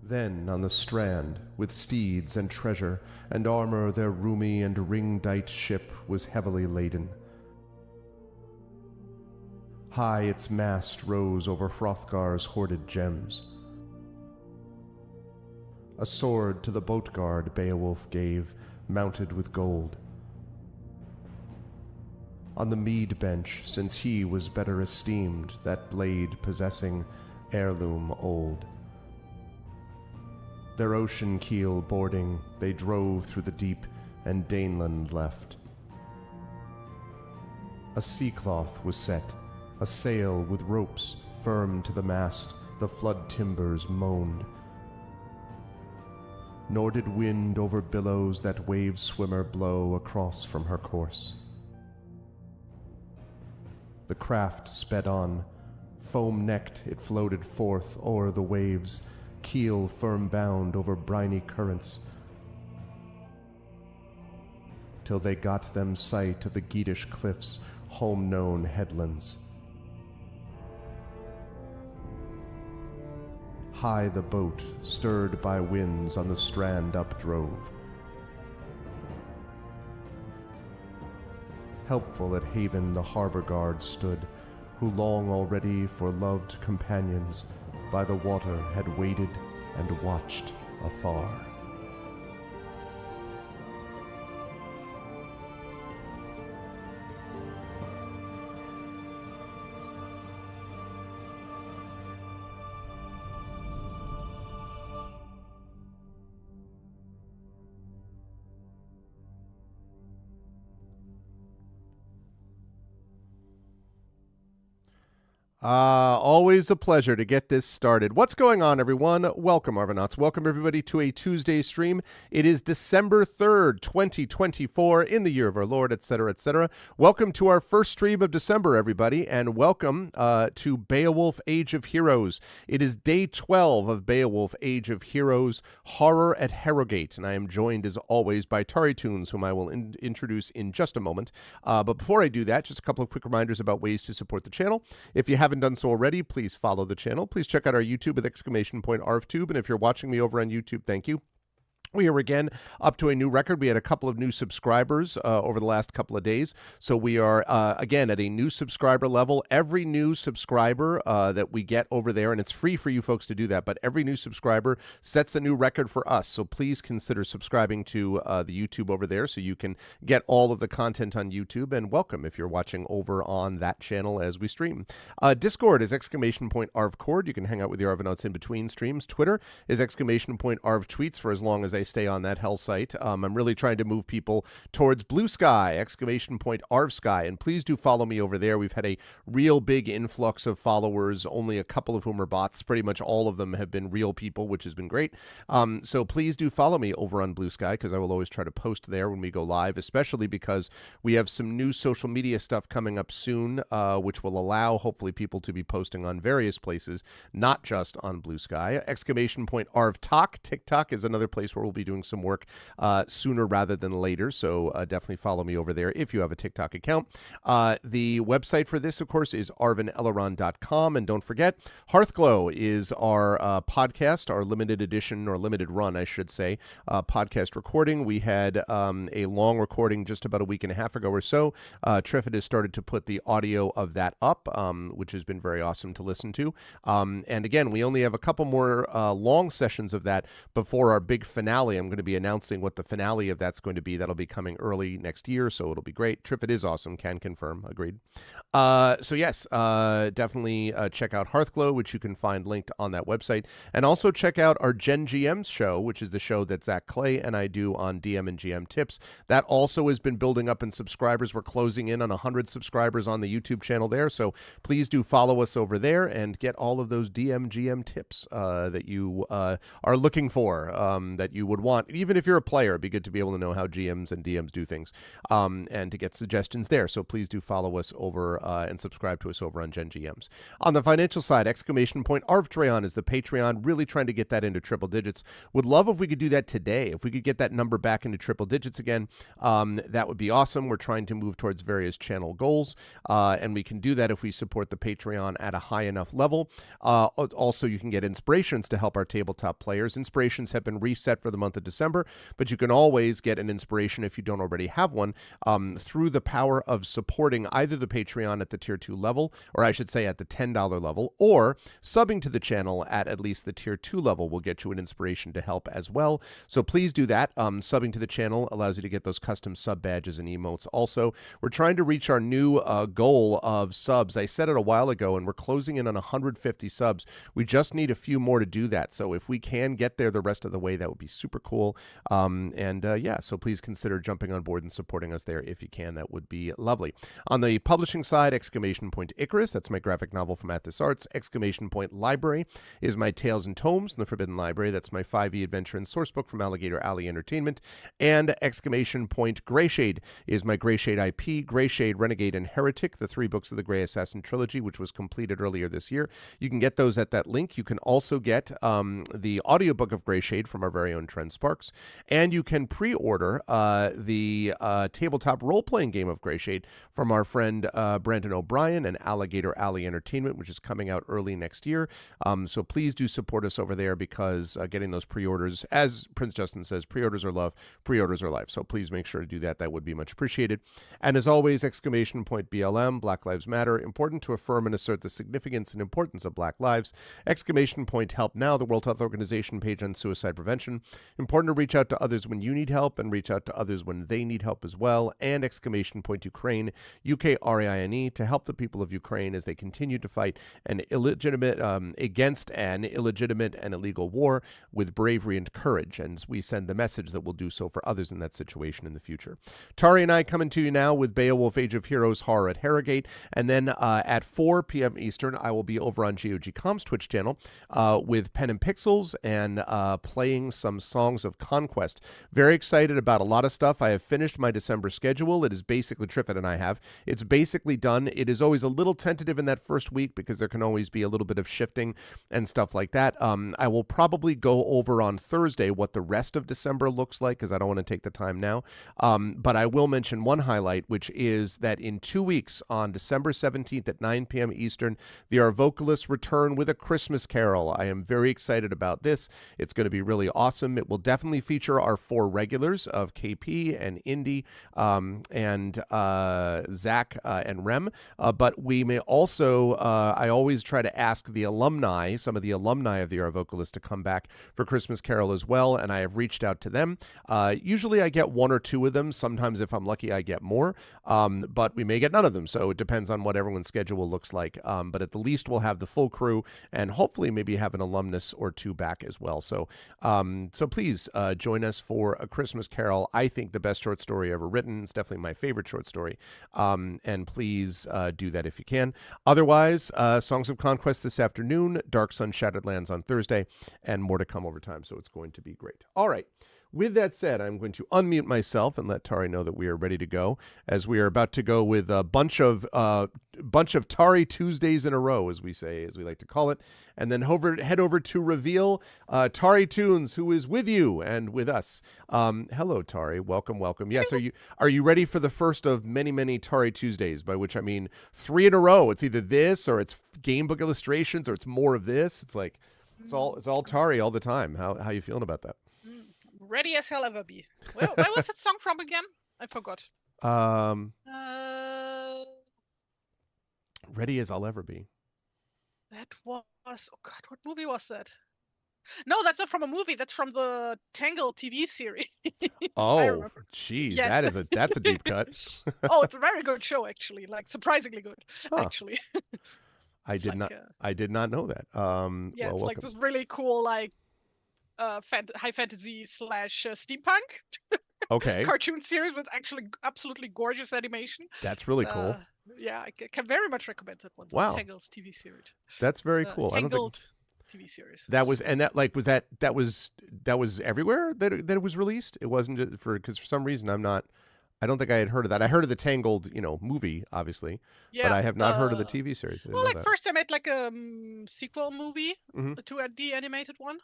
Then on the strand, with steeds and treasure, and armor their roomy and ring-dight ship was heavily laden. High its mast rose over Hrothgar's hoarded gems. A sword to the boat-guard Beowulf gave, mounted with gold. On the mead bench, since he was better esteemed, that blade possessing heirloom old. Their ocean keel boarding, they drove through the deep, and Daneland left. A sea-cloth was set, a sail with ropes firm to the mast, the flood timbers moaned. Nor did wind over billows that wave-swimmer blow across from her course. The craft sped on, foam-necked it floated forth o'er the waves, keel firm-bound over briny currents, till they got them sight of the Geatish cliffs, home-known headlands. High the boat, stirred by winds, on the strand updrove. Helpful at haven the harbour guard stood, who long already for loved companions by the water had waited and watched afar. Always a pleasure to get this started. What's going on, everyone? Welcome, Arvanauts. Welcome, everybody, to a Tuesday stream. It is December 3rd, 2024, in the year of our Lord, etc., etc. Welcome to our first stream of December, everybody, and welcome to Beowulf Age of Heroes. It is day 12 of Beowulf Age of Heroes, Horror at Herrogate, and I am joined, as always, by TariToons, whom I will introduce in just a moment. But before I do that, just a couple of quick reminders about ways to support the channel. If you haven't done so already, please follow the channel. Please check out our YouTube with !ArvTube. And if you're watching me over on YouTube, thank you. We are again up to a new record. We had a couple of new subscribers over the last couple of days. So we are, again, at a new subscriber level. Every new subscriber that we get over there, and it's free for you folks to do that, but every new subscriber sets a new record for us. So please consider subscribing to the YouTube over there so you can get all of the content on YouTube. And welcome if you're watching over on that channel as we stream. Discord is !ArvCord. You can hang out with the Arvanauts in between streams. Twitter is !ArvTweets for as long as I stay on that hell site. I'm really trying to move people towards Blue Sky, !ArvSky, and please do follow me over there. We've had a real big influx of followers, only a couple of whom are bots. Pretty much all of them have been real people, which has been great. So please do follow me over on Blue Sky, because I will always try to post there when we go live, especially because we have some new social media stuff coming up soon, which will allow, hopefully, people to be posting on various places, not just on Blue Sky. !ArvTalk. TikTok is another place where we'll be doing some work sooner rather than later, so definitely follow me over there if you have a TikTok account. The website for this, of course, is arvaneleron.com, and don't forget, Hearthglow is our podcast, our limited edition, or limited run, I should say, podcast recording. We had a long recording just about a week and a half ago or so. Trifid has started to put the audio of that up, which has been very awesome to listen to. And again, we only have a couple more long sessions of that before our big finale. I'm going to be announcing what the finale of that's going to be. That'll be coming early next year, so it'll be great. Trifid is awesome, can confirm, agreed. So yes, definitely check out Hearthglow, which you can find linked on that website, and also check out our Gen GM's show, which is the show that Zach Clay and I do on DM and GM tips. That also has been building up in subscribers. We're closing in on 100 subscribers on the YouTube channel there, so please do follow us over there and get all of those DM GM tips that you are looking for, that you would want, even if you're a player, it'd be good to be able to know how GMs and DMs do things, and to get suggestions there. So please do follow us over and subscribe to us over on Gen GMs. On the financial side, !Arvtreon is the Patreon, really trying to get that into triple digits. Would love if we could do that today. If we could get that number back into triple digits again, that would be awesome. We're trying to move towards various channel goals, and we can do that if we support the Patreon at a high enough level. Also, you can get inspirations to help our tabletop players. Inspirations have been reset for the month of December, but you can always get an inspiration if you don't already have one through the power of supporting either the Patreon at the tier 2 level, or I should say at the $10 level, or subbing to the channel at least the tier 2 level will get you an inspiration to help as well. So please do that. Subbing to the channel allows you to get those custom sub badges and emotes. Also, we're trying to reach our new goal of subs. I said it a while ago, and we're closing in on 150 subs. We just need a few more to do that. So if we can get there the rest of the way, that would be super cool. So please consider jumping on board and supporting us there if you can. That would be lovely. On the publishing side, Icarus, that's my graphic novel from Athos Arts. Library is my Tales and Tomes in the Forbidden Library. That's my 5e adventure and sourcebook from Alligator Alley Entertainment. And Greyshade is my Greyshade IP, Greyshade, Renegade, and Heretic, the 3 books of the Grey Assassin trilogy, which was completed earlier this year. You can get those at that link. You can also get the audiobook of Greyshade from our very own Trent Sparks, and you can pre-order the tabletop role-playing game of Greyshade from our friend Brandon O'Brien and Alligator Alley Entertainment, which is coming out early next year. So please do support us over there, because getting those pre-orders, as Prince Justin says, pre-orders are love, pre-orders are life. So please make sure to do that. That would be much appreciated. And as always, BLM, Black Lives Matter, important to affirm and assert the significance and importance of Black lives. Help Now, the World Health Organization page on suicide prevention. Important to reach out to others when you need help, and reach out to others when they need help as well. And Ukraine, UKRAINE, to help the people of Ukraine as they continue to fight against an illegitimate and illegal war with bravery and courage. And we send the message that we'll do so for others in that situation in the future. Tari and I coming to you now with Beowulf Age of Heroes Horror at Herrogate. And then at 4 p.m. Eastern, I will be over on GOG.com's Twitch channel with Pen and Pixels and playing some Songs of Conquest. Very excited about a lot of stuff. I have finished my December schedule. It is basically, Triffett and I have. It's basically done. It is always a little tentative in that first week because there can always be a little bit of shifting and stuff like that. I will probably go over on Thursday what the rest of December looks like, because I don't want to take the time now. But I will mention one highlight, which is that in 2 weeks, on December 17th at 9 p.m. Eastern, the Vocalists return with a Christmas Carol. I am very excited about this. It's going to be really awesome. It will definitely feature our 4 regulars of KP and Indy and Zach and Rem. But we may also, I always try to ask the alumni, some of the alumni of the Vocalists, to come back for Christmas Carol as well, and I have reached out to them. Usually I get 1 or 2 of them. Sometimes if I'm lucky, I get more, but we may get none of them, so it depends on what everyone's schedule looks like. But at the least, we'll have the full crew, and hopefully maybe have an alumnus or 2 back as well. So please join us for A Christmas Carol. I think the best short story ever written. It's definitely my favorite short story, and please do that if you can. Otherwise, Songs of Conquest this afternoon, Dark Sun Shattered Lands on Thursday, and more to come over time, so it's going to be great. All right. With that said, I'm going to unmute myself and let Tari know that we are ready to go, as we are about to go with a bunch of Tari Tuesdays in a row, as we say, as we like to call it, and then head over to reveal TariToons, who is with you and with us. Hello, Tari. Welcome. Yes, are you ready for the first of many Tari Tuesdays? By which I mean 3 in a row. It's either this, or it's game book illustrations, or it's more of this. It's like it's all Tari all the time. How you feeling about that? Ready as hell ever be. Where was that song from again? I forgot. Ready as I'll ever be. That was, oh God, what movie was that? No, that's not from a movie. That's from the Tangled TV series. Oh, geez, yes. That's a deep cut. Oh, it's a very good show, actually. Like surprisingly good, actually. I did not know that. Yeah, it's like this really cool, like high fantasy / steampunk. Okay. Cartoon series with actually absolutely gorgeous animation. That's really cool. Yeah, I can very much recommend that one. Wow. Tangled's TV series. That's very cool. Tangled. TV series. That was, and that like was that was everywhere that it was released. It wasn't just because for some reason I don't think I had heard of that. I heard of the Tangled, movie, obviously, but Yeah. I have not heard of the TV series. I didn't Well, know like that. first they made like a sequel movie hmm to the animated one,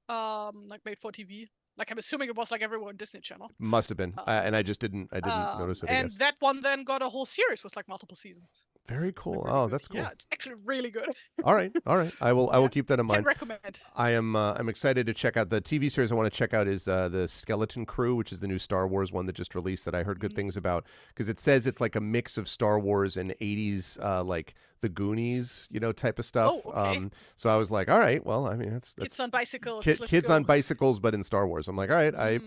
like made for TV. Like I'm assuming it was like everywhere on Disney Channel. Must have been, and I didn't notice it. I And guess. that one then got a whole series with like multiple seasons. Very cool. Like, really Oh, good. that's cool. Yeah, it's actually really good. All right. I will keep that in Can mind. recommend. I'm excited to check out the TV series. I want to check out is the Skeleton Crew, which is the new Star Wars one that just released that I heard good things about because it says it's like a mix of Star Wars and 80s like the Goonies, type of stuff. Oh, okay. So I was like, all right, well, I mean that's Kids on bicycles. kids on bicycles, but in Star Wars. I'm like, all right,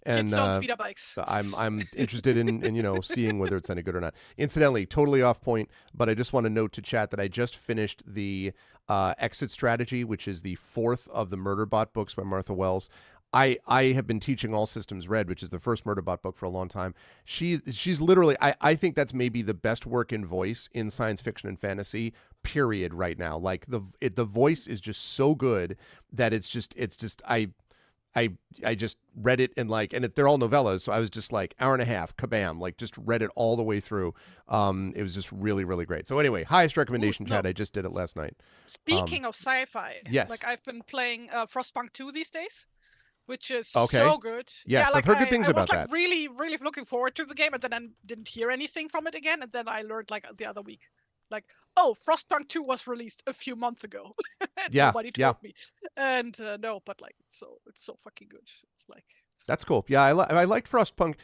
Kids on speeder bikes. I'm interested in seeing whether it's any good or not. Incidentally, totally off point, but I just want to note to chat that I just finished the Exit Strategy, which is the fourth of the Murderbot books by Martha Wells. I have been teaching All Systems Red, which is the first Murderbot book for a long time. She's literally I think that's maybe the best work in voice in science fiction and fantasy period right now. Like the voice is just so good that it's just I just read it and they're all novellas, so I was just like hour and a half, kabam, like just read it all the way through. It was just really, really great. So anyway, highest recommendation, Chad. I just did it last night. Speaking of sci-fi, yes, like I've been playing Frostpunk 2 these days, which is okay. so good. Yes, yeah, I've heard good things about that. I was really, really looking forward to the game, and then I didn't hear anything from it again, and then I learned like the other week. Like, oh, Frostpunk 2 was released a few months ago. Nobody told me. And no, but like, it's so fucking good. It's like that's cool. Yeah, I liked Frostpunk.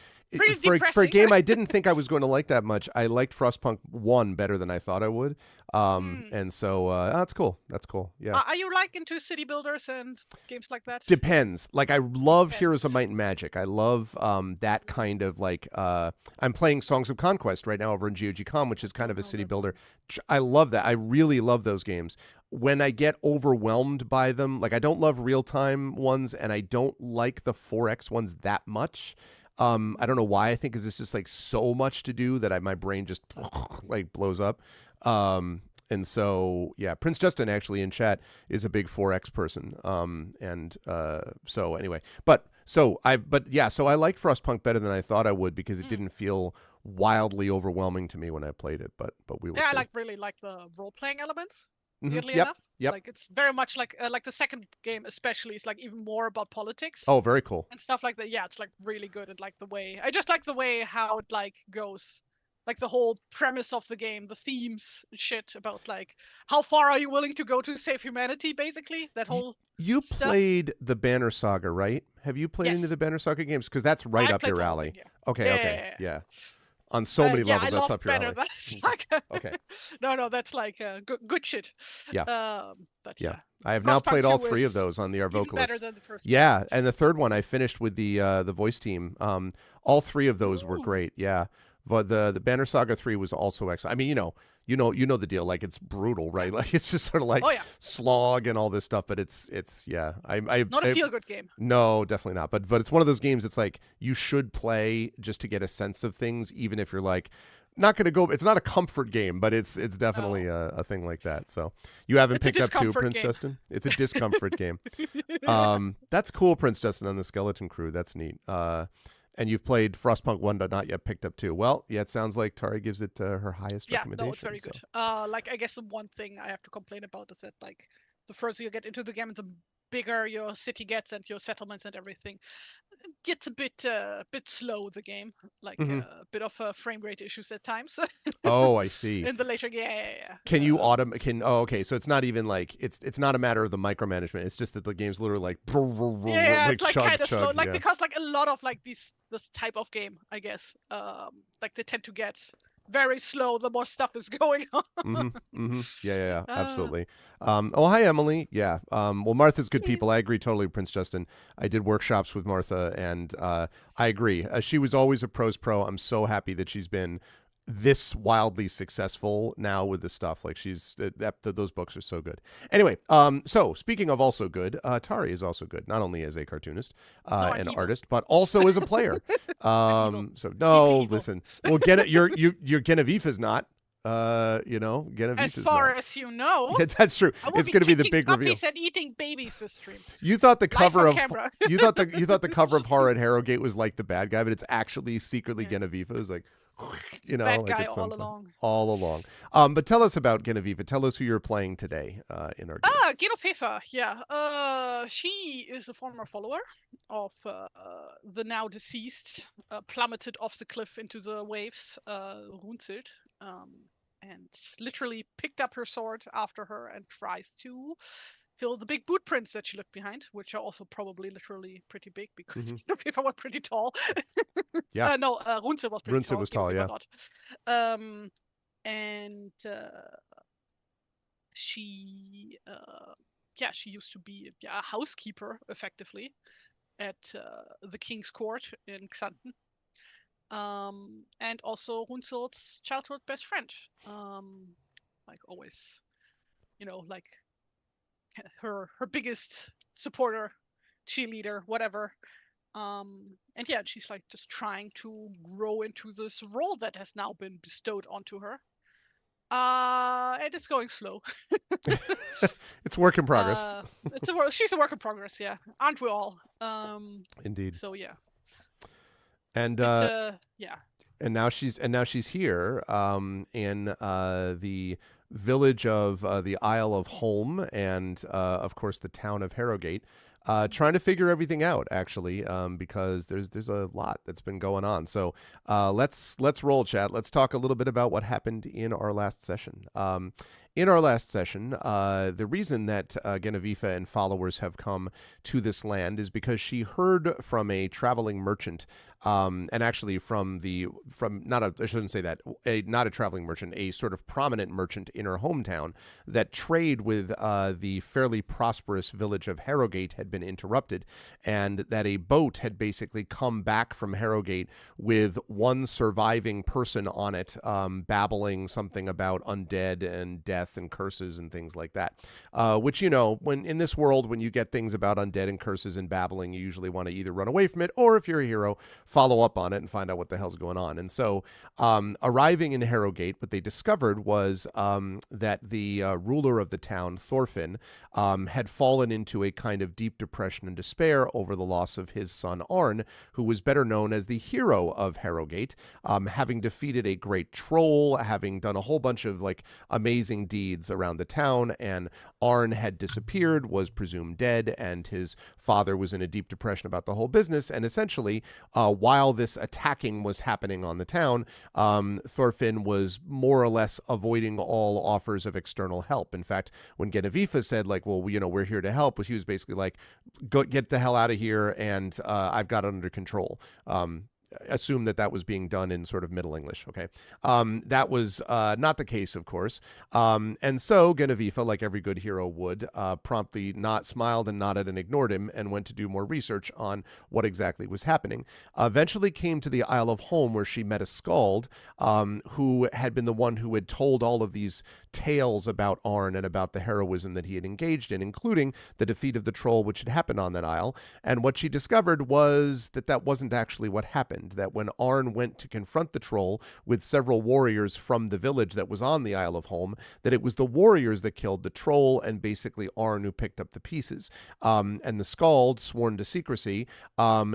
For a game I didn't think I was going to like that much. I liked Frostpunk 1 better than I thought I would. And so that's cool. That's cool. Yeah. Are you like into city builders and games like that? Depends. Like I love Heroes of Might and Magic. I love that kind of like I'm playing Songs of Conquest right now over in GOG.com, which is kind of a city builder. I love that. I really love those games. When I get overwhelmed by them, like I don't love real-time ones and I don't like the 4X ones that much. I don't know why. I think it's just like so much to do that my brain just like blows up. And so, yeah, Prince Justin actually in chat is a big 4X person. So anyway, so I liked Frostpunk better than I thought I would because it didn't feel wildly overwhelming to me when I played it. But we will see. I really like the role-playing elements. Weirdly Yep. enough, Yep. like it's very much like the second game, especially, is like even more about politics. Oh, very cool. And stuff like that. Yeah, it's like really good. And like the way I just like the way how it like goes, like the whole premise of the game, the themes and shit about like how far are you willing to go to save humanity, basically. That whole you stuff. Played the Banner Saga, right? Have you played any of the Banner Saga games? Because that's right up your alley. Yeah. Okay. Yeah. On so many levels, that's up your alley. That's like, okay. No, that's like good shit. Yeah. But yeah. I have now played all three of those on the Vocalist. Better than the first one. And the third one I finished with the voice team. All three of those were great. Yeah. But the Banner Saga 3 was also excellent. I mean, you know the deal. Like it's brutal, right? Like it's just sort of like slog and all this stuff. But it's not a feel good game. No, definitely not. But it's one of those games. It's like you should play just to get a sense of things, even if you're like not going to go. It's not a comfort game, but it's definitely a thing like that. So you haven't picked up too, Prince Justin. It's a discomfort game. That's cool, Prince Justin on the Skeleton Crew. That's neat. And you've played Frostpunk 1, but not yet picked up 2. Well, yeah, it sounds like Tari gives it her highest recommendation. Yeah, no, it's very good. Like, I guess the one thing I have to complain about is that, like, the further you get into the game, the bigger your city gets and your settlements and everything, it gets a bit slow, the game. Like, a bit of frame rate issues at times. Oh, I see. In the later, yeah. Can you okay, so it's not even like, it's not a matter of the micromanagement. It's just that the game's literally like, it's like kind of slow. Like, yeah. because, like, a lot of, like, this type of game, I guess, like, they tend to get very slow the more stuff is going on. Yeah, absolutely. Hi, Emily. Yeah. Well, Martha's good people. I agree totally with Prince Justin. I did workshops with Martha, and I agree. She was always a pro's pro. I'm so happy that she's been this wildly successful now with this stuff. Like those books are so good. Anyway, so speaking of also good, Tari is also good, not only as a cartoonist and artist, but also as a player. So no, listen, well, your Genevieve is not. As Genevief's far not. as you know, Yeah, that's true. I will It's be going to be the kicking big reveal. puppies and eating babies this stream. You thought the Live cover on of camera. you thought the cover of Horror at Harrogate was like the bad guy, but it's actually secretly Yeah. Genevieve. It was like, Bad like guy it's all some fun. along. All along. But tell us about Genevieve. Tell us who you're playing today in our game. Genevieve, yeah. She is a former follower of the now deceased, plummeted off the cliff into the waves, Runzelt, and literally picked up her sword after her and tries to fill the big boot prints that she left behind, which are also probably literally pretty big because Genevieve was pretty tall. Yeah. No, Runzelt was pretty Runzelt tall. was tall, yeah. Not. And she she used to be a housekeeper effectively at the king's court in Xanten, and also Runzelt's childhood best friend, like always, like her biggest supporter, cheerleader, whatever. And yeah, she's like just trying to grow into this role that has now been bestowed onto her. And it's going slow. It's work in progress. She's a work in progress, yeah. Aren't we all? Indeed. So yeah. And yeah. And now she's here in the village of the Isle of Holm and of course the town of Herrogate. Trying to figure everything out, actually, because there's a lot that's been going on. So let's roll, chat. Let's talk a little bit about what happened in our last session. In our last session, the reason that Genevieve and followers have come to this land is because she heard from a traveling merchant, and actually not a traveling merchant, a sort of prominent merchant in her hometown that trade with the fairly prosperous village of Herrogate had been interrupted, and that a boat had basically come back from Herrogate with one surviving person on it, babbling something about undead and death and curses and things like that. Which, when in this world, when you get things about undead and curses and babbling, you usually want to either run away from it, or if you're a hero, follow up on it and find out what the hell's going on. And so arriving in Herrogate, what they discovered was that the ruler of the town, Thorfinn, had fallen into a kind of deep depression and despair over the loss of his son Arn, who was better known as the hero of Herrogate, having defeated a great troll, having done a whole bunch of amazing deeds around the town, and Arn had disappeared, was presumed dead, and his father was in a deep depression about the whole business. And essentially, while this attacking was happening on the town, Thorfinn was more or less avoiding all offers of external help. In fact, when Genevieve said, well, we're here to help, he was basically like, go get the hell out of here, and I've got it under control. Assume that was being done in sort of Middle English, okay? That was not the case, of course. And so Genevieve, like every good hero would, promptly smiled and nodded and ignored him and went to do more research on what exactly was happening. Eventually came to the Isle of Holm, where she met a skald who had been the one who had told all of these tales about Arn and about the heroism that he had engaged in, including the defeat of the troll, which had happened on that isle. And what she discovered was that wasn't actually what happened, that when Arn went to confront the troll with several warriors from the village that was on the Isle of Holm, that it was the warriors that killed the troll and basically Arn who picked up the pieces. And the skald, sworn to secrecy,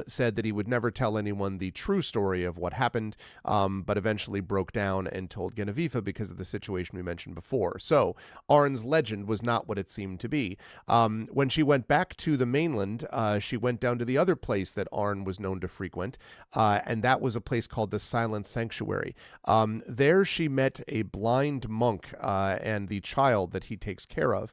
said that he would never tell anyone the true story of what happened, but eventually broke down and told Genevieve because of the situation we mentioned before. So Arn's legend was not what it seemed to be. When she went back to the mainland, she went down to the other place that Arn was known to frequent, and that was a place called the Silent Sanctuary. There she met a blind monk and the child that he takes care of,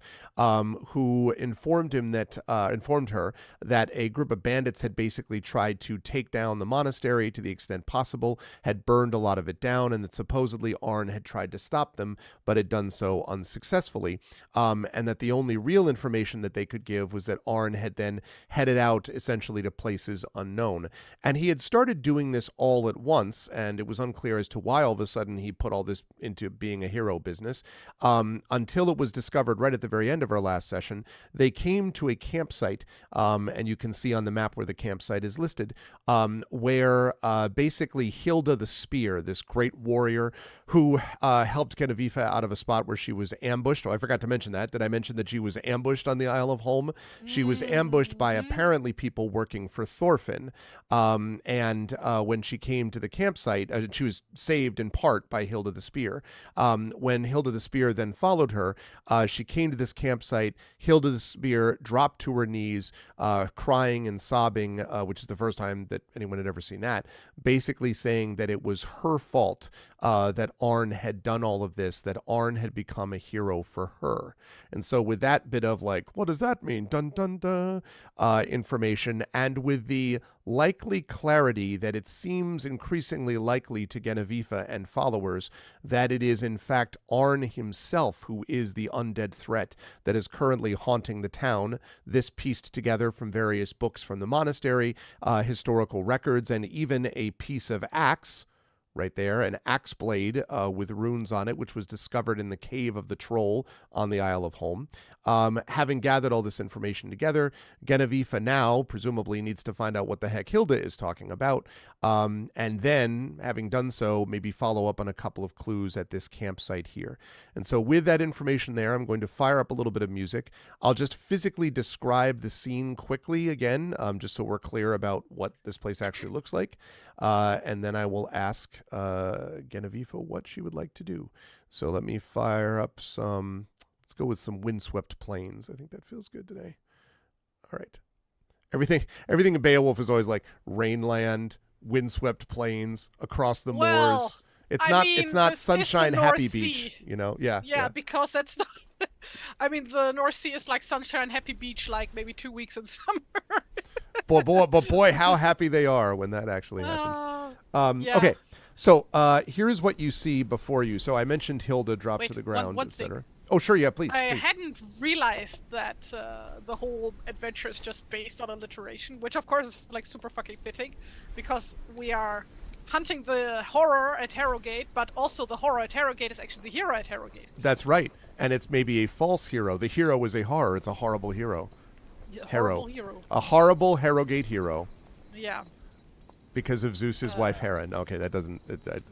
who informed her that a group of bandits had basically tried to take down the monastery to the extent possible, had burned a lot of it down, and that supposedly Arn had tried to stop them, but had done so unsuccessfully, and that the only real information that they could give was that Arn had then headed out essentially to places unknown. And he had started doing this all at once, and it was unclear as to why all of a sudden he put all this into being a hero business, until it was discovered right at the very end of our last session. They came to a campsite, and you can see on the map where the campsite is listed, where basically Hilda the Spear, this great warrior who helped Genevieve out of a spot where she was ambushed. Oh, I forgot to mention that. Did I mention that she was ambushed on the Isle of Holm? She was ambushed by apparently people working for Thorfinn. And when she came to the campsite, she was saved in part by Hilda the Spear. When Hilda the Spear then followed her, she came to this campsite. Hilda the Spear dropped to her knees, crying and sobbing, which is the first time that anyone had ever seen that, basically saying that it was her fault that Arn had done all of this, that Arn had become a hero for her. And so with that bit of like, what does that mean? Dun, dun, dun, information, and with the likely clarity that it seems increasingly likely to Genevieve and followers that it is in fact Arn himself who is the undead threat that is currently haunting the town. This pieced together from various books from the monastery, historical records, and even a piece of axe, right there, an axe blade with runes on it, which was discovered in the cave of the troll on the Isle of Holm. Having gathered all this information together, Genevieve now presumably needs to find out what the heck Hilda is talking about, and then, having done so, maybe follow up on a couple of clues at this campsite here. And so with that information there, I'm going to fire up a little bit of music. I'll just physically describe the scene quickly again, just so we're clear about what this place actually looks like, and then I will ask Genevieve what she would like to do. So let me fire up some, let's go with some windswept plains. I think that feels good today. All right. Everything in Beowulf is always like Rainland, windswept plains, across the moors. It's not sunshine happy beach, you know? Yeah. Because that's not I mean, the North Sea is like sunshine happy beach, like maybe 2 weeks in summer. boy, how happy they are when that actually happens. Yeah. Okay. So here's what you see before you. So I mentioned Hilda dropped to the ground, etc. Oh, sure, yeah, please. I hadn't realized that the whole adventure is just based on alliteration, which of course is like super fucking fitting, because we are hunting the horror at Herrogate, but also the horror at Herrogate is actually the hero at Herrogate. That's right, and it's maybe a false hero. The hero is a horror. It's a horrible hero. Yeah, horrible hero. A horrible Herrogate hero. Yeah. Because of Zeus's wife Heron. Okay, that doesn't.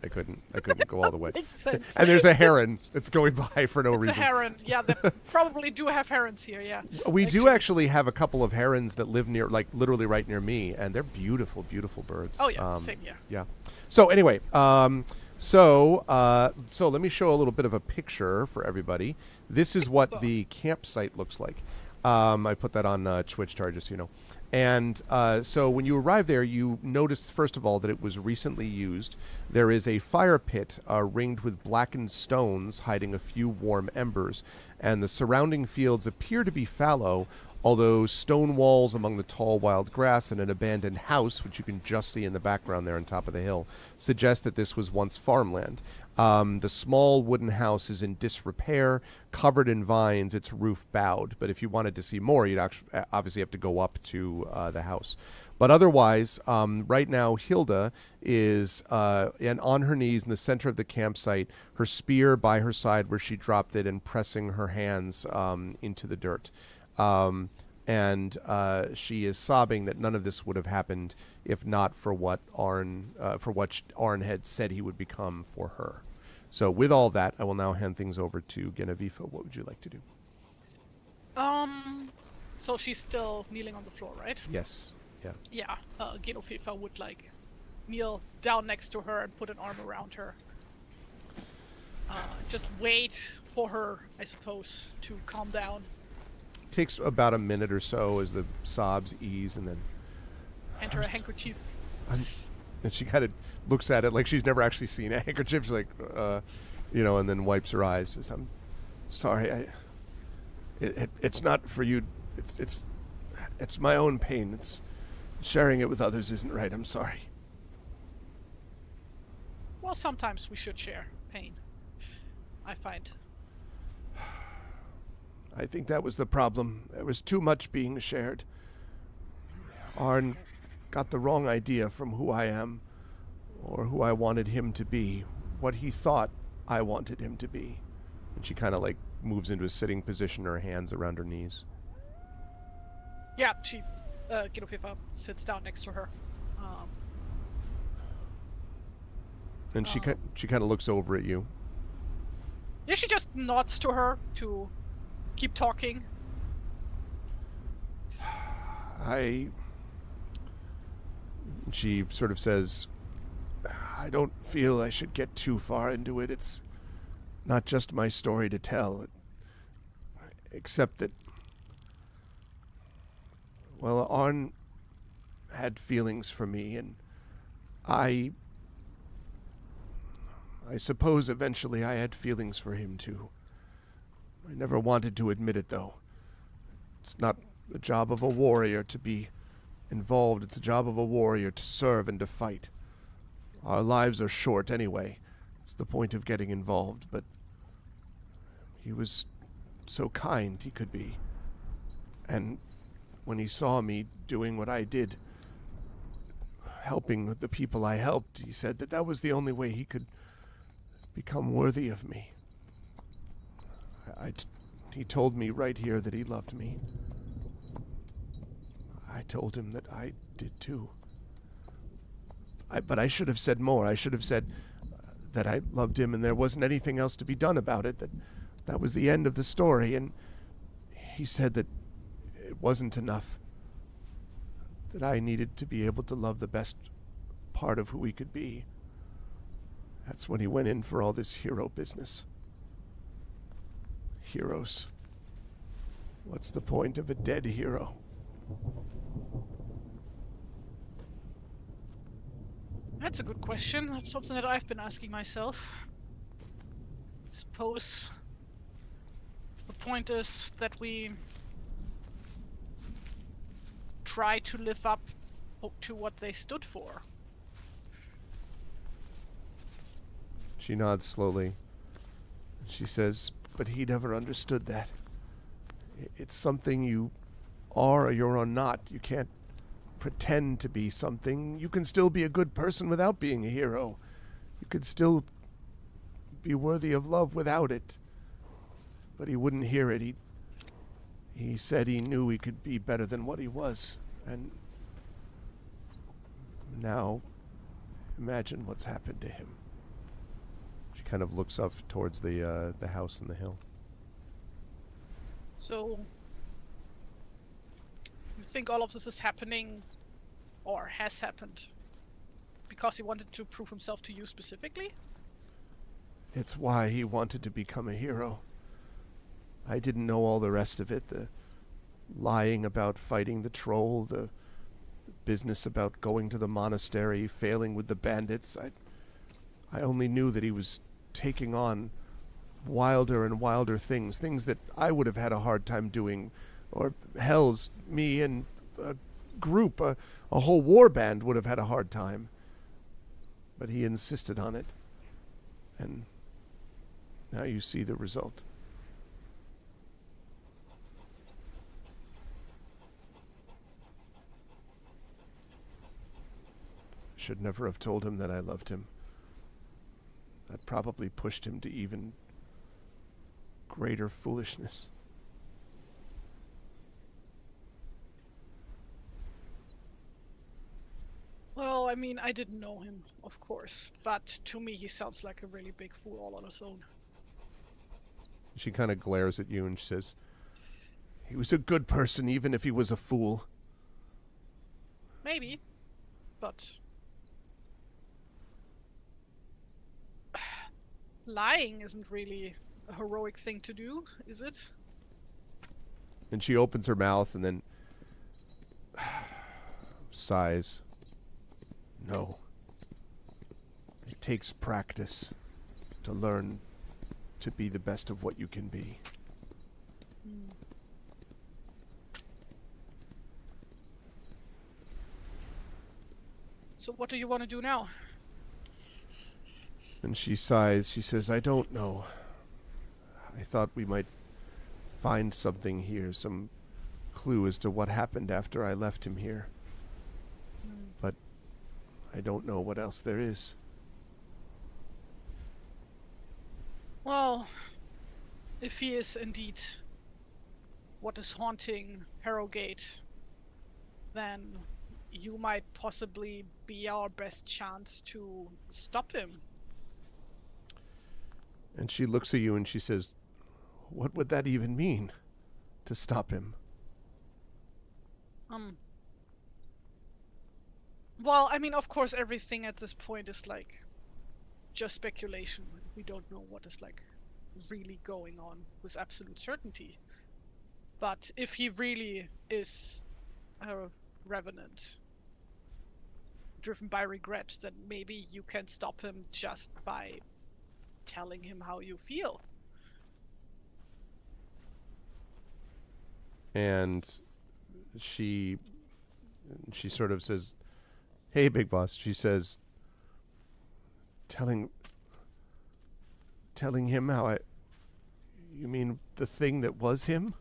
I couldn't go all the way. Makes sense. And there's a heron that's going by for no reason. It's a heron. Yeah, they probably do have herons here. Yeah. We do actually have a couple of herons that live near, like literally right near me, and they're beautiful, beautiful birds. Oh yeah, same here. Yeah. So anyway, so let me show a little bit of a picture for everybody. This is what the campsite looks like. I put that on Twitch, just so you know. And so when you arrive there, you notice, first of all, that it was recently used. There is a fire pit ringed with blackened stones hiding a few warm embers. And the surrounding fields appear to be fallow, although stone walls among the tall wild grass and an abandoned house, which you can just see in the background there on top of the hill, suggest that this was once farmland. The small wooden house is in disrepair, covered in vines, its roof bowed. But if you wanted to see more, you'd obviously have to go up to the house. But otherwise, right now, Hilda is and on her knees in the center of the campsite, her spear by her side where she dropped it and pressing her hands into the dirt. And she is sobbing that none of this would have happened if not for what Arn had said he would become for her. So with all that, I will now hand things over to Genevieve. What would you like to do? So she's still kneeling on the floor, right? Yes. Yeah. Yeah. Genevieve would like kneel down next to her and put an arm around her. Just wait for her, I suppose, to calm down. Takes about a minute or so as the sobs ease, and then enter a handkerchief. And she kind of looks at it like she's never actually seen a handkerchief. She's like, and then wipes her eyes. Says, "I'm sorry. It's not for you. It's my own pain. It's sharing it with others isn't right. I'm sorry." Well, sometimes we should share pain, I find. I think that was the problem. There was too much being shared. Arn got the wrong idea from who I am. or who I wanted him to be, what he thought I wanted him to be. And she kind of like moves into a sitting position, her hands around her knees. Yeah, she, Genoveva sits down next to her. And she kind of looks over at you. Yeah, she just nods to her to keep talking. She sort of says, I don't feel I should get too far into it. It's not just my story to tell. Except that, well, Arn had feelings for me, and I suppose eventually I had feelings for him too. I never wanted to admit it, though. It's not the job of a warrior to be involved. It's the job of a warrior to serve and to fight. Our lives are short anyway. It's the point of getting involved, but he was so kind he could be. And when he saw me doing what I did, helping the people I helped, he said that that was the only way he could become worthy of me. He told me right here that he loved me. I told him that I did too. But I should have said more. I should have said that I loved him and there wasn't anything else to be done about it, that was the end of the story. And he said that it wasn't enough, that I needed to be able to love the best part of who we could be. That's when he went in for all this hero business. Heroes. What's the point of a dead hero? That's a good question. That's something that I've been asking myself. I suppose the point is that we try to live up to what they stood for. She nods slowly. She says, but he never understood that. It's something you are or you're not. You can't pretend to be something. You can still be a good person without being a hero. You could still be worthy of love without it. But he wouldn't hear it. He said he knew he could be better than what he was. And now, imagine what's happened to him. She kind of looks up towards the house in the hill. So, you think all of this is happening, or has happened, because he wanted to prove himself to you specifically? It's why he wanted to become a hero. I didn't know all the rest of it. The lying about fighting the troll, the business about going to the monastery, failing with the bandits. I only knew that he was taking on wilder and wilder things that I would have had a hard time doing, or hell's me and a group, a whole war band would have had a hard time. But he insisted on it, and now you see the result. Should never have told him that I loved him. That probably pushed him to even greater foolishness. Well, I mean, I didn't know him, of course, but to me he sounds like a really big fool all on his own. She kind of glares at you and says, he was a good person even if he was a fool. Maybe, but lying isn't really a heroic thing to do, is it? And she opens her mouth and then sighs. No. It takes practice to learn to be the best of what you can be. So what do you want to do now? And she sighs. She says, I don't know. I thought we might find something here, some clue as to what happened after I left him here. But I don't know what else there is. Well, if he is indeed what is haunting Herrogate, then you might possibly be our best chance to stop him. And she looks at you and she says, what would that even mean, to stop him? Well, I mean, of course, everything at this point is like just speculation. We don't know what is like really going on with absolute certainty. But if he really is a revenant driven by regret, then maybe you can stop him just by telling him how you feel. And she sort of says, hey, big boss. She says, telling him how you mean the thing that was him?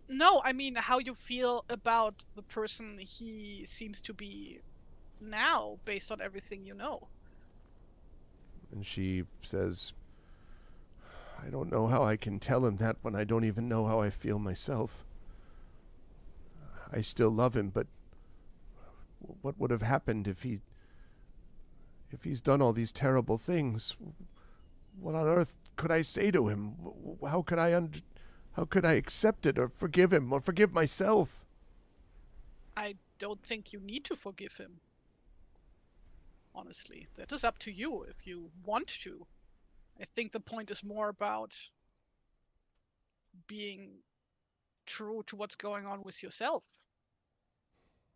No, I mean how you feel about the person he seems to be now, based on everything you know. And she says, I don't know how I can tell him that when I don't even know how I feel myself. I still love him, but what would have happened if he's done all these terrible things? What on earth could I say to him? How could I accept it or forgive him or forgive myself? I don't think you need to forgive him. Honestly, that is up to you if you want to. I think the point is more about being true to what's going on with yourself.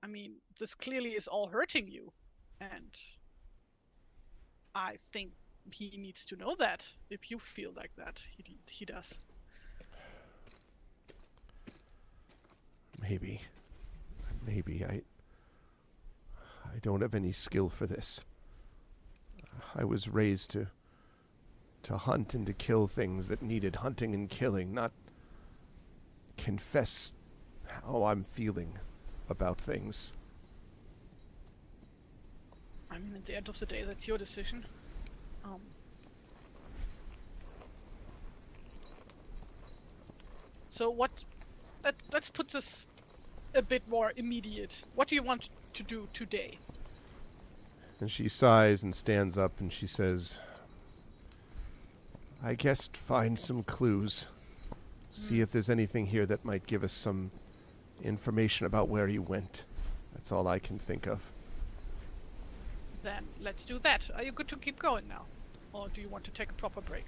I mean, this clearly is all hurting you, and I think he needs to know that. If you feel like that, he does. Maybe I don't have any skill for this. I was raised to hunt and to kill things that needed hunting and killing, not confess how I'm feeling about things. I mean, at the end of the day, that's your decision. So let's put this a bit more immediate. What do you want to do today? And she sighs and stands up and she says, I guess find some clues. See if there's anything here that might give us some information about where he went. That's all I can think of. Then let's do that. Are you good to keep going now? Or do you want to take a proper break?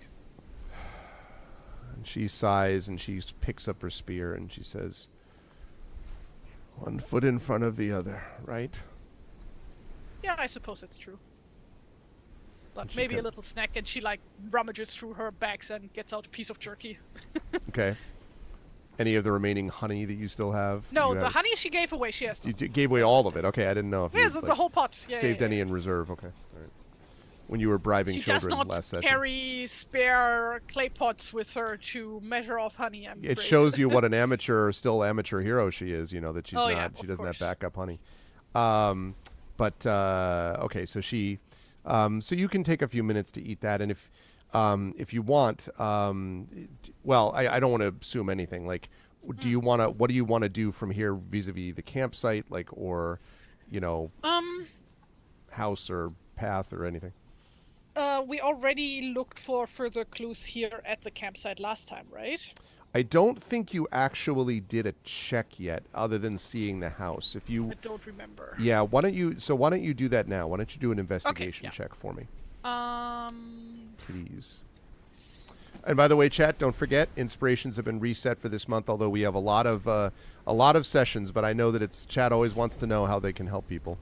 And she sighs and she picks up her spear and she says, one foot in front of the other, right? Yeah, I suppose that's true. But She maybe a can- little snack, and she like rummages through her bags and gets out a piece of jerky. Okay. Any of the remaining honey that you still have? No, You the have- honey she gave away. She has. You gave away all of it. Okay, I didn't know if Yeah, you the whole pot. Yeah, saved yeah, any yeah. in reserve. Okay, all right. When you were bribing She does children not last session. carry spare clay pots with her to measure off honey. I'm It afraid. shows you what an still amateur hero she is. You know that she's Oh, not. yeah, She of doesn't have course. backup honey. Okay, so she, so you can take a few minutes to eat that, and if you want, well, I don't want to assume anything. Like, do you want to? What do you want to do from here vis-a-vis the campsite, like, or, you know, house or path or anything? We already looked for further clues here at the campsite last time, right? I don't think you actually did a check yet, other than seeing the house. If you, I don't remember. yeah, why don't you do that now? Why don't you do an investigation yeah. check for me, Um, please? And by the way, chat, don't forget, inspirations have been reset for this month. Although we have a lot of sessions, but I know that it's chat always wants to know how they can help people.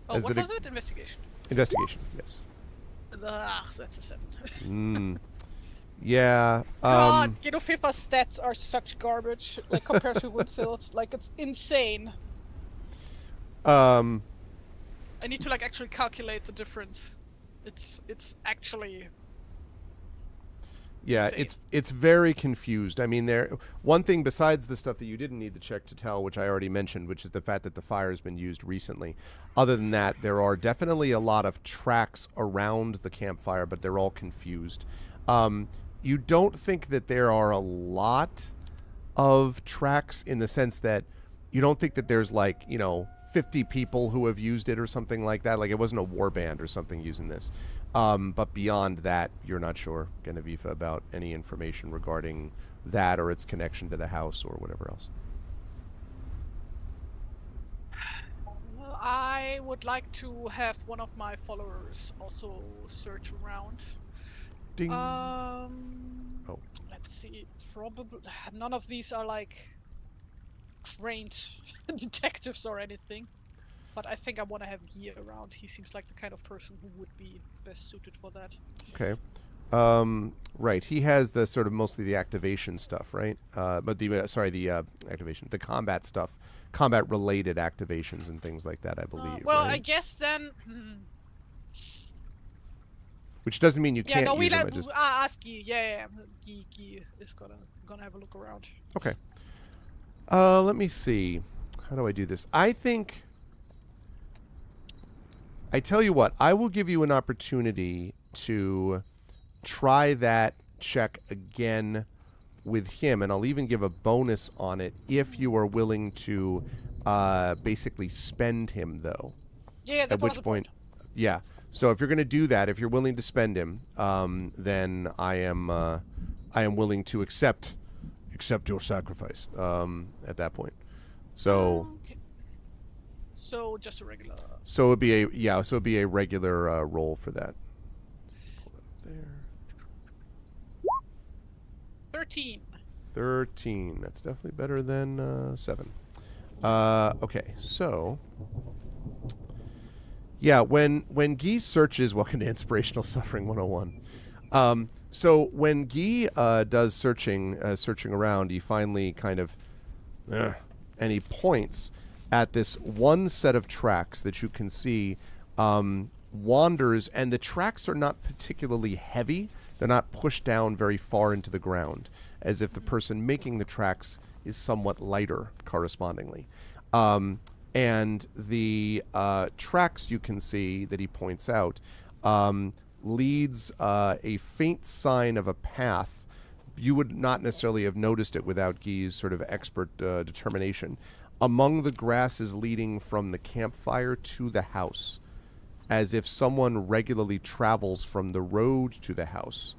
what was it? Investigation. Investigation, yes. That's a 7. Yeah. God, FIFA's stats are such garbage, like compared to Woodsilt. Like, it's insane. I need to like actually calculate the difference. It's actually. Yeah, insane. it's very confused. I mean, one thing besides the stuff that you didn't need to check to tell, which I already mentioned, which is the fact that the fire has been used recently. Other than that, there are definitely a lot of tracks around the campfire, but they're all confused. You don't think that there are a lot of tracks in the sense that you don't think that there's 50 people who have used it or something like that. Like it wasn't a war band or something using this. But beyond that, you're not sure, Genevieve, about any information regarding that or its connection to the house or whatever else. Well, I would like to have one of my followers also search around. Ding. Oh. Let's see. Probably none of these are trained detectives or anything. But I think I want to have Guy around. He seems like the kind of person who would be best suited for that. Okay. Right. He has the sort of mostly the activation stuff, right? But the activation, the combat stuff, combat related activations and things like that, I believe. Well, right? I guess then. Which doesn't mean you can't use them. Ask Guy. Yeah. Guy is gonna have a look around. Okay. Let me see. How do I do this? I tell you what, I will give you an opportunity to try that check again with him, and I'll even give a bonus on it if you are willing to basically spend him, though. Yeah, at which point, yeah. So if you're going to do that, if you're willing to spend him, then I am willing to accept your sacrifice at that point. So. Okay. So just a regular. So it'd be a regular roll for that. There. 13. 13. That's definitely better than 7. Okay, so yeah, when Guy searches, welcome to Inspirational Suffering 101. So when Guy does searching around, he finally kind of, and he points at this one set of tracks that you can see wanders, and the tracks are not particularly heavy. They're not pushed down very far into the ground, as if the person making the tracks is somewhat lighter correspondingly. And the tracks you can see that he points out leads a faint sign of a path. You would not necessarily have noticed it without Guy's sort of expert determination. Among the grasses leading from the campfire to the house, as if someone regularly travels from the road to the house.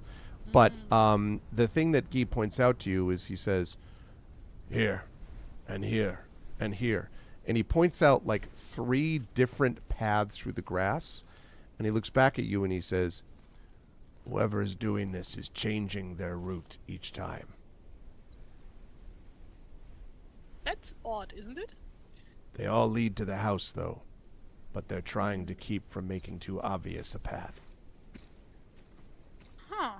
But the thing that Guy points out to you is he says, here, and here, and here. And he points out 3 different paths through the grass. And he looks back at you and he says, whoever is doing this is changing their route each time. That's odd, isn't it? They all lead to the house, though. But they're trying to keep from making too obvious a path. Huh.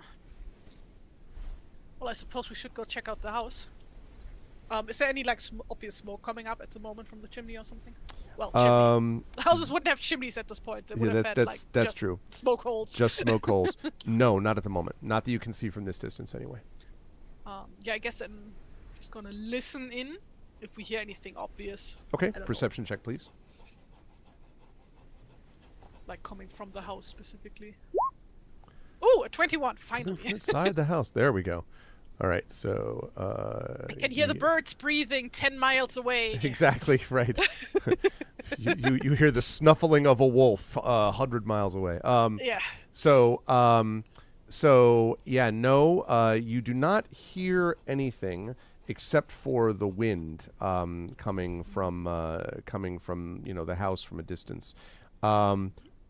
Well, I suppose we should go check out the house. Is there any obvious smoke coming up at the moment from the chimney or something? Well, chimney. Houses wouldn't have chimneys at this point. They would have had that's true. Smoke holes. Just smoke holes. No, not at the moment. Not that you can see from this distance, anyway. Yeah, I guess I'm just gonna listen in if we hear anything obvious. Okay, perception check, please. Coming from the house specifically. Oh, a 21, finally. Inside the house. There we go. All right, so I can hear the birds breathing 10 miles away. Exactly, right. you hear the snuffling of a wolf 100 miles away. Yeah. So yeah, no, you do not hear anything except for the wind coming from the house from a distance.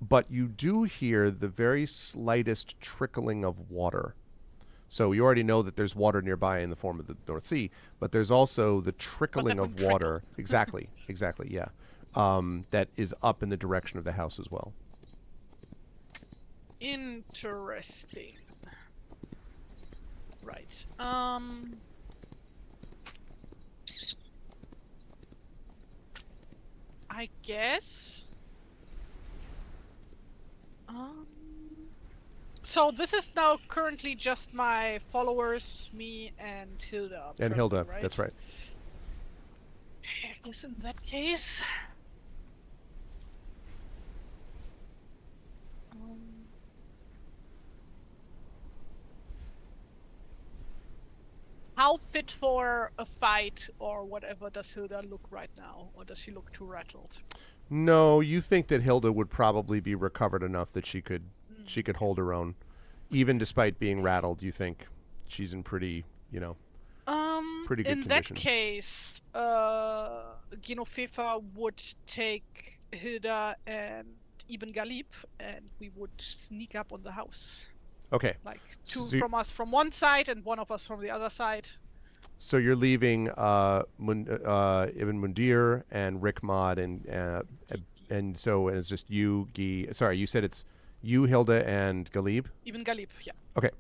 But you do hear the very slightest trickling of water. So you already know that there's water nearby in the form of the North Sea, but there's also the trickling of water. Exactly, yeah. That is up in the direction of the house as well. Interesting. Right. I guess. So this is now currently just my followers, me and Hilda. And traveling, Hilda, right? that's right. I guess in that case. How fit for a fight or whatever does Hilda look right now? Or does she look too rattled? No, you think that Hilda would probably be recovered enough that she could hold her own, even despite being rattled. You think she's in pretty good in condition. that case, Genofefa would take Hilda and Ibn Galib, and we would sneak up on the house. Okay. Like two from us from one side and one of us from the other side. So you're leaving Ibn Mundir and Rickmod and so it's just you, Sorry, you said it's you, Hilda, and Galib? Ibn Galib, yeah. Okay.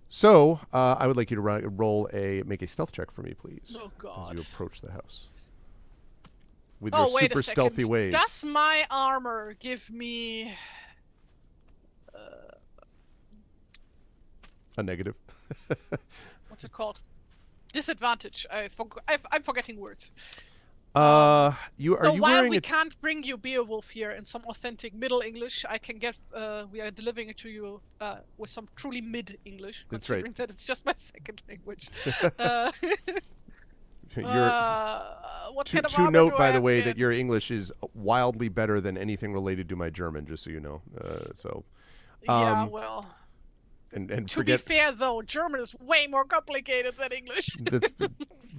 So I would like you to make a stealth check for me, please. Oh, God. As you approach the house. With your super stealthy ways. Does my armor give me... a negative? What's it called? Disadvantage. I'm forgetting words. Are you while wearing we can't bring you Beowulf here in some authentic Middle English, I can get. We are delivering it to you with some truly mid English, considering that it's just my second language. What kind of to armor note, do by I the have way, again? that your English is wildly better than anything related to my German. Just so you know. Yeah, well. And to be fair, though, German is way more complicated than English. That's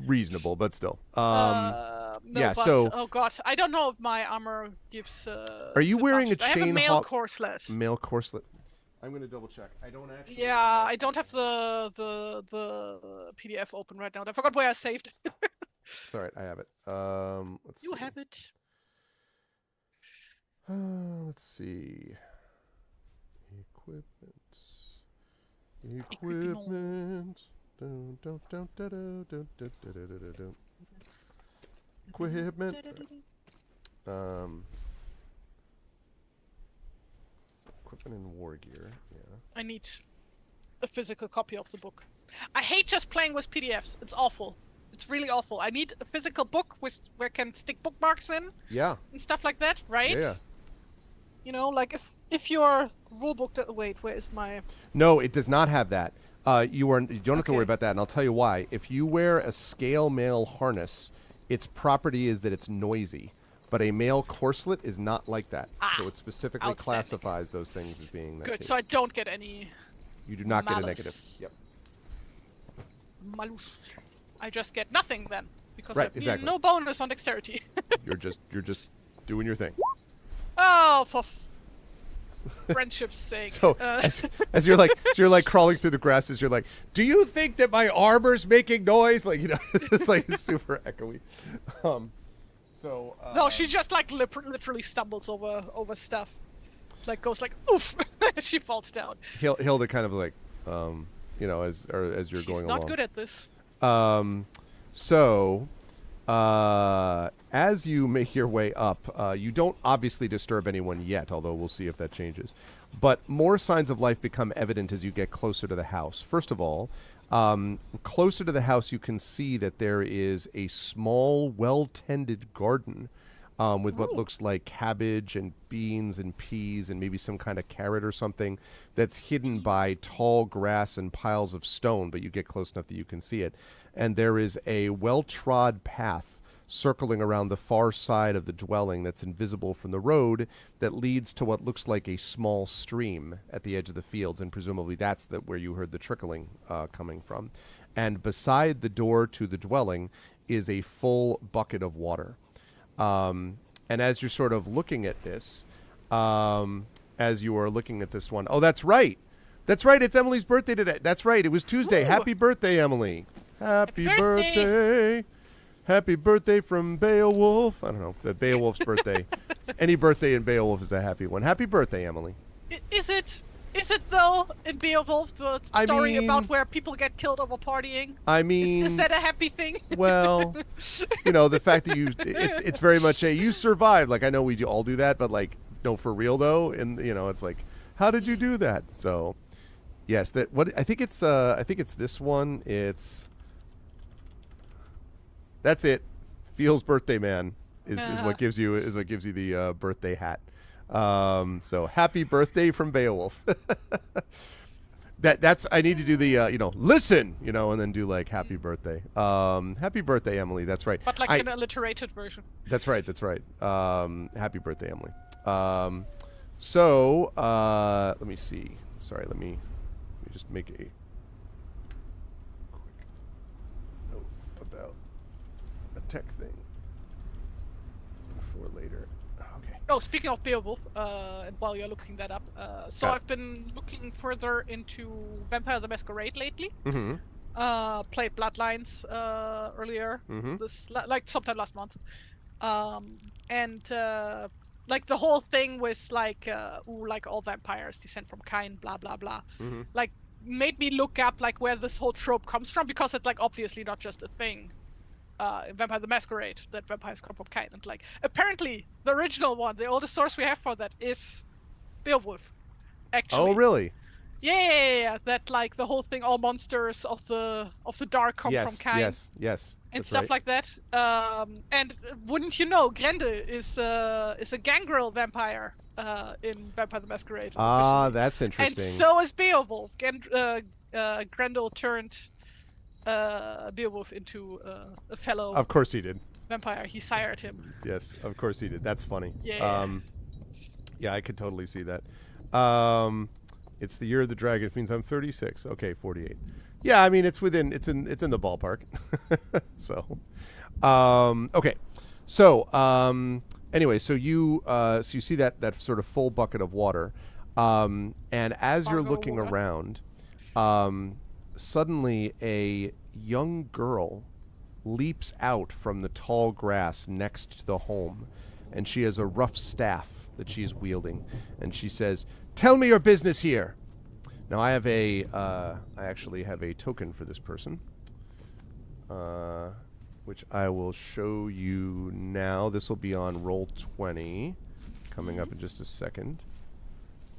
reasonable, but still. Oh god, I don't know if my armor gives. Are you wearing a chain? I have a mail corselet. Mail corselet. I'm gonna double check. I don't actually. Yeah, I don't have the PDF open right now. I forgot where I saved. It's alright, I have it. Let's see. You have it. Let's see. Equipment. Equipment. Equipment and war gear. Yeah. I need a physical copy of the book. I hate just playing with PDFs. It's awful. It's really awful. I need a physical book where I can stick bookmarks in. Yeah. And stuff like that, right? Yeah. You know, like if your rulebook... Wait, where is my... No, it does not have that. You don't have to worry about that, and I'll tell you why. If you wear a scale mail harness, its property is that it's noisy. But a mail corselet is not like that. So it specifically classifies those things as being that Good, case. so I don't get any... You do not get a negative. Yep. Malus. I just get nothing then. Because Right, I have exactly. no bonus on dexterity. You're just doing your thing. Oh, for friendship's sake. So as you're like crawling through the grasses, you're like, do you think that my armor's making noise? Like, you know, it's like super echoey. No, she just like literally stumbles over stuff. Like goes like oof. She falls down. Hilda kind of like, you know, as you're going along. She's not good at this. As you make your way up, you don't obviously disturb anyone yet, although we'll see if that changes. But more signs of life become evident as you get closer to the house. First of all, closer to the house, you can see that there is a small, well-tended garden with what looks like cabbage and beans and peas and maybe some kind of carrot or something that's hidden by tall grass and piles of stone, but you get close enough that you can see it. And there is a well-trod path circling around the far side of the dwelling that's invisible from the road that leads to what looks like a small stream at the edge of the fields, and presumably that's where you heard the trickling coming from. And beside the door to the dwelling is a full bucket of water. And as you're sort of looking at this, as you are looking at this one, oh, that's right. That's right. It's Emily's birthday today. That's right. It was Tuesday. Ooh. Happy birthday, Emily. Happy birthday. Happy birthday from Beowulf. I don't know. Beowulf's birthday. Any birthday in Beowulf is a happy one. Happy birthday, Emily. Is it? Is it though in Beowulf the story about where people get killed over partying? I mean, is that a happy thing? Well, you know, the fact that it's very much you survived. Like I know we all do that, but like no, for real though, and you know, it's like, how did you do that? So, Yes, that what I think it's this one. That's it. Feels birthday man is what gives you the birthday hat. So happy birthday from Beowulf. That's I need to do the listen, and then do like happy birthday. Happy birthday, Emily. That's right. But like an alliterated version. That's right. Happy birthday, Emily. So let me see. Sorry, let me just make a quick note about a tech thing for later. Okay. Oh, speaking of Beowulf, and while you're looking that up, I've been looking further into Vampire the Masquerade lately. Mm-hmm. Played Bloodlines earlier, sometime last month. Like the whole thing was like, like all vampires descend from Cain, blah blah blah. Mm-hmm. Like made me look up like where this whole trope comes from, because it's like obviously not just a thing. In Vampire the Masquerade, that vampires come from Cain, and like apparently the original one, the oldest source we have for that is Beowulf. Actually. Oh really? Yeah. That like the whole thing, all monsters of the dark come from Cain. Yes. And stuff like that. And wouldn't you know, Grendel is a gangrel vampire in Vampire the Masquerade. Ah, that's interesting. And so is Beowulf. Grendel turned Beowulf into a fellow. Of course he did. Vampire. He sired him. Yes, of course he did. That's funny. Yeah. Yeah, I could totally see that. It's the year of the dragon. It means I'm 36. Okay, 48. Yeah, I mean it's in the ballpark. So, okay. So, anyway, so you see that sort of full bucket of water, and as you're looking around, suddenly a young girl leaps out from the tall grass next to the home, and she has a rough staff that she is wielding, and she says, "Tell me your business here." Now I actually have a token for this person, which I will show you now. This will be on roll 20, coming up in just a second.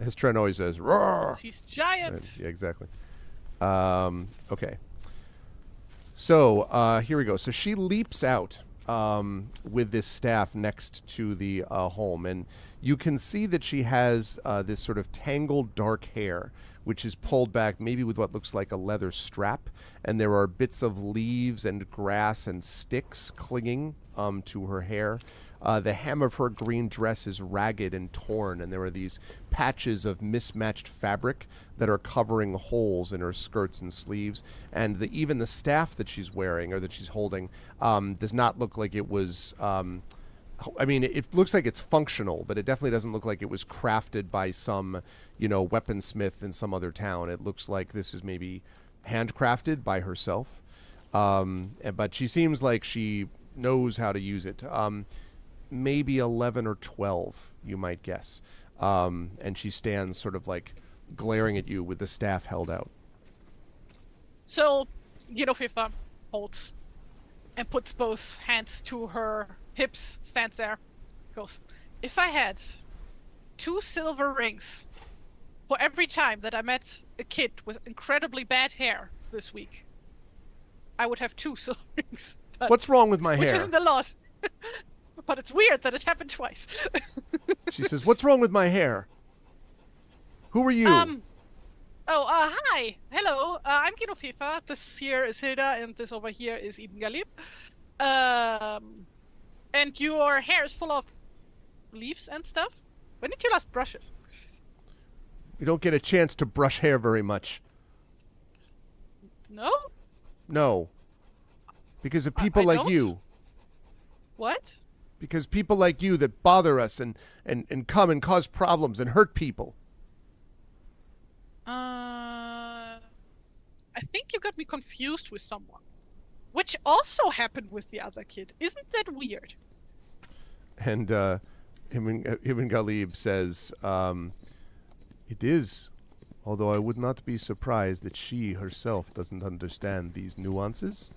As Trent always says, "Roar!" She's giant. Yeah, exactly. Okay. So here we go. So she leaps out with this staff next to the home, and you can see that she has this sort of tangled dark hair, which is pulled back maybe with what looks like a leather strap, and there are bits of leaves and grass and sticks clinging to her hair. The hem of her green dress is ragged and torn, and there are these patches of mismatched fabric that are covering holes in her skirts and sleeves. And even the staff that she's wearing, or that she's holding, does not look like it was... I mean, it looks like it's functional, but it definitely doesn't look like it was crafted by some, weaponsmith in some other town. It looks like this is maybe handcrafted by herself. But she seems like she knows how to use it. Maybe 11 or 12, you might guess. And she stands sort of like glaring at you with the staff held out. So, FIFA holds and puts both hands to her hips, stands there, goes, "If I had 2 silver rings for every time that I met a kid with incredibly bad hair this week, I would have 2 silver rings." What's wrong with my hair? Which isn't a lot. But it's weird that it happened twice. She says, "What's wrong with my hair? Who are you?" Hi. Hello. I'm Guido FIFA. This here is Hilda, and this over here is Ibn Galib. And your hair is full of leaves and stuff. When did you last brush it? You don't get a chance to brush hair very much. No? No. Because of people like don't? you. What? Because people like you that bother us and come and cause problems and hurt people. I think you got me confused with someone. Which also happened with the other kid. Isn't that weird? And Ibn Galib says, "It is, although I would not be surprised that she herself doesn't understand these nuances."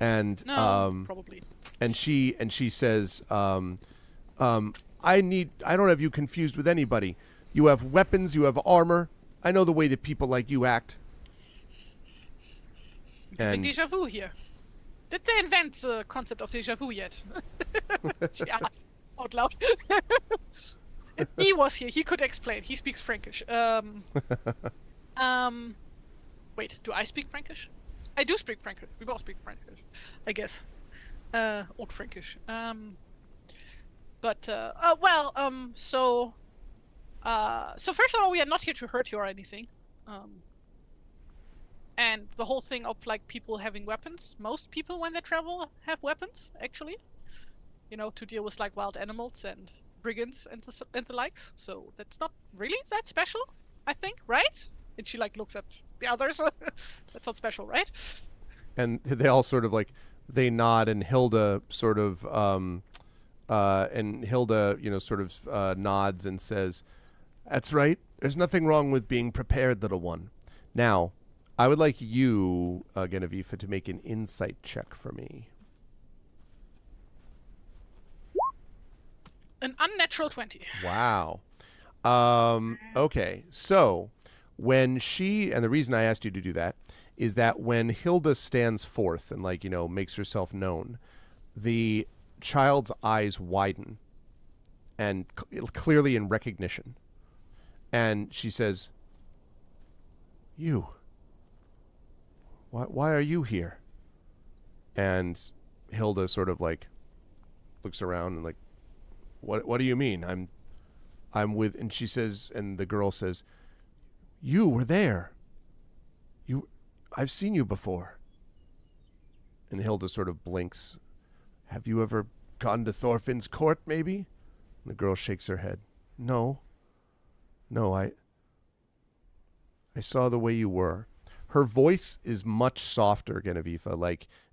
And no, probably. And she says, "I don't have you confused with anybody. You have weapons, you have armor. I know the way that people like you act. And déjà vu here. Did they invent the concept of déjà vu yet? She asked out loud. If he was here, he could explain. He speaks Frankish. Wait, do I speak Frankish? I do speak Frankish. We both speak Frankish, I guess. Old Frankish. So first of all, we are not here to hurt you or anything. And the whole thing of like people having weapons, most people when they travel have weapons, actually. You know, to deal with like wild animals and brigands and the likes. So that's not really that special, I think, right? And she like looks at the others. That's not special, right? And they all sort of like, they nod, and Hilda sort of, nods and says, "That's right. There's nothing wrong with being prepared, little one. Now, I would like you, Genevieve, to make an insight check for me." An unnatural 20. Wow. Okay. So when she, and the reason I asked you to do that is that when Hilda stands forth and makes herself known, the child's eyes widen and clearly in recognition. And she says, "You, why are you here?" And Hilda sort of looks around and what do you mean? I'm with, and she says, and the girl says, "You were there. I've seen you before." And Hilda sort of blinks. "Have you ever gone to Thorfinn's court, maybe?" And the girl shakes her head. No, I saw the way you were." Her voice is much softer, Genevieve.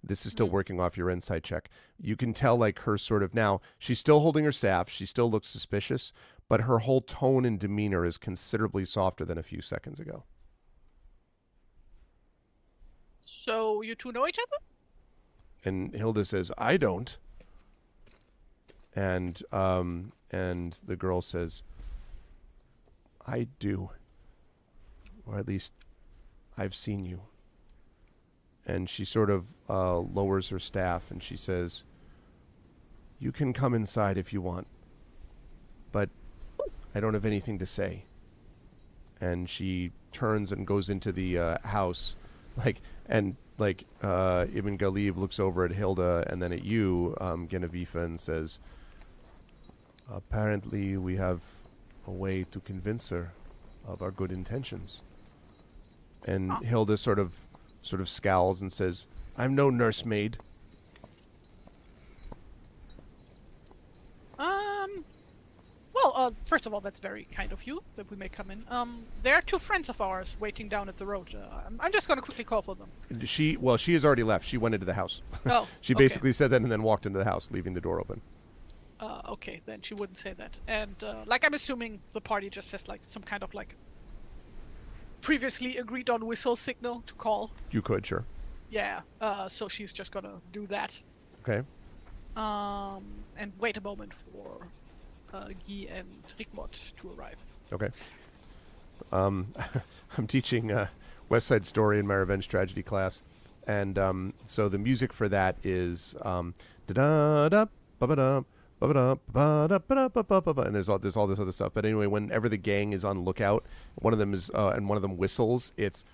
This is still working off your insight check. You can tell her sort of, now she's still holding her staff. She still looks suspicious, but her whole tone and demeanor is considerably softer than a few seconds ago. So you two know each other? And Hilda says, "I don't." And the girl says, "I do. Or at least I've seen you." And she sort of lowers her staff and she says, "You can come inside if you want, but I don't have anything to say." And she turns and goes into the house, Ibn Galib looks over at Hilda and then at you, Genevieve, and says, "Apparently we have a way to convince her of our good intentions." And Hilda sort of scowls and says, "I'm no nursemaid." Well, first of all, that's very kind of you that we may come in. There are two friends of ours waiting down at the road. I'm just going to quickly call for them. She has already left. She went into the house. Oh, she basically said that and then walked into the house, leaving the door open. Okay, then she wouldn't say that. And I'm assuming the party just has some kind of previously agreed on whistle signal to call. You could, sure. Yeah. So she's just gonna do that. Okay. And wait a moment for Guy and Rigmod to arrive. Okay. I'm teaching West Side Story in my Revenge Tragedy class, and so the music for that is da-da-da, ba-ba-da, and there's all this other stuff. But anyway, whenever the gang is on lookout, one of them is and one of them whistles. It's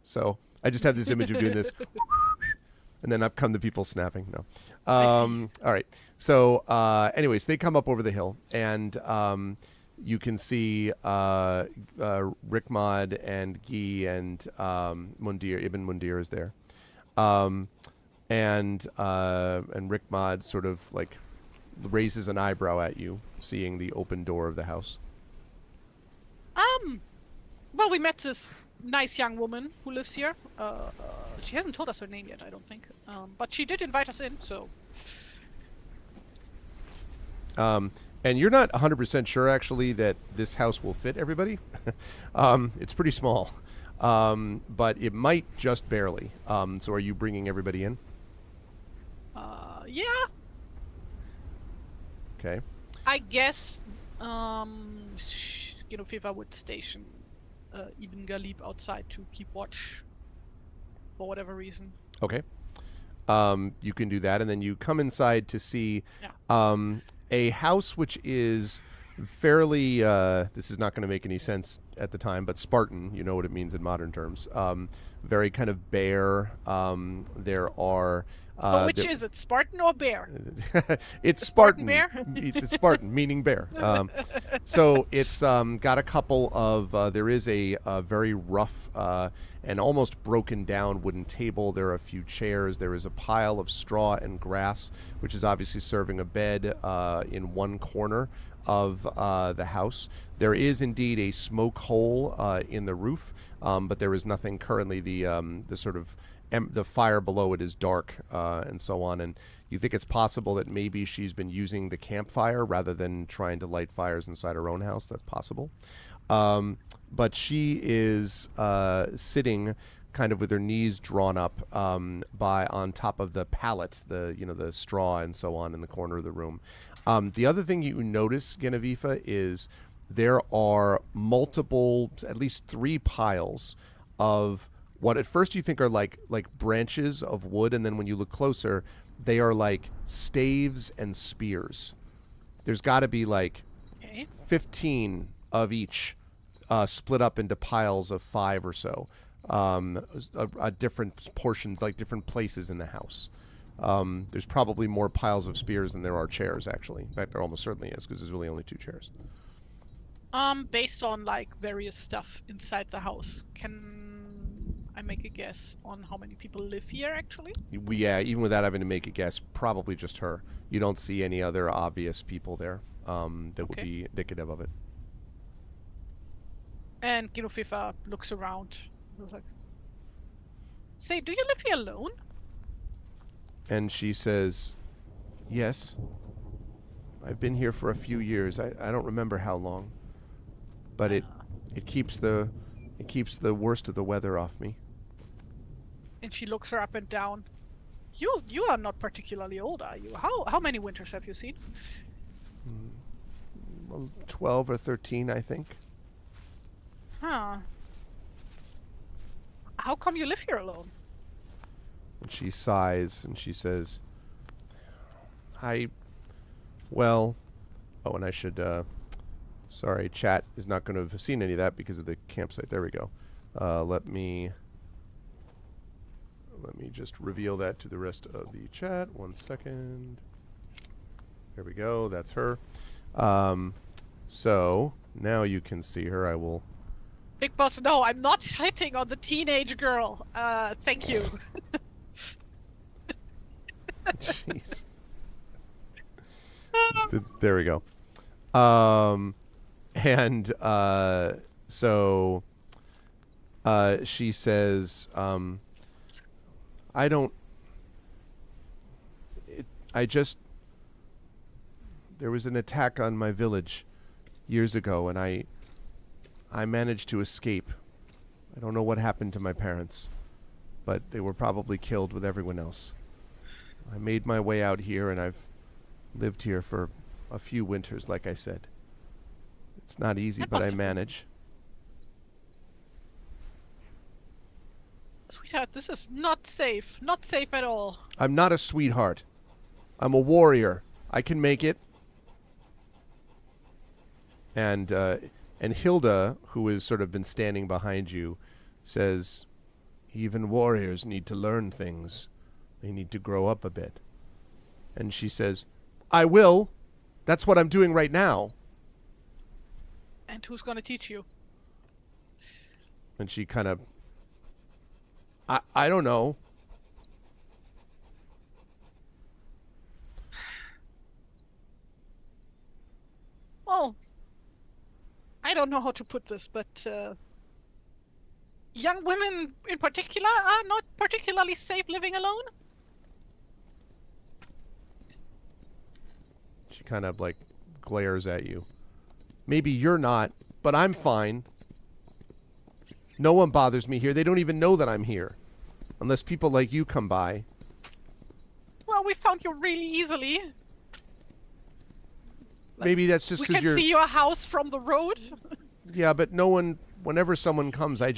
so I just have this image of doing this, and then I've come to people snapping. No, all right. So, anyways, they come up over the hill, and you can see Rickmod and Guy and Mundir. Ibn Mundir is there. And Rickmod sort of raises an eyebrow at you, seeing the open door of the house. Well, we met this nice young woman who lives here. She hasn't told us her name yet, I don't think. But she did invite us in, so. And you're not 100% sure, actually, that this house will fit everybody. It's pretty small. But it might just barely. So are you bringing everybody in? Yeah. Okay. I guess Fifa would station Ibn Galib outside to keep watch for whatever reason. Okay. You can do that, and then you come inside to see Yeah. a house which is fairly. This is not going to make any sense at the time, but Spartan. You know what it means in modern terms. Very kind of bare. There are. So which is it, Spartan or bear? It's Spartan Spartan. bear? It's Spartan, meaning bear. So it's got a couple of. There is a very rough and almost broken down wooden table. There are a few chairs. There is a pile of straw and grass, which is obviously serving a bed in one corner of the house. There is indeed a smoke hole in the roof, but there is nothing currently. The sort of the fire below it is dark and so on, and you think it's possible that maybe she's been using the campfire rather than trying to light fires inside her own house. That's possible. But she is sitting kind of with her knees drawn up on top of the pallet, the straw and so on in the corner of the room. The other thing you notice, Genevieve, is there are multiple, at least 3 piles of what at first you think are like branches of wood, and then when you look closer, they are like staves and spears. There's got to be like 15 of each, split up into piles of 5 or so, different portions, like different places in the house. There's probably more piles of spears than there are chairs, actually. In fact, there almost certainly is, because there's really only 2 chairs. Based on like various stuff inside the house, can I make a guess on how many people live here actually? Yeah, even without having to make a guess, probably just her. You don't see any other obvious people there that would be indicative of it. And FIFA looks around. Like, say, do you live here alone? And she says, yes. I've been here for a few years. I don't remember how long. But it keeps the worst of the weather off me. And she looks her up and down. You are not particularly old, are you? How many winters have you seen? 12 or 13, I think. Huh. How come you live here alone? And she sighs and she says, and I should, sorry, chat is not going to have seen any of that because of the campsite. There we go. Let me just reveal that to the rest of the chat. 1 second. There we go. That's her. So now you can see her. I will. Big Boss, no, I'm not hitting on the teenage girl. Thank you. Jeez. There we go. So she says, there was an attack on my village years ago, and I managed to escape. I don't know what happened to my parents, but they were probably killed with everyone else. I made my way out here, and I've lived here for a few winters, like I said. It's not easy, but I manage. Sweetheart, this is not safe. Not safe at all. I'm not a sweetheart. I'm a warrior. I can make it. And Hilda, who has sort of been standing behind you, says, even warriors need to learn things. They need to grow up a bit. And she says, I will. That's what I'm doing right now. And who's going to teach you? And she kind of, I don't know. Well, I don't know how to put this, but young women in particular are not particularly safe living alone. She kind of like glares at you. Maybe you're not, but I'm fine. No one bothers me here. They don't even know that I'm here. Unless people like you come by. Well, we found you really easily. maybe that's just we because can you're... see your house from the road. Yeah, but no one... Whenever someone comes, I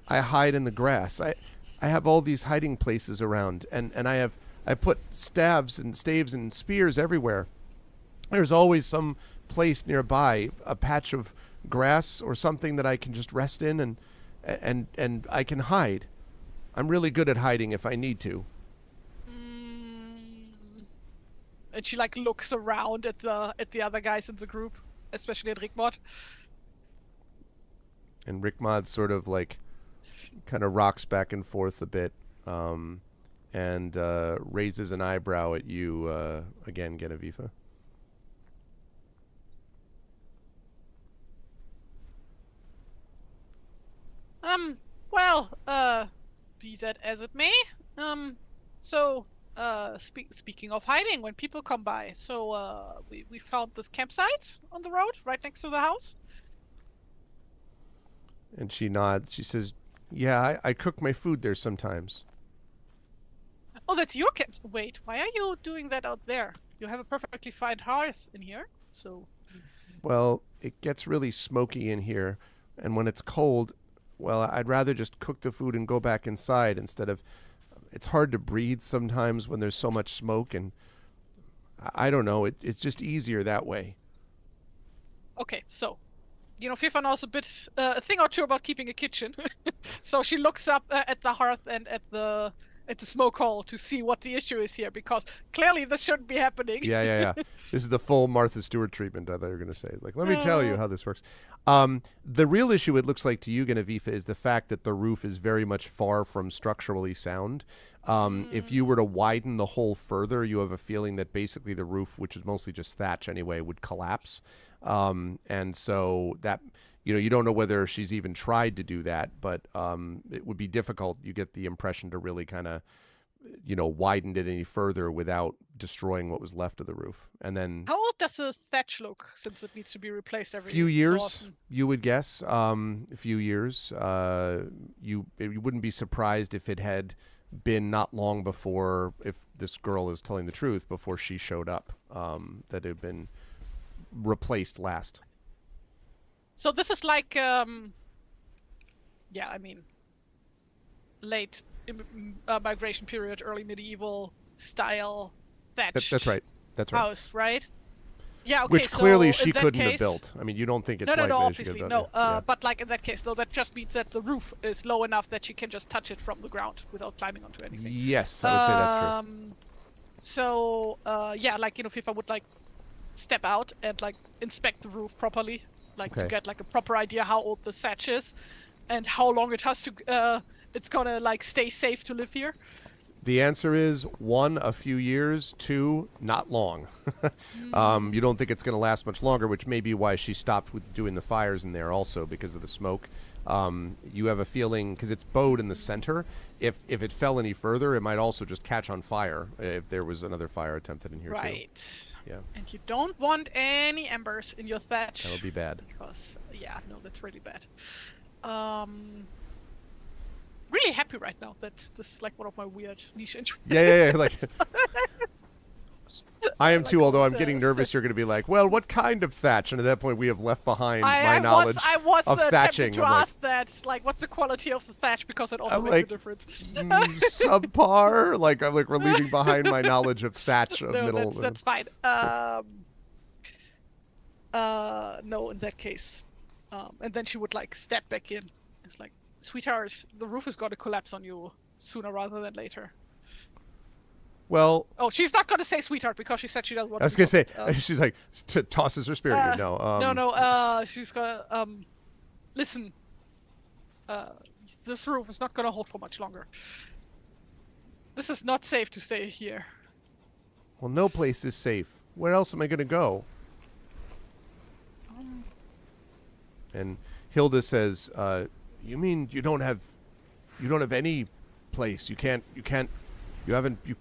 hide in the grass. I have all these hiding places around, and I put staves and spears everywhere. There's always some place nearby, a patch of grass or something that I can just rest in, and I can hide. I'm really good at hiding if I need to. And she like looks around at the other guys in the group, especially at Rickmod. And Rickmod sort of like kind of rocks back and forth a bit, and raises an eyebrow at you again, Genevieve. Well, be that as it may. So, speaking of hiding, when people come by, so, we found this campsite on the road, right next to the house. And she nods. She says, yeah, I cook my food there sometimes. Oh, that's your camp. Wait, why are you doing that out there? You have a perfectly fine hearth in here, so... Well, it gets really smoky in here, and when it's cold, well, I'd rather just cook the food and go back inside instead of... It's hard to breathe sometimes when there's so much smoke, and I don't know, it's just easier that way. Okay, so, Fifa knows a thing or two about keeping a kitchen. So she looks up at the hearth and at the smoke hole to see what the issue is here, because clearly this shouldn't be happening. Yeah. This is the full Martha Stewart treatment, I thought you were going to say. Like, let me tell you how this works. The real issue, it looks like to you, Genevieve, is the fact that the roof is very much far from structurally sound. If you were to widen the hole further, you have a feeling that basically the roof, which is mostly just thatch anyway, would collapse. And so that... you don't know whether she's even tried to do that, but it would be difficult. You get the impression to really kind of, widen it any further without destroying what was left of the roof. And then... How old does the thatch look, since it needs to be replaced every few so years, often? you would guess. A few years. You wouldn't be surprised if it had been not long before, if this girl is telling the truth, before she showed up, that it had been replaced last. So this is like, late migration period, early medieval style thatch. That's right. House, right? Yeah. Okay. Which clearly so she in that couldn't case, have built. I mean, you don't think it's no, likely that she obviously could have no. done it. But like in that case, though, that just means that the roof is low enough that she can just touch it from the ground without climbing onto anything. Yes, I would say that's true. So, FIFA would like step out and like inspect the roof properly, to get like a proper idea how old the thatch is and how long it has to it's gonna like stay safe to live here. The answer is 1, a few years, 2, not long. You don't think it's going to last much longer, which may be why she stopped with doing the fires in there also, because of the smoke. You have a feeling, because it's bowed in the center, if it fell any further, it might also just catch on fire if there was another fire attempted in here too. Right. Yeah. And you don't want any embers in your thatch. That would be bad. Because, that's really bad. Really happy right now that this is like one of my weird niche interests. Yeah. Like, I am too, although I'm getting nervous you're going to be like, well, what kind of thatch? And at that point, we have left behind my knowledge of thatching. To ask that, like, what's the quality of the thatch? Because it also makes a difference. Subpar? We're leaving behind my knowledge of thatch of middle. That's fine. No, in that case. And then she would, like, step back in. It's like, sweetheart, the roof is going to collapse on you sooner rather than later. Well... Oh, she's not going to say sweetheart because she said she doesn't want to... I was going to say, she's like, tosses her spear at you. No, she's going to... listen, this roof is not going to hold for much longer. This is not safe to stay here. Well, no place is safe. Where else am I going to go? And Hilda says, you mean you don't have any place?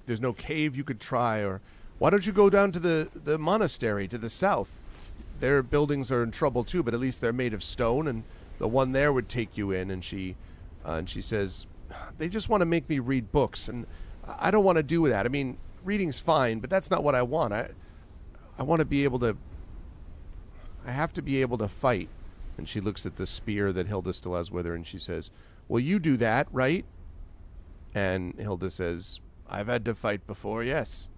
There's no cave you could try, or why don't you go down to the monastery to the south? Their buildings are in trouble too, but at least they're made of stone, and the one there would take you in. And she says, they just want to make me read books, and I don't want to do that. I mean, reading's fine, but that's not what I want. I want to be able to have to be able to fight. And she looks at the spear that Hilda still has with her, and she says, well, you do that, right? And Hilda says, I've had to fight before, yes.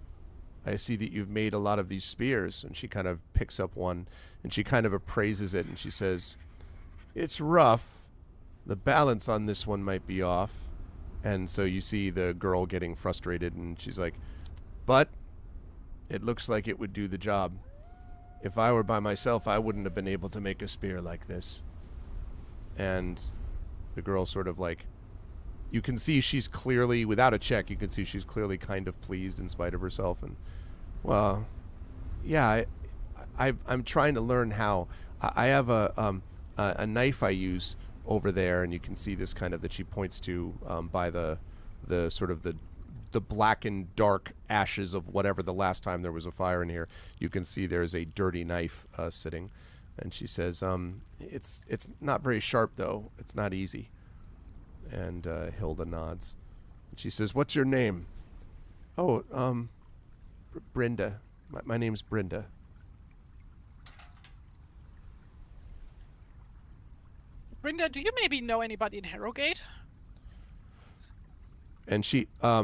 I see that you've made a lot of these spears. And she kind of picks up one, and she kind of appraises it, and she says, it's rough. The balance on this one might be off. And so you see the girl getting frustrated, and she's like, but it looks like it would do the job. If I were by myself, I wouldn't have been able to make a spear like this. And the girl sort of like, you can see she's clearly, without a check, you can see she's clearly kind of pleased in spite of herself. And, well, yeah, I'm trying to learn how. I have a knife I use over there, and you can see this kind of that she points to by the sort of the blackened dark ashes of whatever the last time there was a fire in here. You can see there's a dirty knife sitting, and she says, it's not very sharp though. It's not easy. And Hilda nods. And she says, what's your name? Oh, Brenda. My name's Brenda. Brenda, do you maybe know anybody in Herrogate? And she, I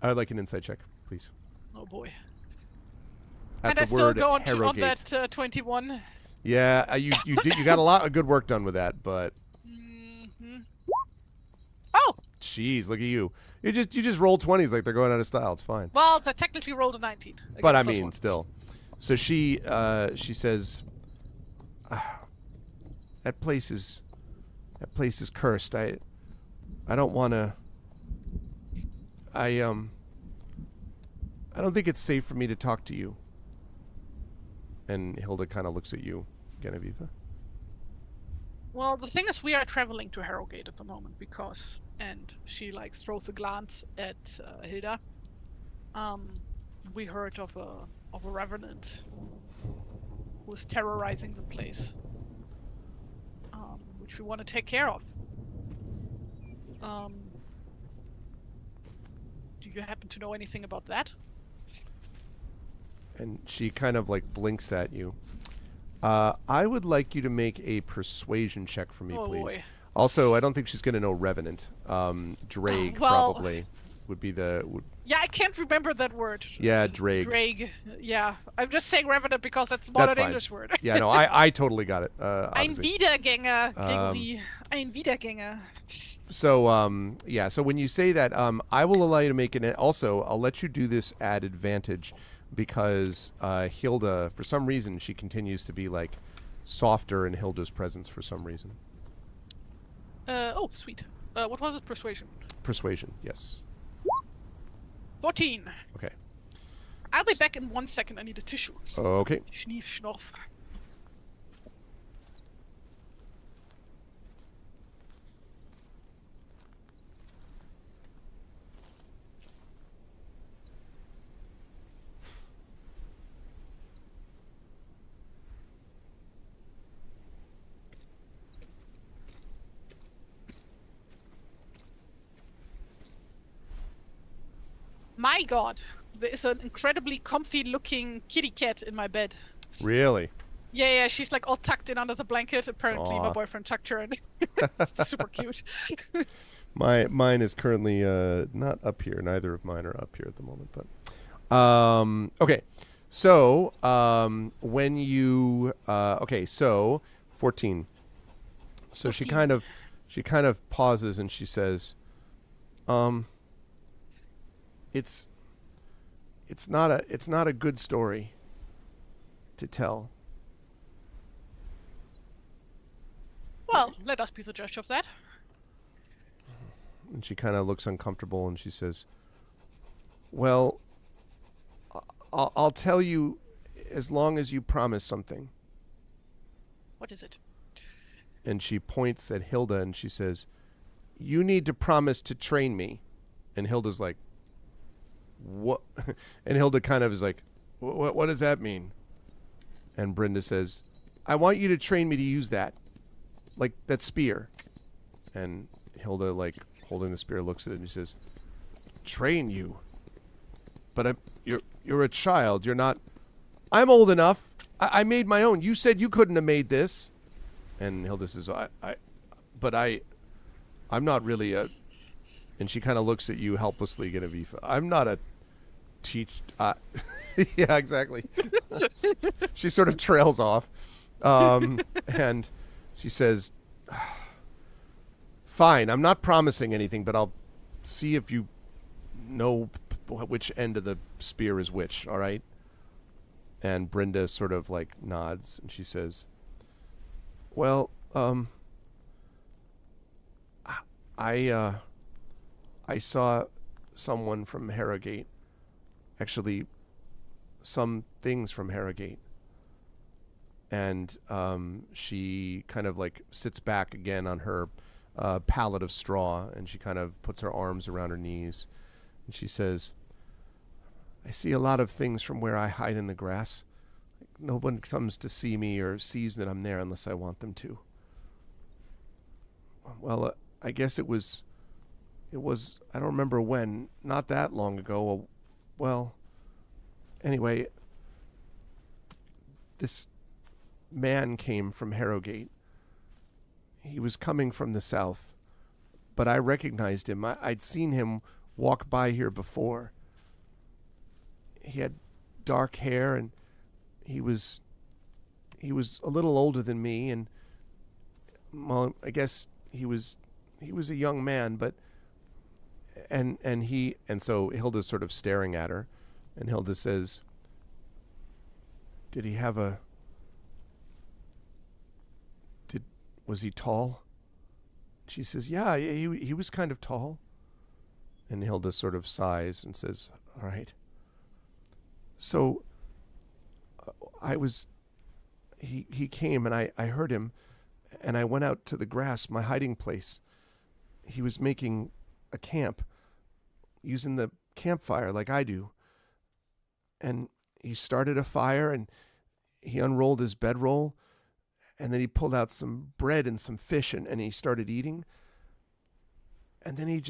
would like an insight check, please. Oh boy. At and the I still word go on Herrogate. that 21. Yeah, you got a lot of good work done with that, but. Mm-hmm. Oh. Jeez, look at you. You just roll 20s like they're going out of style. It's fine. Well, I technically rolled a 19. But I mean, still. So she says, that place is cursed. I don't want to. I don't think it's safe for me to talk to you. And Hilda kind of looks at you, Genevieve. Well, the thing is, we are traveling to Herrogate at the moment because, and she like throws a glance at Hilda. We heard of a revenant who is terrorizing the place, which we want to take care of. Do you happen to know anything about that? And she kind of like blinks at you. I would like you to make a persuasion check for me, please. Boy. Also, I don't think she's going to know revenant. Drake probably would be the. Yeah, I can't remember that word. Yeah, Drake. Drake. Yeah, I'm just saying revenant because that's not an English word. Yeah, no, I totally got it. Ein Wiedergänger, Gregory. Ein Wiedergänger. So, yeah, so when you say that, I will allow you to make an. Also, I'll let you do this at advantage because Hilda, for some reason, she continues to be like softer in Hilda's presence for some reason. Oh, sweet. What was it? Persuasion. Persuasion, yes. 14. Okay. I'll be back in 1 second. I need a tissue. Okay. Schnief, schnoff. My God, there is an incredibly comfy-looking kitty cat in my bed. Really? Yeah, she's like all tucked in under the blanket. Apparently, Aww. my boyfriend tucked her in. It's super cute. Mine is currently not up here. Neither of mine are up here at the moment. But okay, so when you okay, so 14. So 14. she kind of pauses and she says, it's not a good story to tell. Well, let us be the judge of that. And she kind of looks uncomfortable and she says, well, I'll tell you as long as you promise something. What is it? And she points at Hilda and she says, you need to promise to train me. And Hilda's like, what? And Hilda kind of is like, what does that mean? And Brenda says, I want you to train me to use that. Like that spear. And Hilda, like holding the spear, looks at it and she says, train you? But you're a child. You're not. I'm old enough. I made my own. You said you couldn't have made this. And Hilda says, I'm not really a, and she kind of looks at you helplessly, Genevieve. I'm not a yeah, exactly. She sort of trails off. And she says, fine, I'm not promising anything, but I'll see if you know which end of the spear is which, all right? And Brenda sort of like nods, and she says, well, I saw someone from Herrogate, actually some things from Herrogate. And she kind of like sits back again on her pallet of straw, and she kind of puts her arms around her knees, and she says, I see a lot of things from where I hide in the grass. No one comes to see me or sees that I'm there unless I want them to. Well, I guess it was, I don't remember when, not that long ago. Well, anyway, this man came from Herrogate. He was coming from the south, but I recognized him. I'd seen him walk by here before. He had dark hair, and he was a little older than me, and well, I guess he was a young man, but and so Hilda's sort of staring at her, and Hilda says, was he tall? She says, yeah, he was kind of tall. And Hilda sort of sighs and says, all right. So he came, and I heard him, and I went out to the grass, my hiding place. He was making a camp using the campfire like I do. And he started a fire, and he unrolled his bedroll, and then he pulled out some bread and some fish, and he started eating. And then he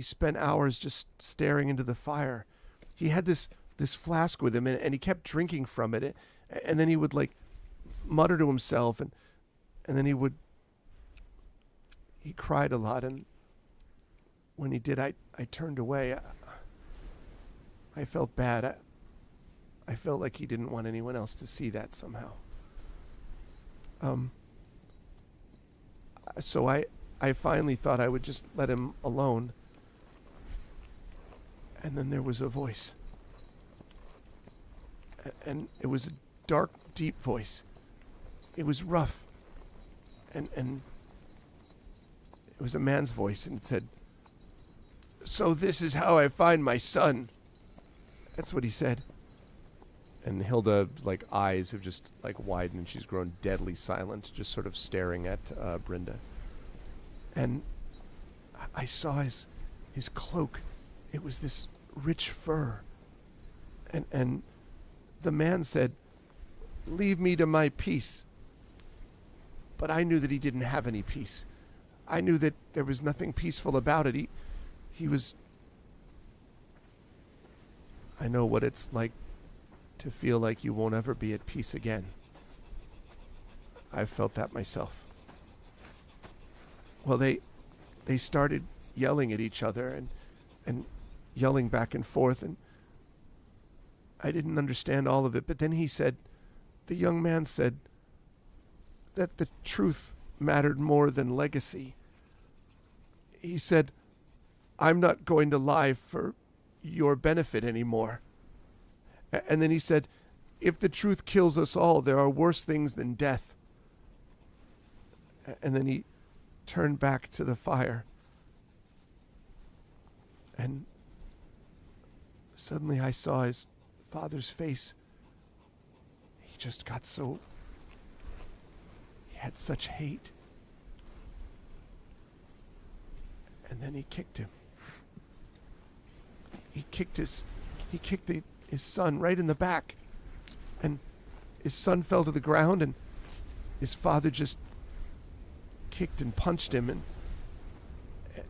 spent hours just staring into the fire. He had this flask with him, and he kept drinking from it. And then he would like mutter to himself, and then he cried a lot. And when he did, I turned away. I felt bad. I felt like he didn't want anyone else to see that somehow. So I finally thought I would just let him alone. And then there was a voice. And it was a dark, deep voice. It was rough. And it was a man's voice, and it said, so this is how I find my son. That's what he said. And Hilda, like, eyes have just, like, widened, and she's grown deadly silent, just sort of staring at Brenda. And I saw his cloak. It was this rich fur. And the man said, leave me to my peace. But I knew that he didn't have any peace. I knew that there was nothing peaceful about it. He was... I know what it's like to feel like you won't ever be at peace again. I've felt that myself. Well, they started yelling at each other and yelling back and forth, and I didn't understand all of it. But then the young man said that the truth mattered more than legacy. He said, I'm not going to lie for your benefit anymore. And then he said, if the truth kills us all, there are worse things than death. And then he turned back to the fire. And suddenly I saw his father's face. He just got so... He had such hate. And then he kicked him. He kicked his son right in the back. And his son fell to the ground, and his father just kicked and punched him,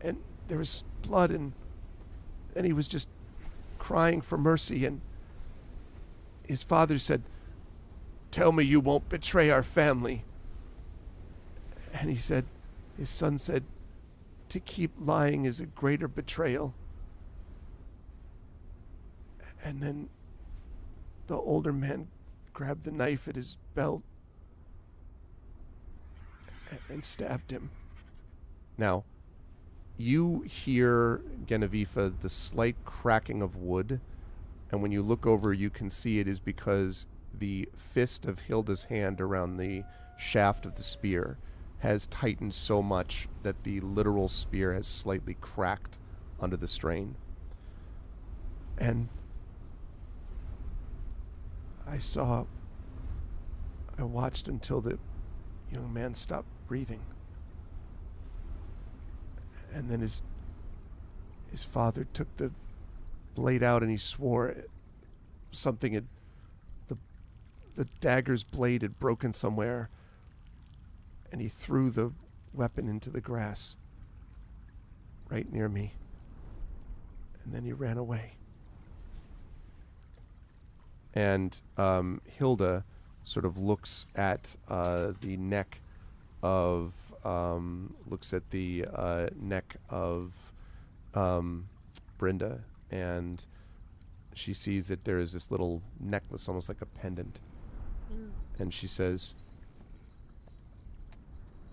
and there was blood, and he was just crying for mercy. And his father said, tell me you won't betray our family. And he said, his son said, to keep lying is a greater betrayal. And then the older man grabbed the knife at his belt and stabbed him. Now, you hear, Genevieve, the slight cracking of wood, and when you look over, you can see it is because the fist of Hilda's hand around the shaft of the spear has tightened so much that the literal spear has slightly cracked under the strain. And I watched until the young man stopped breathing. And then his father took the blade out and he swore something had, the dagger's blade had broken somewhere, and he threw the weapon into the grass right near me. And then he ran away. And Hilda sort of looks at the neck of Brenda, and she sees that there is this little necklace, almost like a pendant. And she says,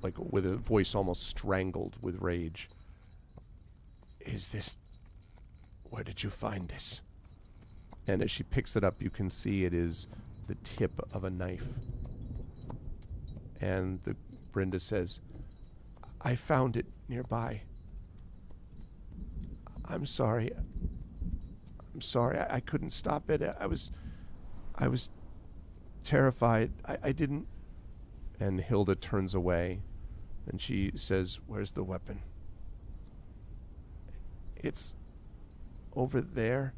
like with a voice almost strangled with rage, where did you find this? And as she picks it up, you can see it is the tip of a knife. And Brenda says, I found it nearby. I'm sorry. I couldn't stop it. I was terrified. I didn't. And Hilda turns away and she says, where's the weapon? It's over there.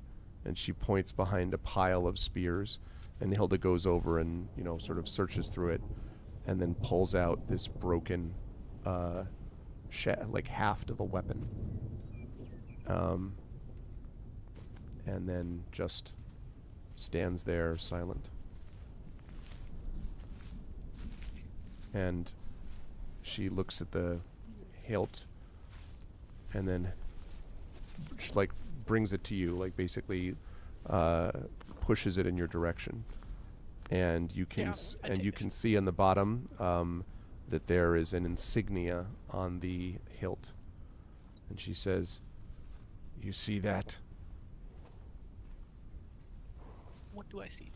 And she points behind a pile of spears, and Hilda goes over and, sort of searches through it, and then pulls out this broken, haft of a weapon. And then just stands there silent. And she looks at the hilt, and then brings it to you, basically pushes it in your direction, and you can see on the bottom that there is an insignia on the hilt. And she says, "You see that?" What do I see?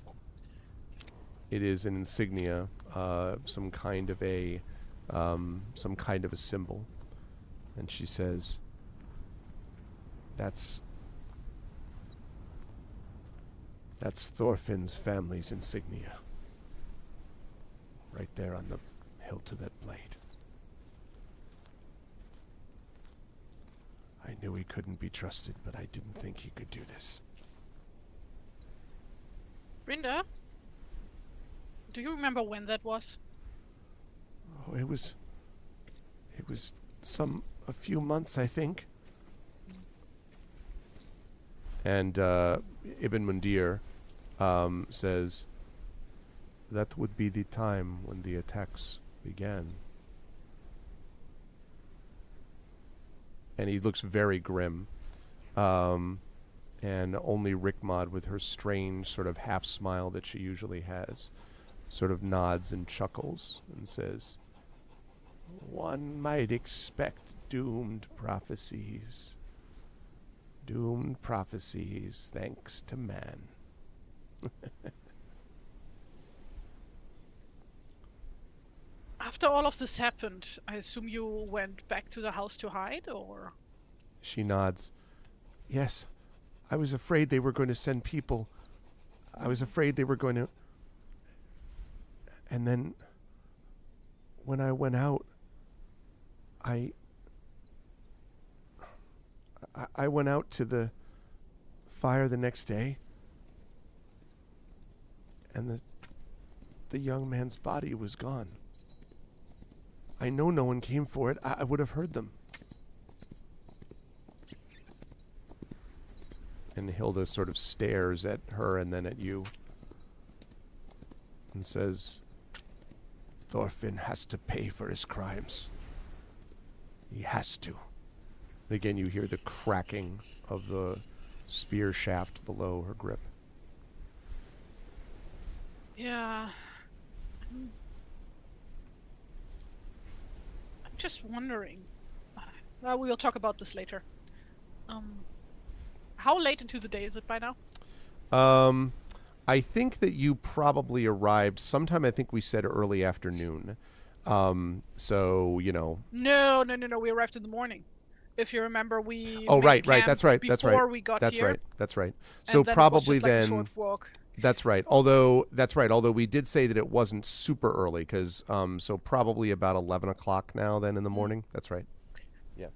It is an insignia, some kind of a symbol. And she says, That's Thorfinn's family's insignia. Right there on the hilt of that blade. I knew he couldn't be trusted, but I didn't think he could do this. Brenda, do you remember when that was? Oh, it was a few months, I think. And Ibn Mundir says that would be the time when the attacks began. And he looks very grim. And only Rickmod, with her strange sort of half smile that she usually has, sort of nods and chuckles and says, "One might expect doomed prophecies. Doomed prophecies, thanks to man." After all of this happened, I assume you went back to the house to hide, or? She nods. Yes, I was afraid they were going to send people. I was afraid they were going to... And then, when I went out, I went out to the fire the next day, and the young man's body was gone. I know no one came for it. I would have heard them. And Hilda sort of stares at her and then at you. and says, Thorfinn has to pay for his crimes. He has to. Again, you hear the cracking of the spear shaft below her grip. Yeah. I'm just wondering. Well, we'll talk about this later. How late into the day is it by now? I think that you probably arrived sometime, I think we said early afternoon. So, No. We arrived in the morning. If you remember, we Oh, made right. That's right. before we got here. That's right. So And then probably it was just like then. a short walk. That's right. Although we did say that it wasn't super early because so probably about 11 o'clock now then in the morning. That's right. Yeah.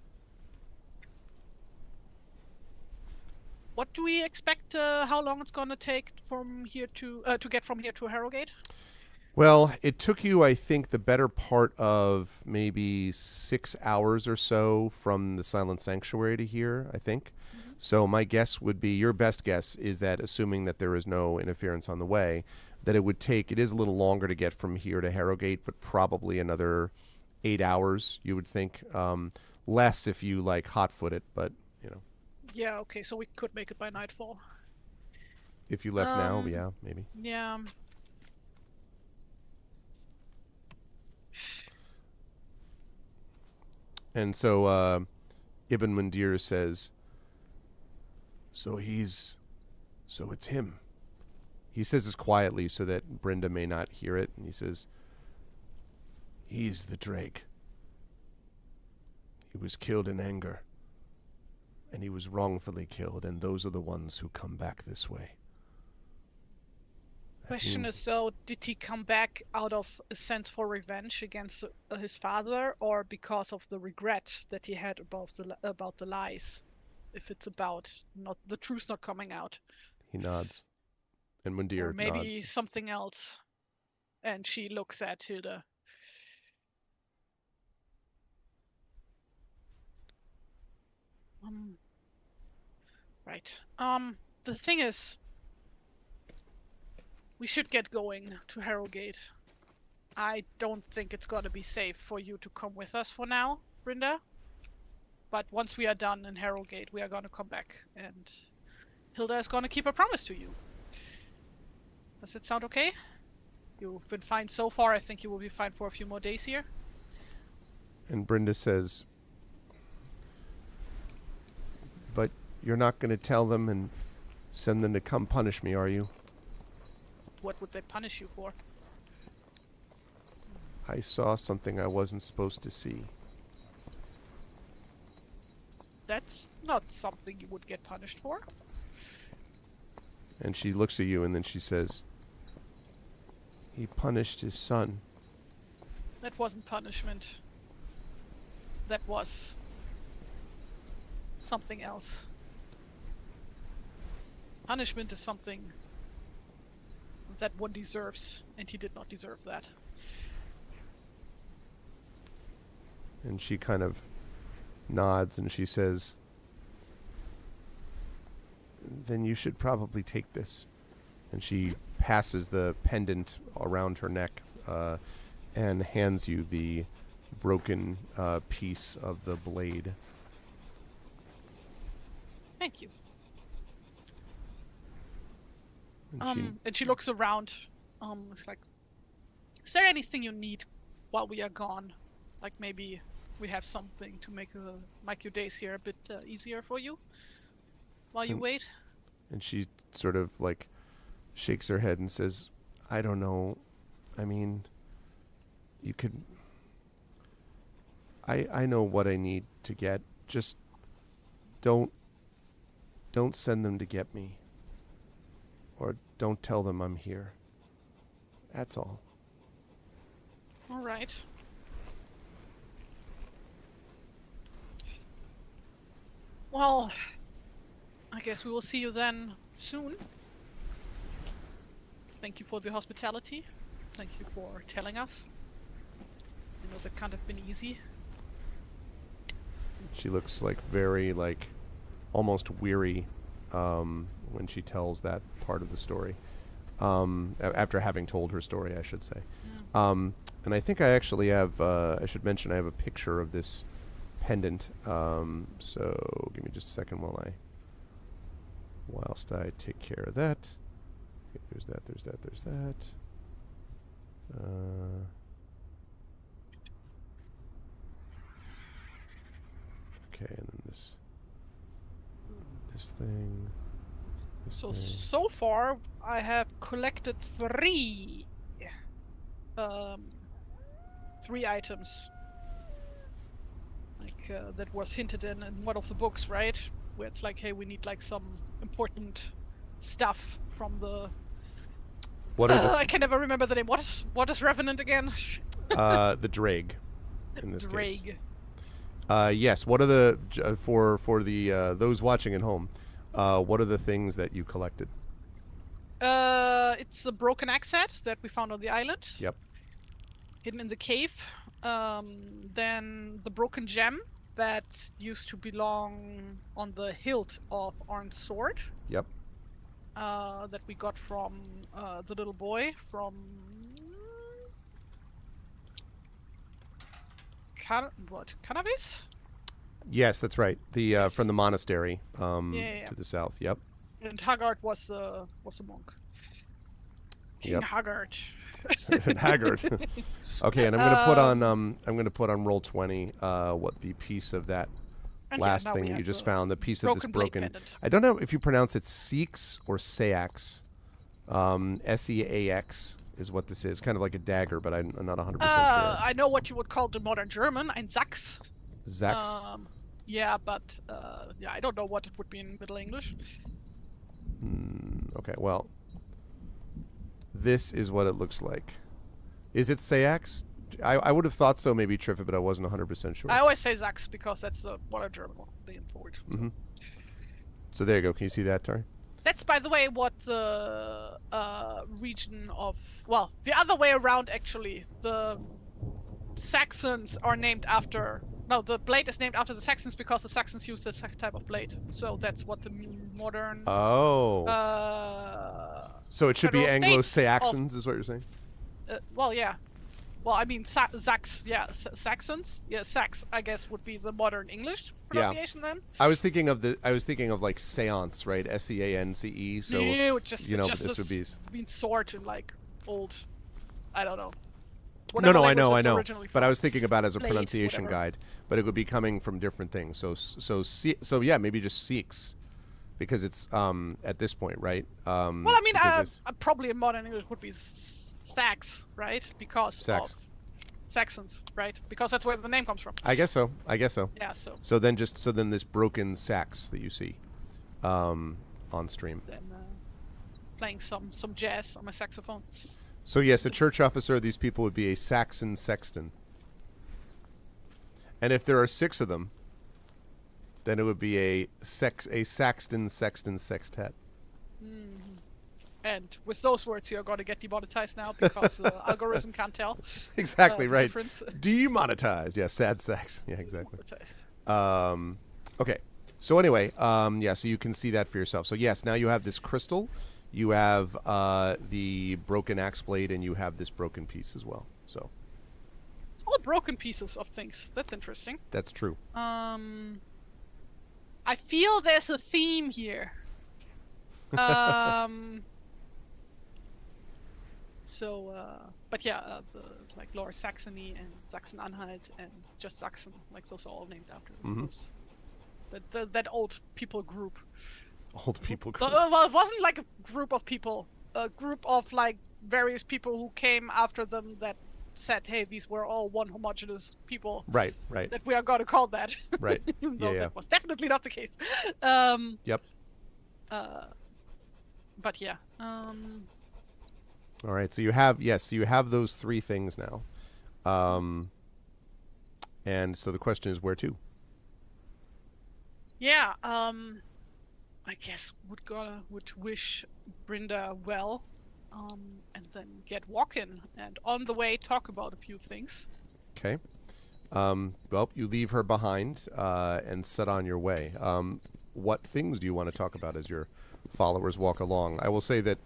What do we expect? How long it's gonna take from here to get from here to Herrogate? Well, it took you, I think, the better part of maybe 6 hours or so from the Silent Sanctuary to here, I think. Mm-hmm. So my guess would be, your best guess is that, assuming that there is no interference on the way, that it is a little longer to get from here to Herrogate, but probably another 8 hours, you would think. Less if you, hot-foot it, but, Yeah, okay, so we could make it by nightfall. If you left now, yeah, maybe. Yeah. And so Ibn Mundir says, so it's him. He says this quietly so that Brenda may not hear it. And he says, he's the Drake. He was killed in anger. And he was wrongfully killed. And those are the ones who come back this way. Question is, so did he come back out of a sense for revenge against his father, or because of the regret that he had about the lies? If it's about not the truth not coming out. He nods, and Mundir or maybe nods. Something else. And she looks at Hilda. Right. The thing is, we should get going to Herrogate. I don't think it's gonna be safe for you to come with us for now, Brenda. But once we are done in Herrogate, we are gonna come back, and Hilda is gonna keep her promise to you. Does it sound okay? You've been fine so far. I think you will be fine for a few more days here. And Brenda says, but you're not going to tell them and send them to come punish me, are you? What would they punish you for? I saw something I wasn't supposed to see. That's not something you would get punished for. And she looks at you and then she says, he punished his son. That wasn't punishment. That was something else. Punishment is something that one deserves, and he did not deserve that. And she kind of nods and she says, then you should probably take this. And she passes the pendant around her neck and hands you the broken piece of the blade. Thank you. And and she looks around. It's like, is there anything you need while we are gone? Like maybe we have something to make your days here a bit easier for you while you wait? And she sort of shakes her head and says, I don't know. I mean, you could... I know what I need to get. Just don't send them to get me. Or don't tell them I'm here. That's all. All right. Well, I guess we will see you then soon. Thank you for the hospitality. Thank you for telling us. I know that can't have been easy. She looks very almost weary when she tells that part of the story. after having told her story, I should say. Mm. And I think I actually have, I should mention I have a picture of this pendant. So give me just a second whilst I take care of that. Okay, there's that. Okay, and then this thing. So far, I have collected 3 items. Like that was hinted in one of the books, right? Where it's like, hey, we need like some important stuff from the. What are I can never remember the name. What is Revenant again? The Drag, in this case. Yes. What are the for the those watching at home? What are the things that you collected? It's a broken axe head that we found on the island. Yep. Hidden in the cave. Then the broken gem that used to belong on the hilt of Arn's sword. Yep. That we got from the little boy from Cannabis? Yes, that's right. The Yes. from the monastery Yeah. to the south. Yep. And Haggard was a monk. King Yep. Haggard. Haggard. Okay, and I'm gonna put on roll 20 what the piece of that And last now thing we that you have just the found, the piece of this broken blade broken. pendant. I don't know if you pronounce it Seax or Seax. Seax is what this is. Kind of like a dagger, but I'm not 100% sure. I know what you would call the modern German, ein Sachs. Zax. Yeah, but yeah, I don't know what it would be in Middle English. Okay, well, this is what it looks like. Is it Seax? I would have thought so, maybe Triffitt, but I wasn't 100% sure. I always say Sachs because that's the modern German one, the forward. Mm-hmm. So there you go. Can you see that, Tari? That's, by the way, what the region of... Well, the other way around, actually. The Saxons are named after... No, the blade is named after the Saxons because the Saxons used this type of blade. So that's what the modern... Oh. So it should be Federal Anglo-Saxons, is what you're saying? well, yeah. Well, I mean, Sax, yeah, Saxons. Yeah, Sax, I guess, would be the modern English pronunciation then. I was thinking of like seance, right? SEANCE. So No, just but just this would be. means sword in like old, I don't know. No, Whatever I know. language it's originally But I from. was thinking about it as a Blade, pronunciation whatever. guide, but it would be coming from different things. So yeah, maybe just Sikhs, because it's at this point, right? Well, I mean, because probably in modern English would be Sax, right? Because Sax. of Saxons, right? Because that's where the name comes from. I guess so. Yeah, so So then this broken sax that you see on stream. then playing some jazz on my saxophone. So yes, a church officer of these people would be a Saxon sexton. And if there are 6 of them, then it would be a Saxton sexton sextet. And with those words, you're going to get demonetized now because the algorithm can't tell. Exactly the right. difference. Demonetized. Yeah, sad sex. Yeah, exactly. Demonetized. Okay. So anyway, yeah, so you can see that for yourself. So yes, now you have this crystal, you have the broken axe blade, and you have this broken piece as well. So It's all broken pieces of things. That's interesting. that's true. I feel there's a theme here. But yeah, like Lower Saxony and Saxon-Anhalt and just Saxon, like those are all named after those, that old people group. Old people. Well, it wasn't like a group of people, a group of like various people who came after them that said, hey, these were all one homogeneous people. Right. That we are going to call that. Right. Even though Yeah. that was definitely not the case. Yep. But yeah. All right. So you have those 3 things now. And so the question is, where to? Yeah. I guess would wish Brynda well, and then get walking, and on the way talk about a few things. Okay. Well, you leave her behind and set on your way. What things do you want to talk about as your followers walk along? I will say that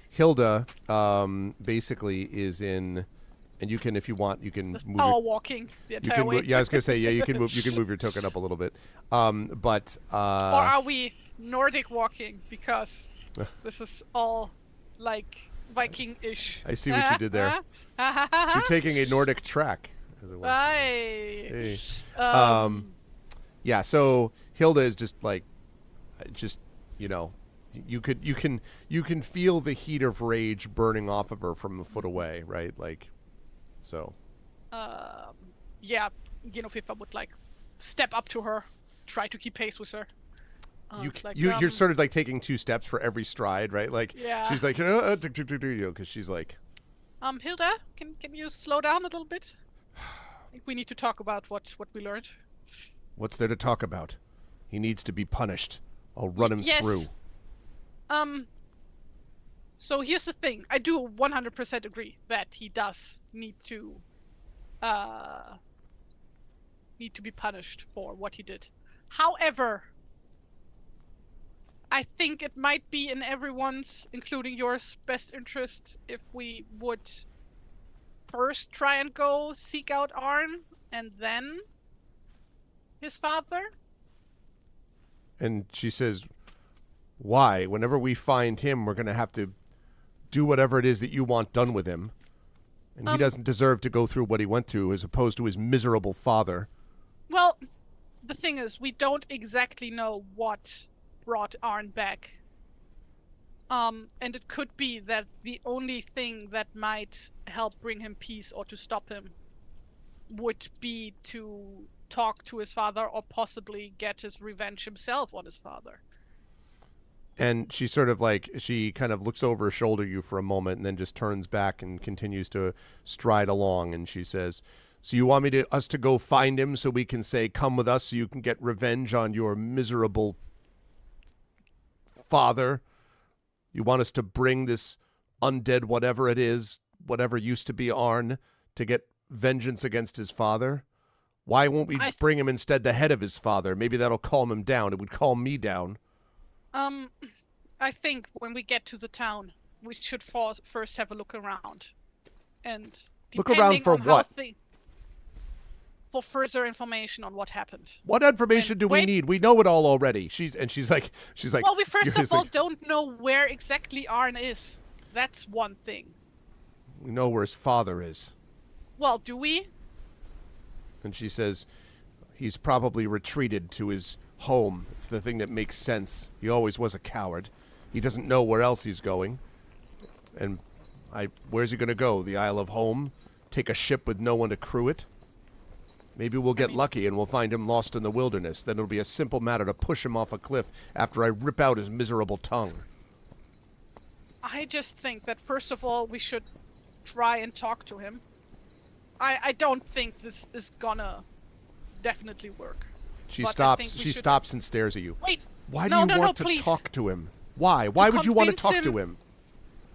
Hilda basically is in, and you can, if you want, you can move. Power walking the You entire can way. move, yeah, I was gonna say, yeah, you can move. You can move your token up a little bit. But Or are we Nordic walking? Because this is all like Viking-ish. I see what you did there. So you're taking a Nordic track, as it were. Hey. Yeah. So Hilda is just like, you know, you can feel the heat of rage burning off of her from a foot away, right? Like, so. Yeah, Fifa would like step up to her, try to keep pace with her. You're sort of like taking 2 steps for every stride, right? Like, yeah. she's like, because she's like, Hilda, can you slow down a little bit? I think we need to talk about what we learned. What's there to talk about? He needs to be punished. I'll run him through. So here's the thing. I do 100% agree that he does need to be punished for what he did. However, I think it might be in everyone's, including yours, best interest if we would first try and go seek out Arn and then his father. And she says, why? Whenever we find him, we're going to have to do whatever it is that you want done with him. And he doesn't deserve to go through what he went through as opposed to his miserable father. Well, the thing is, we don't exactly know what brought Arn back. And it could be that the only thing that might help bring him peace or to stop him would be to talk to his father or possibly get his revenge himself on his father. And she sort of like, she kind of looks over her shoulder at you for a moment and then just turns back and continues to stride along. And she says, so you want us to go find him so we can say, come with us so you can get revenge on your miserable father? You want us to bring this undead whatever it is, whatever used to be Arn, to get vengeance against his father? Why won't we bring him instead the head of his father? Maybe that'll calm him down. It would calm me down. I think when we get to the town, we should first have a look around. And look around for what? For further information on what happened. What information do we need? We know it all already. She's like. Well, we first of all don't know where exactly Arn is. That's one thing. We know where his father is. Well, do we? And she says, he's probably retreated to his home. It's the thing that makes sense. He always was a coward. He doesn't know where else he's going. And where's he going to go? The Isle of Home? Take a ship with no one to crew it? Maybe we'll get lucky and we'll find him lost in the wilderness. Then it'll be a simple matter to push him off a cliff after I rip out his miserable tongue. I just think that first of all, we should try and talk to him. I don't think this is gonna definitely work. She stops and stares at you. Wait. Why do you want to talk to him? Why? Why would you want to talk to him?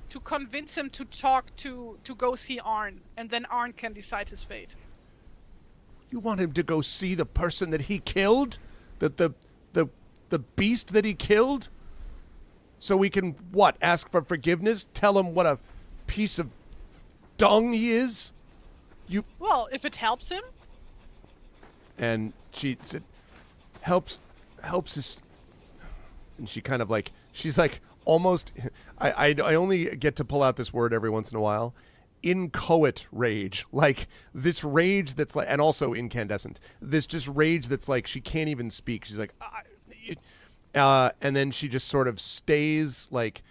To convince him to talk to go see Arn, and then Arn can decide his fate. You want him to go see the person that he killed? The beast that he killed? So we can, what, ask for forgiveness? Tell him what a piece of dung he is? Well, if it helps him. And she said, helps us. And she kind of like, she's like almost, I only get to pull out this word every once in a while. Inchoate rage. Like this rage that's like, and also incandescent. This just rage that's like, she can't even speak. She's like, and then she just sort of stays like,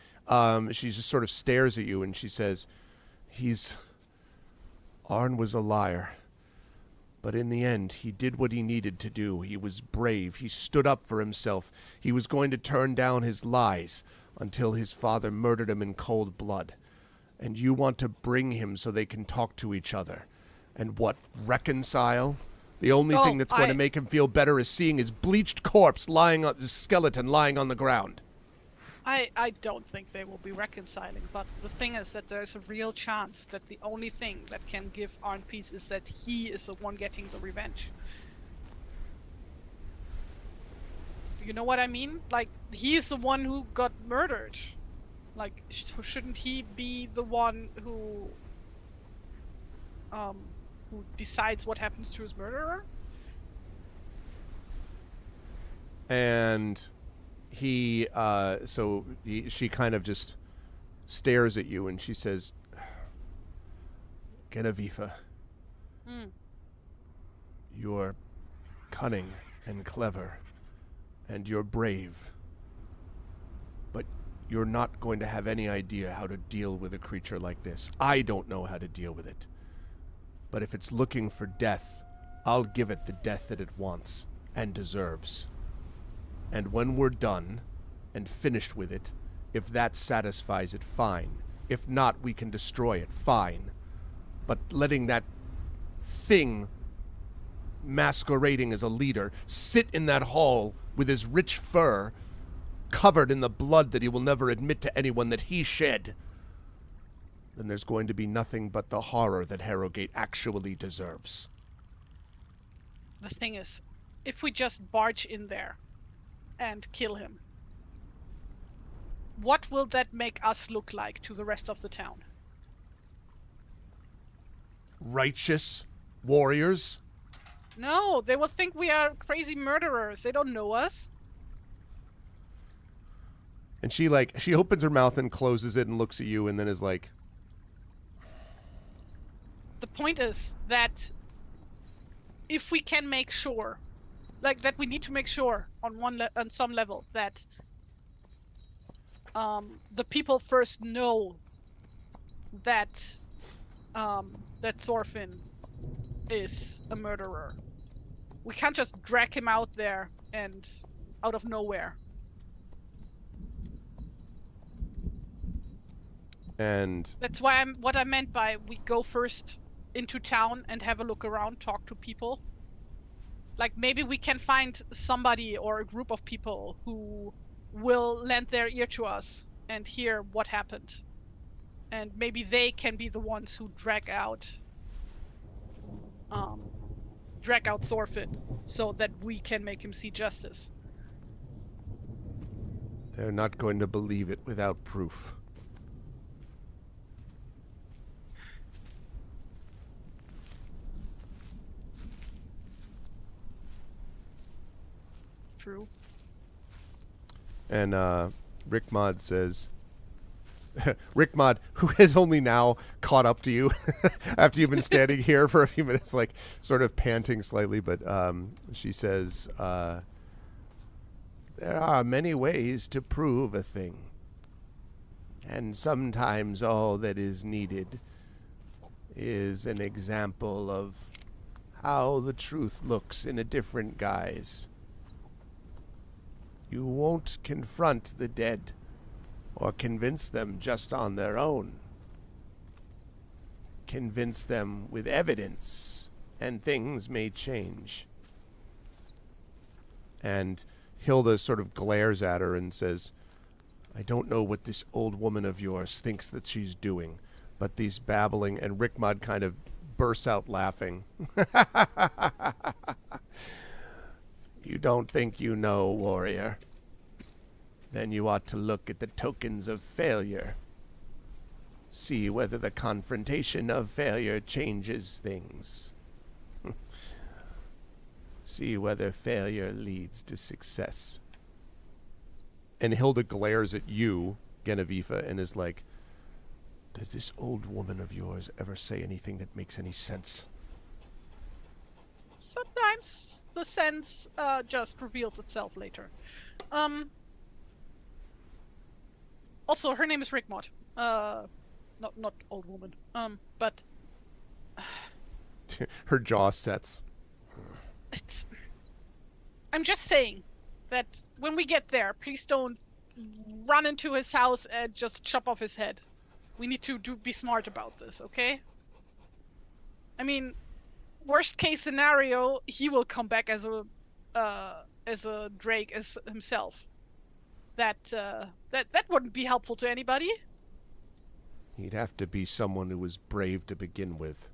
she just sort of stares at you and she says, Arn was a liar. But in the end, he did what he needed to do. He was brave. He stood up for himself. He was going to turn down his lies until his father murdered him in cold blood. And you want to bring him so they can talk to each other. And what, reconcile? The only thing that's going to make him feel better is seeing his bleached corpse his skeleton lying on the ground. I don't think they will be reconciling, but the thing is that there's a real chance that the only thing that can give Arn peace is that he is the one getting the revenge. You know what I mean? Like, he's the one who got murdered. Like, shouldn't he be the one who decides what happens to his murderer? And she kind of just stares at you and she says, Genevieve, you're cunning and clever, and you're brave. But you're not going to have any idea how to deal with a creature like this. I don't know how to deal with it. But if it's looking for death, I'll give it the death that it wants and deserves. And when we're done and finished with it, if that satisfies it, fine. If not, we can destroy it, fine. But letting that thing masquerading as a leader sit in that hall with his rich fur covered in the blood that he will never admit to anyone that he shed, then there's going to be nothing but the horror that Herrogate actually deserves. The thing is, if we just barge in there and kill him, what will that make us look like to the rest of the town? Righteous warriors? No, they will think we are crazy murderers. They don't know us. And she opens her mouth and closes it and looks at you and then is like... The point is that if we can make sure, like that we need to make sure on some level that the people first know that that Thorfinn is a murderer. We can't just drag him out there and out of nowhere. And that's why what I meant by we go first into town and have a look around, talk to people. Like maybe we can find somebody or a group of people who will lend their ear to us and hear what happened. And maybe they can be the ones who drag out Thorfinn so that we can make him see justice. They're not going to believe it without proof. True. And Rickmod says, Rickmod, who has only now caught up to you after you've been standing here for a few minutes, like sort of panting slightly, but she says, there are many ways to prove a thing. And sometimes all that is needed is an example of how the truth looks in a different guise. You won't confront the dead or convince them just on their own. Convince them with evidence, and things may change. And Hilda sort of glares at her and says, I don't know what this old woman of yours thinks that she's doing, but these babbling, and Rickmod kind of bursts out laughing. You don't think you know, warrior? Then you ought to look at the tokens of failure. See whether the confrontation of failure changes things. See whether failure leads to success. And Hilda glares at you, Genevieve, and is like, does this old woman of yours ever say anything that makes any sense? Sometimes the sense just reveals itself later. Also, her name is Rickmod. Not old woman. But her jaw sets. I'm just saying that when we get there, please don't run into his house and just chop off his head. We need to be smart about this, okay? I mean, worst case scenario, he will come back as a Drake as himself. That wouldn't be helpful to anybody. He'd have to be someone who was brave to begin with.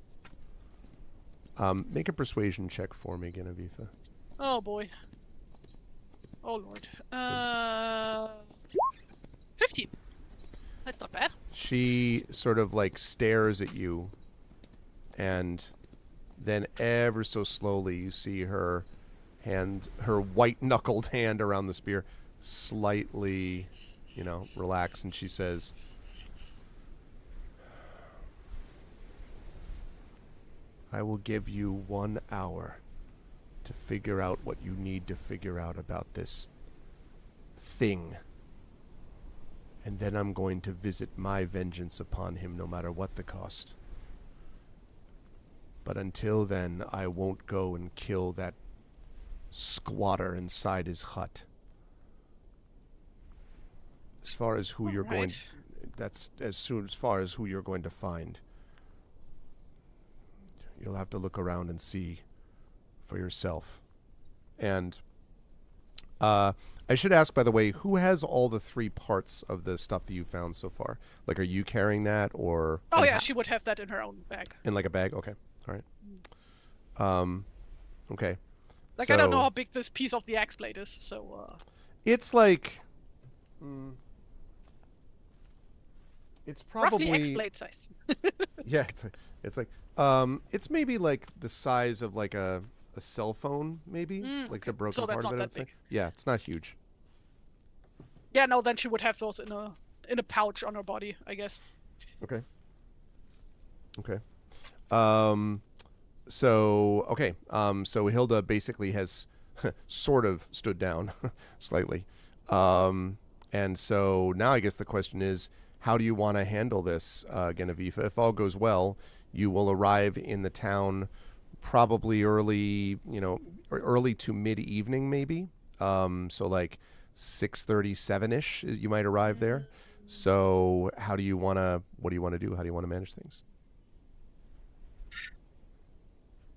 Make a persuasion check for me, Genevieve. Oh boy. Oh lord. 15. That's not bad. She sort of like stares at you, and then ever so slowly you see her hand, her white-knuckled hand around the spear, slightly, relax, and she says, I will give you 1 hour to figure out what you need to figure out about this thing. And then I'm going to visit my vengeance upon him no matter what the cost. But until then, I won't go and kill that squatter inside his hut. As far as who you're going... That's as far as who you're going to find. You'll have to look around and see for yourself. And I should ask, by the way, who has all the 3 parts of the stuff that you found so far? Like, are you carrying that, or... Oh, yeah, she would have that in her own bag. In, like, a bag? Okay. All right. Okay. Like, I don't know how big this piece of the axe blade is, so... It's like... It's probably... Roughly axe blade size. Yeah, it's like... it's maybe, like, the size of, like, a cell phone, maybe? Like, the broken part of it, I'd say. Yeah, it's not huge. Yeah, no, then she would have those in a pouch on her body, I guess. Okay. So Hilda basically has sort of stood down slightly. And so now I guess the question is, how do you want to handle this, Genevieve? If all goes well, you will arrive in the town probably early to mid-evening maybe. So like 6:37-ish, you might arrive there. So what do you want to do? How do you want to manage things?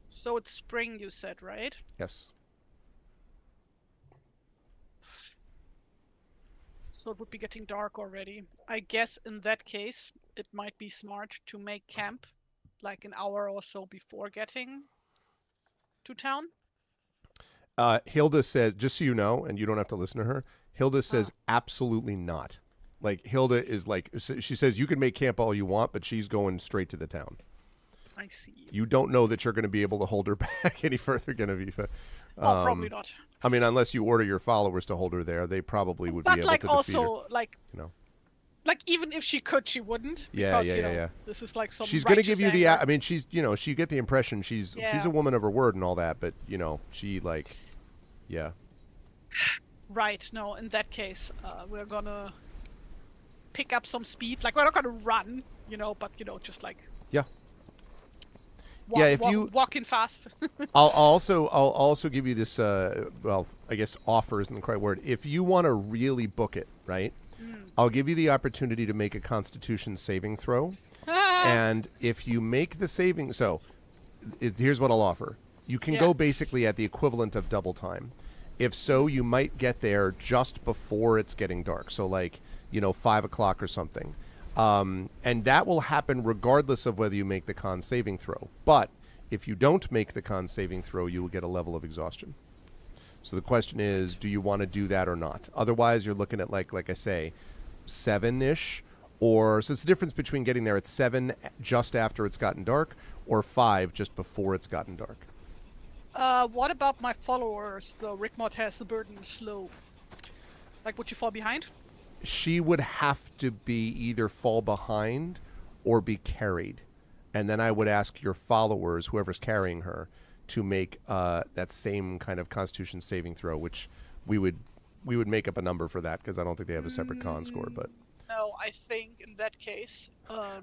So it's spring, you said, right? Yes. So it would be getting dark already. I guess in that case, it might be smart to make camp like an hour or so before getting to town. Hilda says, just so you know, and you don't have to listen to her, Hilda says absolutely not. Like, Hilda is like, she says you can make camp all you want, but she's going straight to the town. I see. You don't know that you're going to be able to hold her back any further, Genevieve. Oh, probably not. I mean, unless you order your followers to hold her there, they probably would be able to defeat her. But like also, like even if she could, she wouldn't. Yeah, because, this is like some. She's going to give you the. I mean, she's you get the impression she's a woman of her word and all that, but she like, yeah. Right. No, in that case, we're gonna pick up some speed. Like, we're not gonna run, but just like. Yeah. Walking fast. I'll also give you this. Well, I guess offer isn't the correct word. If you want to really book it, right? I'll give you the opportunity to make a Constitution saving throw, and if you make the saving, here's what I'll offer. You can go basically at the equivalent of double time. If so, you might get there just before it's getting dark. So like 5 o'clock or something. And that will happen regardless of whether you make the con saving throw. But if you don't make the con saving throw, you will get a level of exhaustion. So the question is, do you want to do that or not? Otherwise, you're looking at like I say, 7-ish. So it's the difference between getting there at 7 just after it's gotten dark or 5 just before it's gotten dark. What about my followers, though? Rickmott has the burden slow. Like, would you fall behind? She would have to be either fall behind or be carried. And then I would ask your followers, whoever's carrying her, to make that same kind of Constitution saving throw, which we would make up a number for that because I don't think they have a separate con score. But no, I think in that case...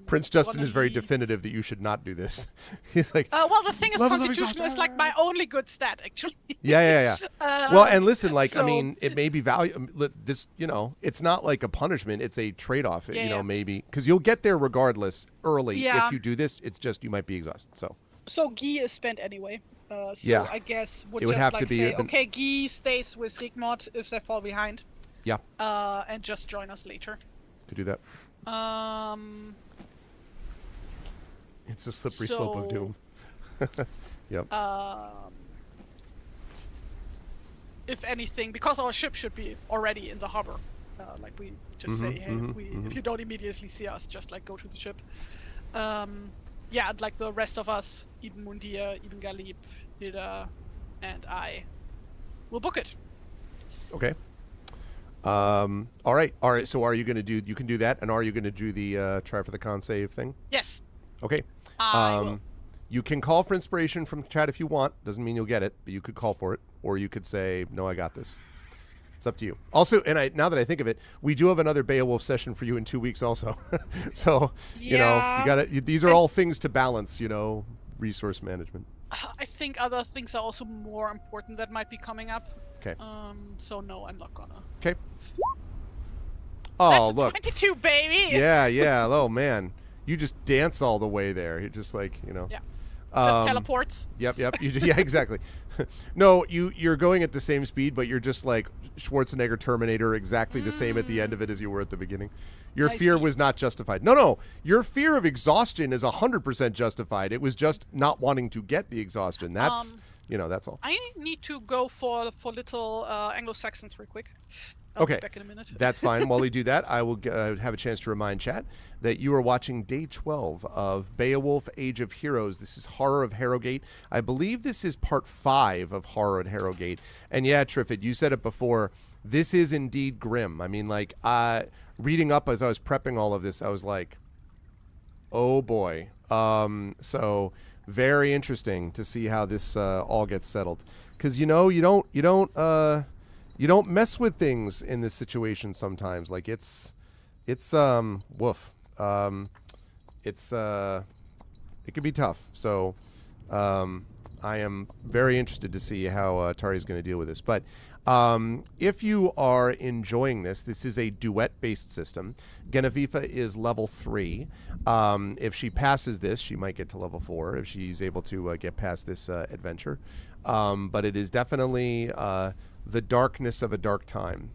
Prince Justin is very definitive that you should not do this. He's like... well, the thing is, Constitution is like my only good stat, actually. Yeah. Well, and listen, I mean, it may be this, it's not like a punishment. It's a trade-off, maybe. Because you'll get there regardless early. Yeah. If you do this, it's just you might be exhausted, So Guy is spent anyway. I guess it would have to be say, okay, Guy stays with Rickmott if they fall behind. Yeah. And just join us later. To do that. It's a slippery slope of doom. Yep. If anything, because our ship should be already in the harbor. Like we just say, hey, if you don't immediately see us, just like go to the ship. Yeah, and like the rest of us, even Mundir, even Galib, Hilda, and I, will book it. Okay. All right. So are you going to do? You can do that, and are you going to do the try for the con save thing? Yes. Okay. I will. You can call for inspiration from chat if you want. Doesn't mean you'll get it, but you could call for it, or you could say, "No, I got this." It's up to you. Also, and now that I think of it, we do have another Beowulf session for you in 2 weeks, also. So you got to. These are all things to balance. Resource management. I think other things are also more important that might be coming up. Okay. So no, I'm not gonna. Okay. Oh, That's look. 22, baby. Yeah. Oh man, you just dance all the way there. You're just like Yeah. Just teleports. Yep. Yeah, exactly. No, you're going at the same speed, but you're just like Schwarzenegger Terminator, exactly the same at the end of it as you were at the beginning. Your fear was not justified. No. Your fear of exhaustion is 100% justified. It was just not wanting to get the exhaustion. That's that's all. I need to go for little Anglo-Saxons real quick. I'll Okay, be back in a minute. That's fine. While you do that, I will have a chance to remind chat that you are watching day 12 of Beowulf: Age of Heroes. This is Horror of Herrogate. I believe this is part 5 of Horror at Herrogate. And yeah, Triffid, you said it before. This is indeed grim. I mean, like, reading up as I was prepping all of this, I was like, oh boy. So very interesting to see how this all gets settled. Because you don't mess with things in this situation sometimes. Like it's woof. It can be tough. So I am very interested to see how Tari's going to deal with this. But if you are enjoying this is a duet-based system. Genevieve is level 3. If she passes this, she might get to level 4 if she's able to get past this adventure. But it is definitely the darkness of a dark time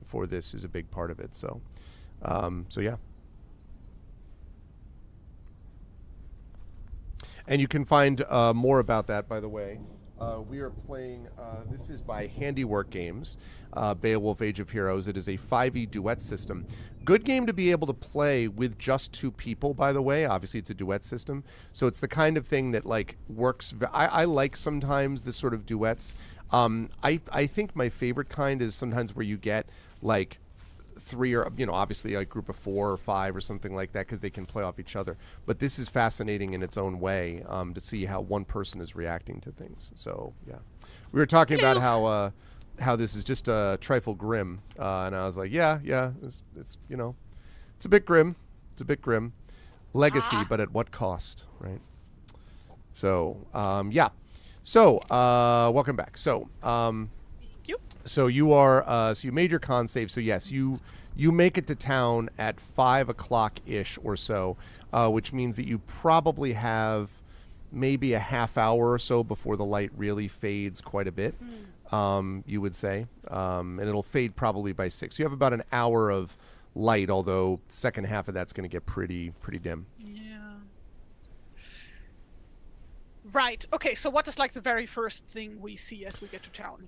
for this is a big part of it. So yeah. And you can find more about that, by the way. We are playing, this is by Handiwork Games, Beowulf: Age of Heroes. It is a 5e duet system. Good game to be able to play with just 2 people, by the way. Obviously, it's a duet system. So it's the kind of thing that, like, works. I like sometimes this sort of duets. I think my favorite kind is sometimes where you get, like, 3 or, obviously a group of 4 or 5 or something like that because they can play off each other. But this is fascinating in its own way to see how one person is reacting to things. So, yeah. We were talking about how this is just a trifle grim. And I was like, yeah, it's it's a bit grim. It's a bit grim. Legacy, but at what cost, right? So, yeah. So, welcome back. So, so you are, so you made your con save. So yes, you make it to town at 5 o'clock ish or so, which means that you probably have maybe a half hour or so before the light really fades quite a bit. You would say, and it'll fade probably by 6. You have about an hour of light, although the second half of that's going to get pretty dim. Yeah. Right. Okay. So what is like the very first thing we see as we get to town?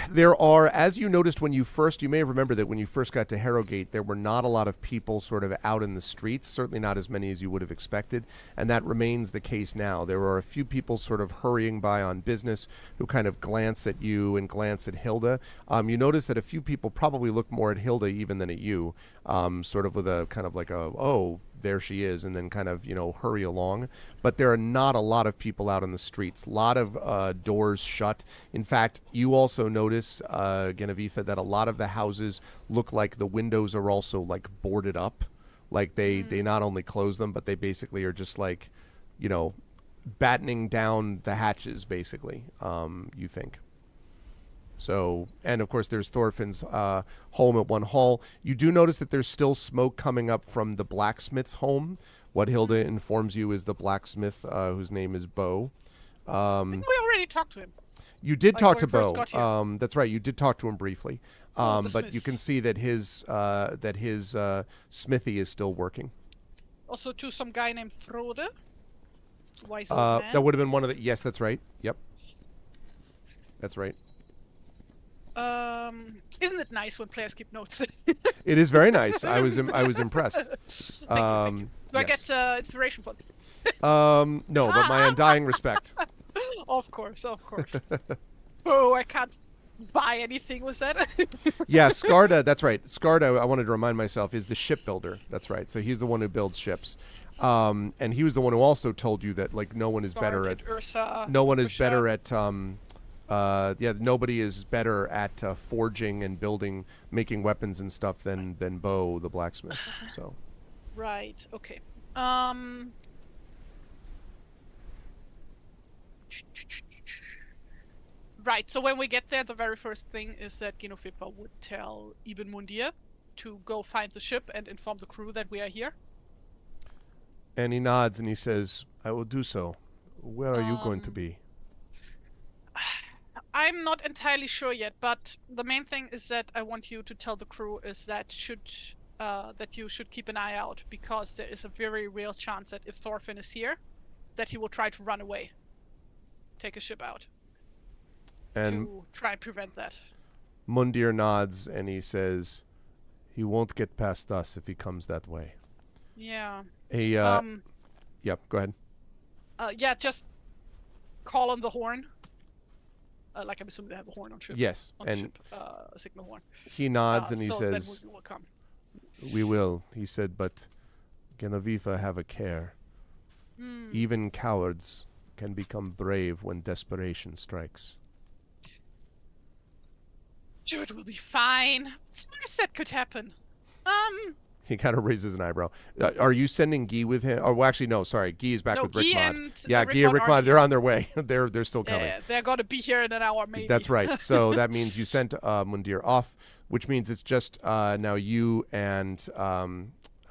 There are, as you noticed when you may have remembered that when you first got to Herrogate, there were not a lot of people sort of out in the streets, certainly not as many as you would have expected, and that remains the case now. There are a few people sort of hurrying by on business who kind of glance at you and glance at Hilda. You notice that a few people probably look more at Hilda even than at you, sort of with a kind of like oh, there she is, and then kind of, hurry along. But there are not a lot of people out in the streets. A lot of doors shut. In fact, you also notice, Genevieve, that a lot of the houses look like the windows are also like boarded up. Like they not only close them, but they basically are just like, battening down the hatches, basically, you think. So, and of course there's Thorfinn's home at one hall. You do notice that there's still smoke coming up from the blacksmith's home. What Hilda informs you is the blacksmith, whose name is Bo. I think we already talked to him. You did talk to Bo. That's right. You did talk to him briefly. But you can see that his smithy is still working. Also to some guy named Frode. Wise old man. That would have been one of the. Yes, that's right. Yep. That's right. Isn't it nice when players keep notes? It is very nice. I was impressed. Thank you. Do I Yes. get inspiration for No, but my undying respect. Of course. Oh, I can't buy anything with that. Yeah, Skarda, that's right. Skarda, I wanted to remind myself, is the shipbuilder. That's right. So he's the one who builds ships. And he was the one who also told you that like no one is better at Ursa, no one is Usha. better at nobody is better at forging and building, making weapons and stuff than Bo the blacksmith. So Right. Okay. Right. So when we get there, the very first thing is that Genofippa would tell Ibn Mundir to go find the ship and inform the crew that we are here. and he nods and he says, "I will do so. Where are you going to be?" I'm not entirely sure yet, but the main thing is that I want you to tell the crew is that that you should keep an eye out, because there is a very real chance that if Thorfinn is here, that he will try to run away, take a ship out, And to try and prevent that. Mundir nods and he says, "He won't get past us if he comes that way." Yeah. Yep, go ahead. Yeah, just call on the horn. Like I'm assuming they have a horn on ship. Yes, On and ship, a signal horn. he nods and he so says, then we will come. "We will," he said, "but Genevieve have a care. Even cowards can become brave when desperation strikes." Sure, it will be fine. It's the worst that could happen. He kind of raises an eyebrow. Are you sending Guy with him? Oh, well, actually, no. Sorry, Guy is back No, with Guy Rickmod. and Yeah, Guy and Rickmod are Rickmod, they're here. on their way. They're still coming. Yeah, they're gonna be here in an hour, maybe. That's right. So that means you sent Mundir off, which means it's just now you and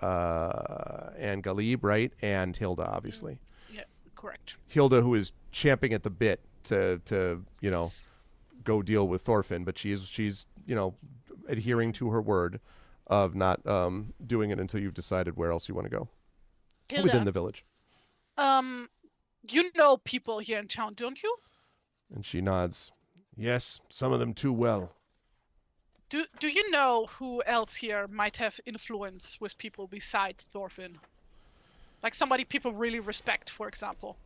Galib, right? And Hilda, obviously. Yeah, correct. Hilda, who is champing at the bit to go deal with Thorfinn, but she's adhering to her word of not doing it until you've decided where else you want to go Hilda, within the village. You know people here in town, don't you? And she nods. "Yes, some of them too well." Do you know who else here might have influence with people besides Thorfinn? Like somebody people really respect, for example.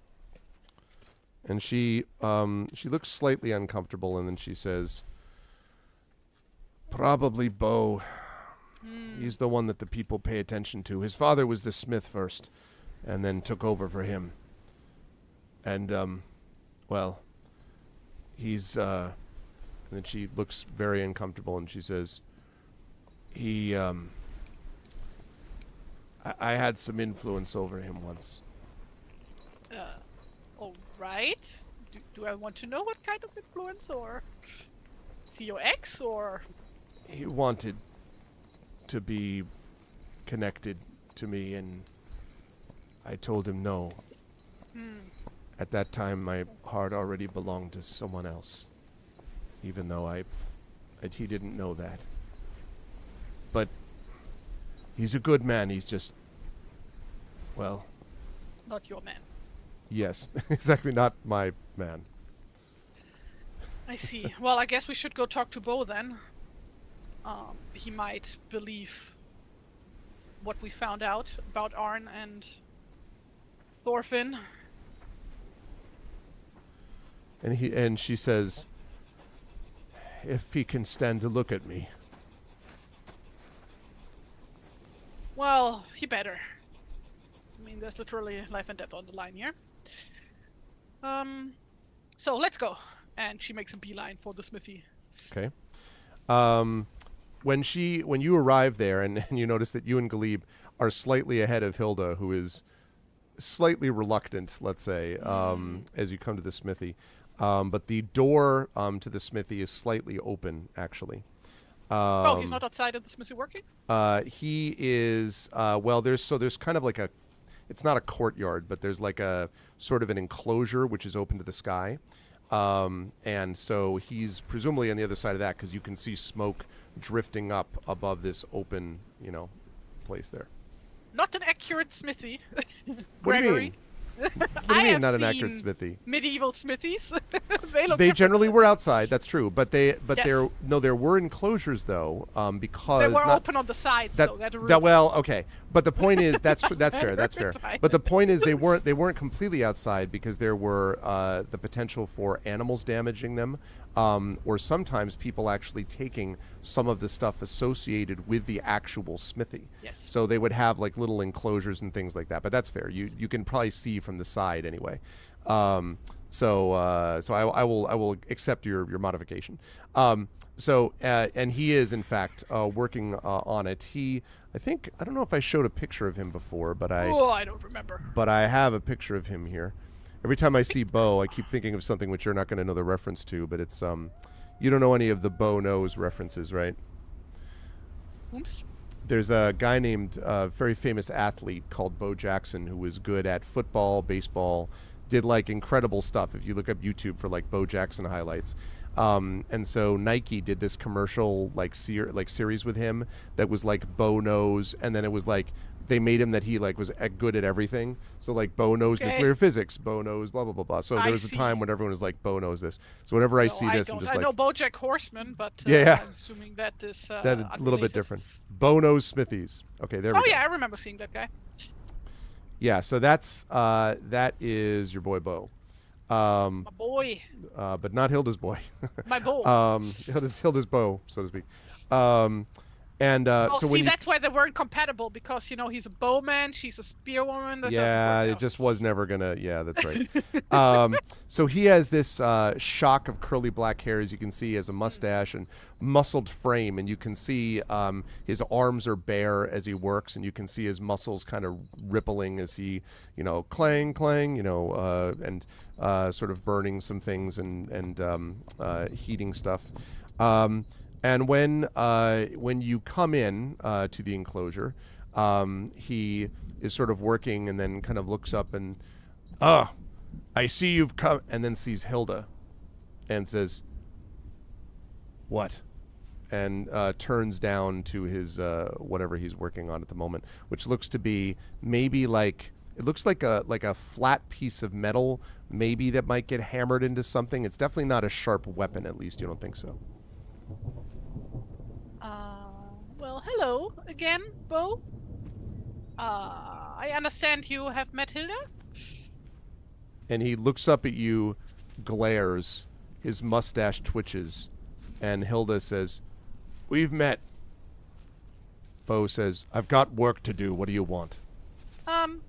And she looks slightly uncomfortable, and then she says, "Probably Bo. He's the one that the people pay attention to. His father was the smith first, and then took over for him. And, well, he's, and then she looks very uncomfortable, and she says, I had some influence over him once." All right. Do I want to know what kind of influence, or is he your ex, or? He wanted to be connected to me, and I told him no. At that time, my heart already belonged to someone else, even though he didn't know that. But he's a good man. He's just, well, Not your man. yes, exactly, not my man. I see. Well, I guess we should go talk to Bo then. He might believe what we found out about Arn and Thorfinn. And she says, "If he can stand to look at me." Well, he better. I mean, there's literally life and death on the line here. So let's go. And she makes a beeline for the smithy. Okay. When you arrive there and you notice that you and Galib are slightly ahead of Hilda, who is slightly reluctant, let's say, as you come to the smithy. But the door to the smithy is slightly open, actually. He's not outside of the smithy working? He is, there's kind of like it's not a courtyard, but there's like a sort of an enclosure which is open to the sky. And so he's presumably on the other side of that, because you can see smoke drifting up above this open, place there. Not an accurate smithy. What do you Gregory. mean? What do you I mean, have not an accurate seen smithy? medieval smithies. They look They different generally than were this. outside. That's true, but Yes. there were enclosures though, They because were not open on the sides, that though. That that roof. well, okay. But the point is that's true. That's fair. That's fair. Right. But the point is they weren't completely outside because there were the potential for animals damaging them, or sometimes people actually taking some of the stuff associated with the actual smithy. Yes. So they would have like little enclosures and things like that. But that's fair. You can probably see from the side anyway. So I will accept your modification. And he is in fact working on it. I don't know if I showed a picture of him before, but I don't remember. have a picture of him here. Every time I see Bo, I keep thinking of something which you're not going to know the reference to, but it's you don't know any of the Bo knows references, right? Oops. There's a guy named very famous athlete called Bo Jackson who was good at football, baseball, did like incredible stuff. If you look up YouTube for like Bo Jackson highlights, and so Nike did this commercial like series with him that was like Bo knows, and then it was like they made him that he like was good at everything. So like Bo knows nuclear physics, Bo knows blah blah blah blah. So there was a time when everyone was like Bo knows this. So whenever I see this, I'm just I like, know BoJack Horseman, but yeah. I'm assuming that is that a little unrelated. bit different. Bo knows Smithies. Okay, there we go. Oh yeah, I remember seeing that guy. Yeah, so that is your boy Bo. My boy. But not Hilda's boy. My boy. Hilda's Bo, so to speak. So when that's why they weren't compatible, because he's a bowman, she's a spearwoman. That yeah, doesn't work it out. just was never gonna. Yeah, that's right. So he has this shock of curly black hair, as you can see, has a mustache and muscled frame, and you can see his arms are bare as he works, and you can see his muscles kind of rippling as he, clang, clang, and sort of burning some things and heating stuff. And when you come in to the enclosure, he is sort of working and then kind of looks up and, I see you've come, and then sees Hilda and says, what? And turns down to his whatever he's working on at the moment, which looks to be maybe it looks like a flat piece of metal, maybe that might get hammered into something. It's definitely not a sharp weapon, at least you don't think so. Well, hello again, Bo. I understand you have met Hilda? And he looks up at you, glares, his mustache twitches, and Hilda says, we've met. Bo says, I've got work to do. What do you want?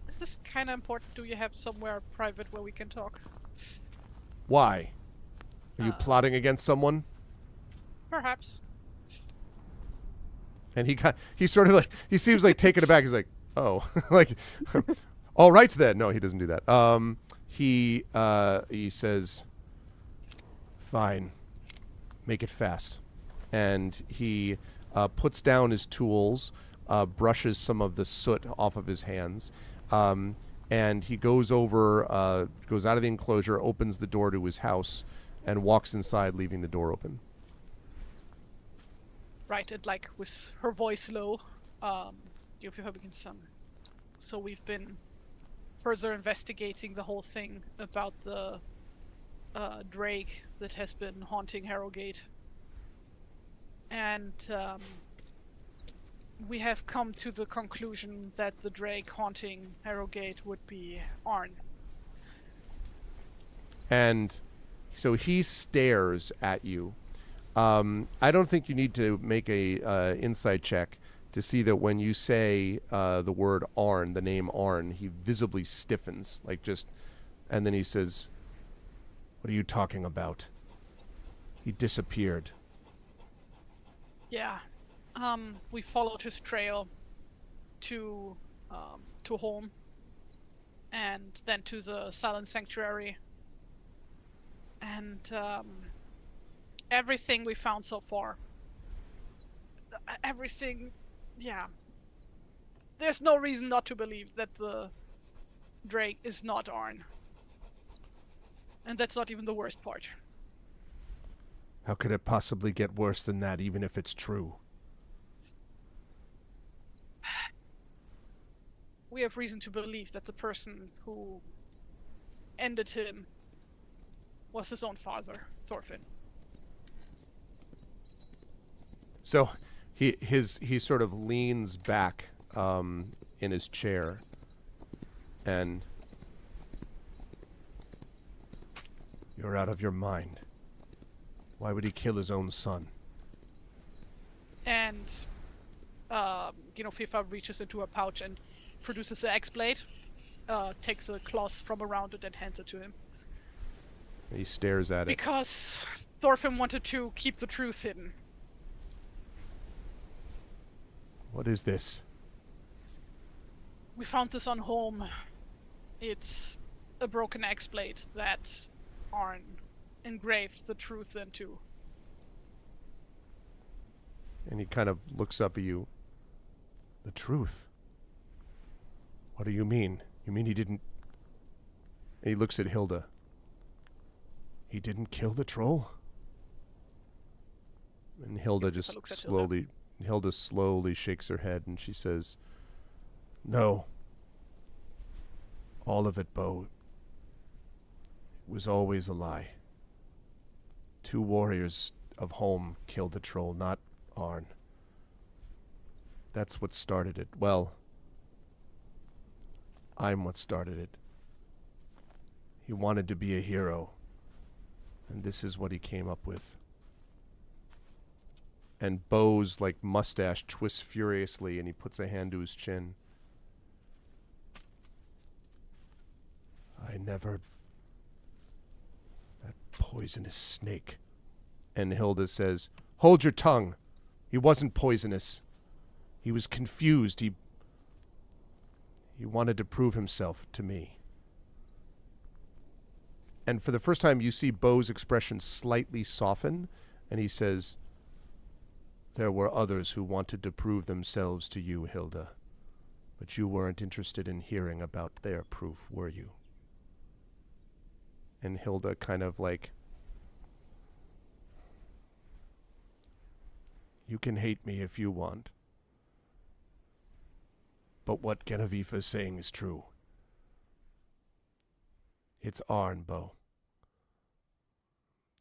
Is this kind of important? Do you have somewhere private where we can talk? Why? Are you plotting against someone? Perhaps. And he sort of like, he seems like taken aback. He's like, oh, like, all right then. No, he doesn't do that. He says, fine, make it fast. And he puts down his tools, brushes some of the soot off of his hands, and he goes out of the enclosure, opens the door to his house, and walks inside, leaving the door open. Right, and like with her voice low, so we've been further investigating the whole thing about the drake that has been haunting Herrogate. And we have come to the conclusion that the drake haunting Herrogate would be Arn. And so he stares at you. I don't think you need to make a insight check to see that when you say the word Arn, the name Arn, he visibly stiffens, and then he says, what are you talking about? He disappeared. Yeah. We followed his trail to home, and then to the Silent Sanctuary. And everything we found so far, there's no reason not to believe that the drake is not Arn. And that's not even the worst part. How could it possibly get worse than that, even if it's true? We have reason to believe that the person who ended him was his own father, Thorfinn. So he sort of leans back in his chair, and you're out of your mind. Why would he kill his own son? And FIFA reaches into a pouch and produces the axe blade, takes the cloth from around it and hands it to him. He stares at it. Because Thorfinn wanted to keep the truth hidden. What is this? We found this on home. It's a broken axe blade that Arn engraved the truth into. And he kind of looks up at you. The truth? What do you mean? You mean he didn't... And he looks at Hilda. He didn't kill the troll? And Hilda just Hilda slowly shakes her head and she says, No. All of it, Bo. It was always a lie. 2 warriors of home killed the troll, not Arn. That's what started it. Well, I'm what started it. He wanted to be a hero, and this is what he came up with. And Bo's mustache twists furiously, and he puts a hand to his chin. That poisonous snake. And Hilda says, Hold your tongue. He wasn't poisonous. He was confused. He wanted to prove himself to me. And for the first time, you see Bo's expression slightly soften, and he says, There were others who wanted to prove themselves to you, Hilda. But you weren't interested in hearing about their proof, were you? And Hilda kind of You can hate me if you want. But what Genevieve is saying is true. It's Arn, Bo.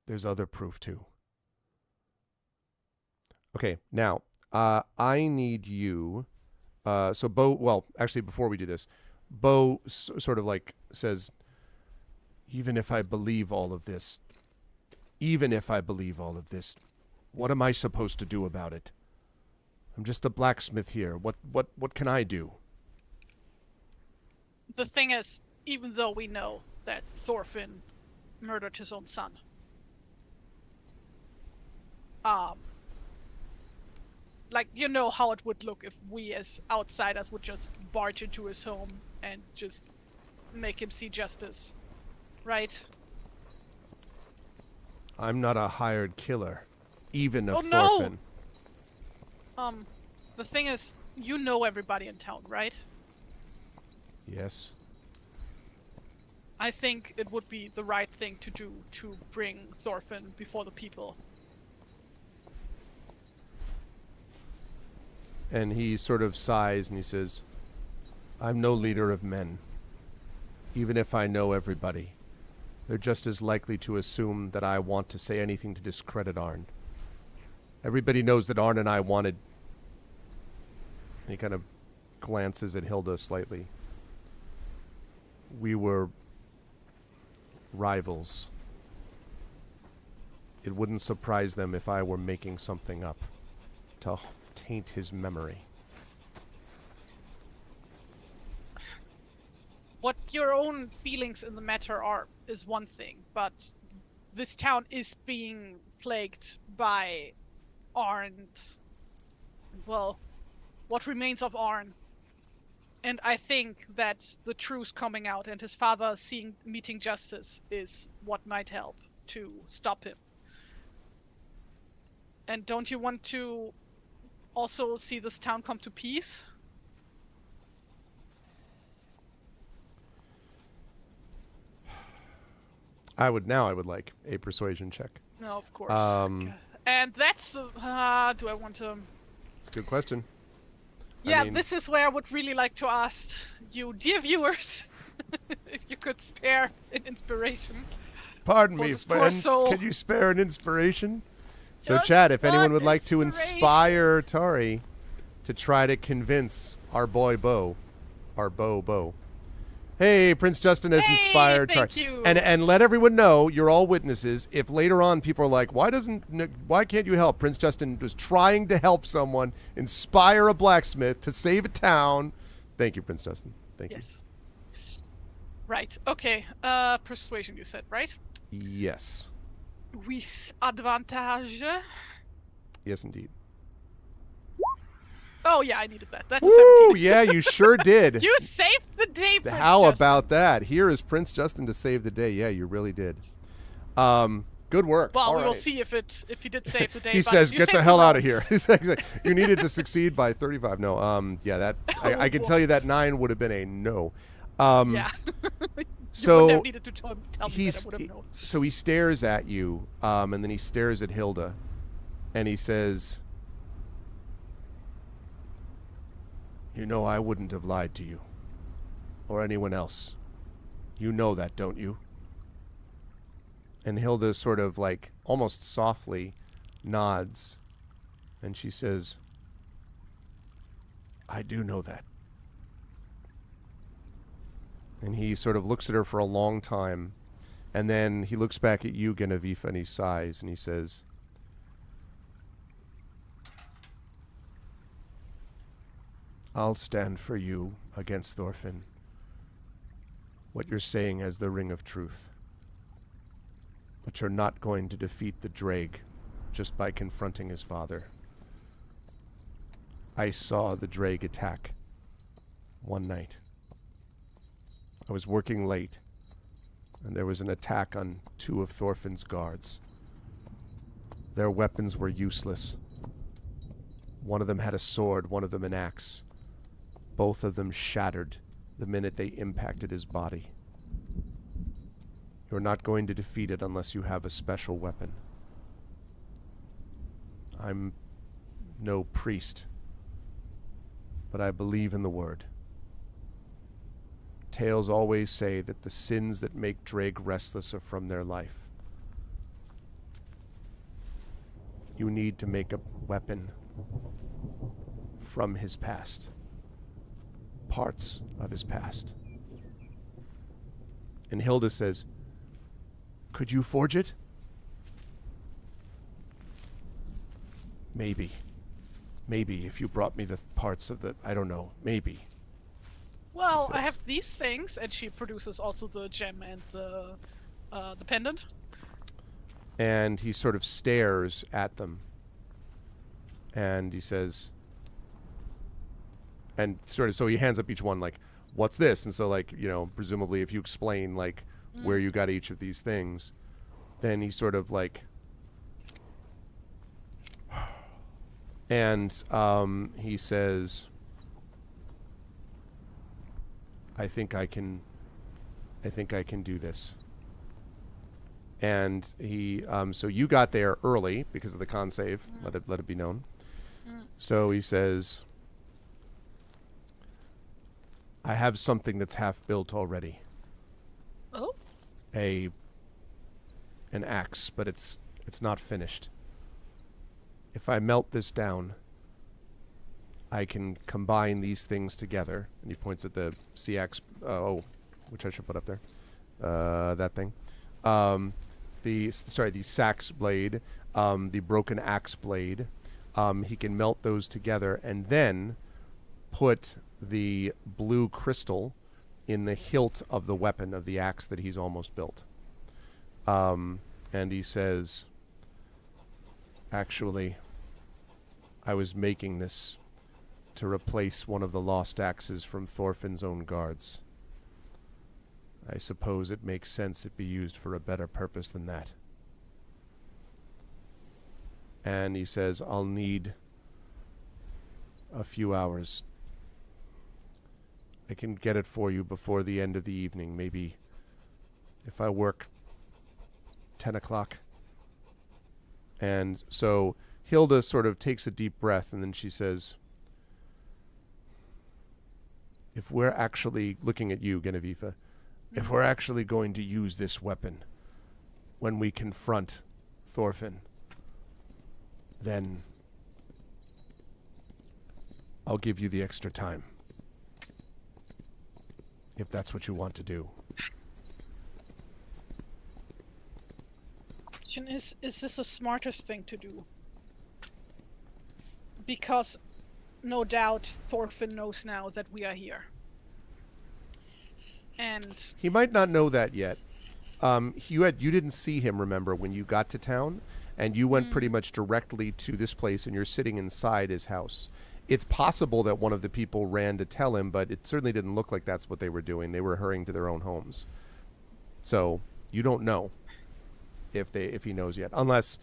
There's other proof, too. Okay, now, I need you... so Bo... Well, actually, before we do this, Bo sort of says, even if I believe all of this, what am I supposed to do about it? I'm just the blacksmith here. What can I do? The thing is, even though we know that Thorfinn murdered his own son, you know how it would look if we as outsiders would just barge into his home and just make him see justice, right? I'm not a hired killer, even of Thorfinn. No! The thing is, you know everybody in town, right? Yes. I think it would be the right thing to do to bring Thorfinn before the people. And he sort of sighs and he says, I'm no leader of men. Even if I know everybody, they're just as likely to assume that I want to say anything to discredit Arn. Everybody knows that Arn and I wanted... He kind of glances at Hilda slightly. We were rivals. It wouldn't surprise them if I were making something up to taint his memory. What your own feelings in the matter are is one thing, but this town is being plagued by Arn. Well, what remains of Arn. And I think that the truth coming out and his father meeting justice is what might help to stop him. And don't you want to also see this town come to peace? I would like a persuasion check. No, of course. And that's do I want to... It's a good question. Yeah, this is where I would really like to ask you, dear viewers, If you could spare an inspiration Pardon for me, this poor friend. soul. Can you spare an inspiration? So, Just Chad, if anyone one would like to inspiration. inspire Tari to try to convince our boy Bo, Bo. Hey, Prince Justin has inspired Tari. Thank you. And let everyone know, you're all witnesses. If later on people are like, why can't you help? Prince Justin was trying to help someone inspire a blacksmith to save a town. Thank you, Prince Justin. Thank Yes. Right. Okay. Persuasion, you said, right? you. Yes. With advantage. Yes, indeed. Oh yeah, I needed that. That's a Woo! 17. Yeah, you sure did. You saved the day, Prince How Justin. about that? Here is Prince Justin to save the day. Yeah, you really did. Good work. Well, All we will right. see if he did save the day. He but says, you "Get the saved hell out world." of here." He's like, you needed to succeed by 35. No, yeah, that I can tell you that 9 would have been a no. Yeah. You So wouldn't have needed to tell me that. I would have known. so he stares at you, and then he stares at Hilda, and he says, "You know, I wouldn't have lied to you, or anyone else. You know that, don't you?" And Hilda sort of like almost softly nods, and she says, "I do know that." And he sort of looks at her for a long time, and then he looks back at you, Genevieve, and he sighs, and he says, "I'll stand for you against Thorfinn. What you're saying has the ring of truth. But you're not going to defeat the Drake just by confronting his father. I saw the Drake attack one night. I was working late, and there was an attack on 2 of Thorfinn's guards. Their weapons were useless. One of them had a sword, one of them an axe. Both of them shattered the minute they impacted his body. You're not going to defeat it unless you have a special weapon. I'm no priest, but I believe in the word. Tales always say that the sins that make Drake restless are from their life. You need to make a weapon from his past. Parts of his past." And Hilda says, "Could you forge it?" Maybe, if you brought me the parts of the, I don't know, maybe. Well, He I says. have these things, and she produces also the gem and the pendant. And he sort of stares at them. And he says, and sort of, so he hands up each one, like, "What's this?" And so, like, you know, presumably if you explain, like, where you got each of these things, then he sort of, like, and he says, I think I can do this." And he, so you got there early because of the con save. Let it be known. So he says, "I have something that's half built already. Oh. An axe, but it's not finished. If I melt this down, I can combine these things together." And he points at the sea axe, which I should put up there. That thing. The sax blade, the broken axe blade. He can melt those together and then put the blue crystal in the hilt of the weapon of the axe that he's almost built. And he says, "Actually, I was making this to replace one of the lost axes from Thorfinn's own guards. I suppose it makes sense it be used for a better purpose than that." And he says, "I'll need a few hours. I can get it for you before the end of the evening. Maybe if I work 10 o'clock. And so Hilda sort of takes a deep breath, and then she says, "If we're actually," looking at you, Genevieve, if we're actually going to use this weapon when we confront Thorfinn, then I'll give you the extra time. If that's what you want to do. Question is this the smartest thing to do? Because no doubt Thorfinn knows now that we are here. And he might not know that yet. You didn't see him, remember, when you got to town, and you went pretty much directly to this place, and you're sitting inside his house. It's possible that one of the people ran to tell him, but it certainly didn't look like that's what they were doing. They were hurrying to their own homes. So you don't know if he knows yet, unless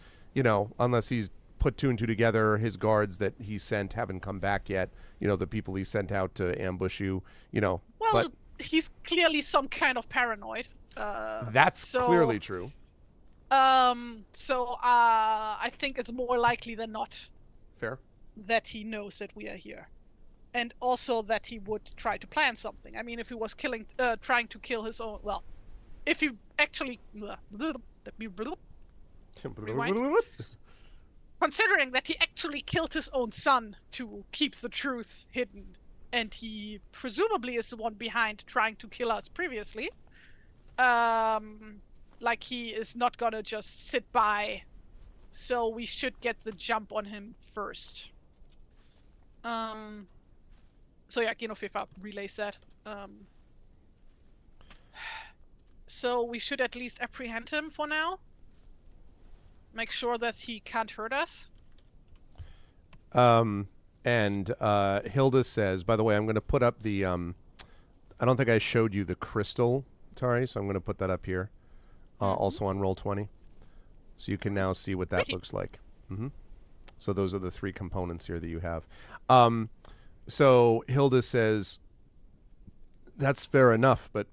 he's put two and two together. His guards that he sent haven't come back yet. The people he sent out to ambush you. Well, but he's clearly some kind of paranoid. That's clearly true. So I think it's more likely than not. Fair. That he knows that we are here. And also that he would try to plan something. I mean, if he was trying to kill his own... Well, if he actually... Rewind. Considering that he actually killed his own son to keep the truth hidden, and he presumably is the one behind trying to kill us previously, he is not gonna just sit by, so we should get the jump on him first. So yeah, Genofifa relays that. So we should at least apprehend him for now. Make sure that he can't hurt us. And Hilda says, by the way, I'm going to put up the, I don't think I showed you the crystal, Tari, so I'm going to put that up here. Also on Roll20. So you can now see what that looks like. So those are the three components here that you have. So Hilda says, that's fair enough, but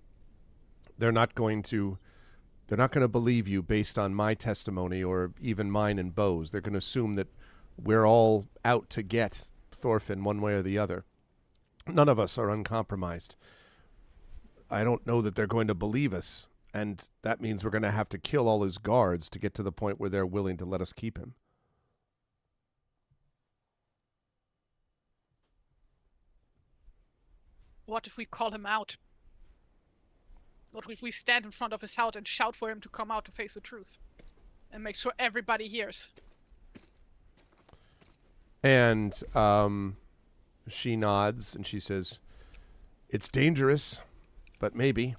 they're not going to believe you based on my testimony or even mine and Bo's. They're going to assume that we're all out to get Thorfinn one way or the other. None of us are uncompromised. I don't know that they're going to believe us, and that means we're going to have to kill all his guards to get to the point where they're willing to let us keep him. What if we call him out? What if we stand in front of his house and shout for him to come out to face the truth? And make sure everybody hears. And she nods and she says, it's dangerous, but maybe.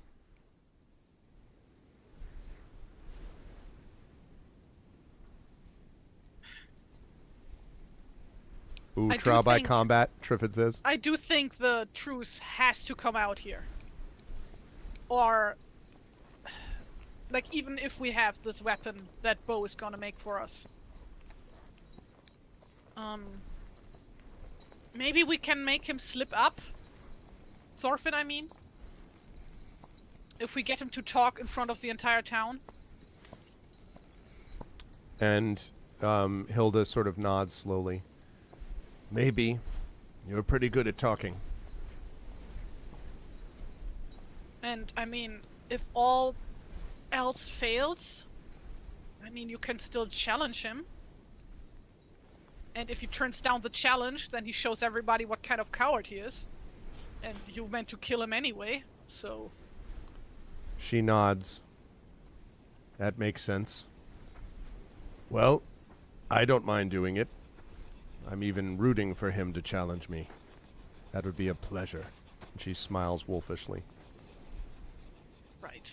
Ooh, trial by combat, Triffid says. I do think the truth has to come out here. Or, even if we have this weapon that Bo is gonna make for us. Maybe we can make him slip up. Thorfinn, I mean. If we get him to talk in front of the entire town. And Hilda sort of nods slowly. Maybe. You're pretty good at talking. And, I mean, if all else fails, I mean, you can still challenge him. And if he turns down the challenge, then he shows everybody what kind of coward he is. And you meant to kill him anyway, so... She nods. That makes sense. Well, I don't mind doing it. I'm even rooting for him to challenge me. That would be a pleasure. And she smiles wolfishly. Right.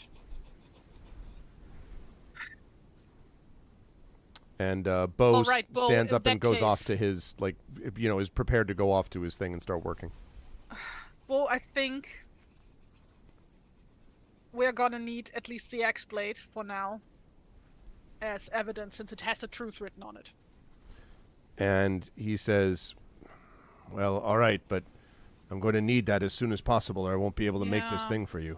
And Bo stands up and goes off to his, is prepared to go off to his thing and start working. Well, I think we're gonna need at least the X-Blade for now as evidence, since it has the truth written on it. And he says, well, all right, but I'm going to need that as soon as possible or I won't be able to make this thing for you.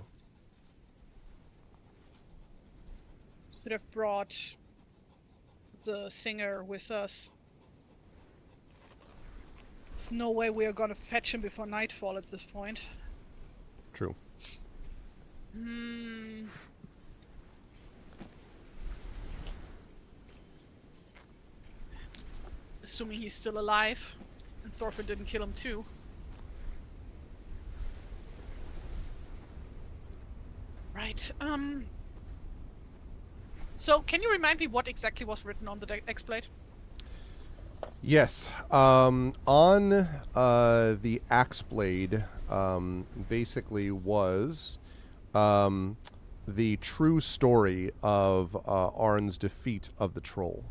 Should have brought the singer with us. There's no way we are gonna fetch him before nightfall at this point. True. Hmm. Assuming he's still alive, and Thorfinn didn't kill him too. Right. So, can you remind me what exactly was written on the X-Blade? Yes. On the axe blade, basically was the true story of Arn's defeat of the troll.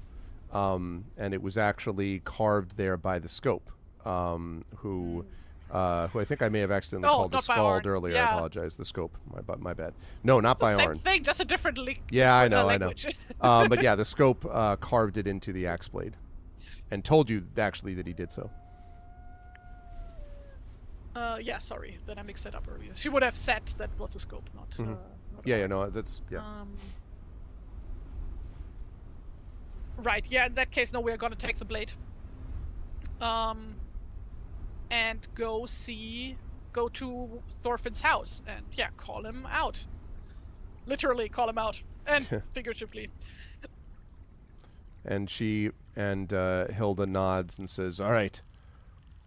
And it was actually carved there by the Scope, who I think I may have accidentally called the Scald earlier. Yeah. I apologize. The Scope. My bad. No, not by Arn. Same thing, just a different Yeah, I know. But yeah, the Scope carved it into the axe blade. And told you actually that he did so. Yeah, sorry. Then I mixed that up earlier. She would have said that was a Scope, not. Mm-hmm. Not yeah, no, that's yeah. Right. Yeah. In that case, no, we're gonna take the blade. And go to Thorfinn's house and call him out. Literally call him out, and figuratively. And Hilda nods and says, "All right."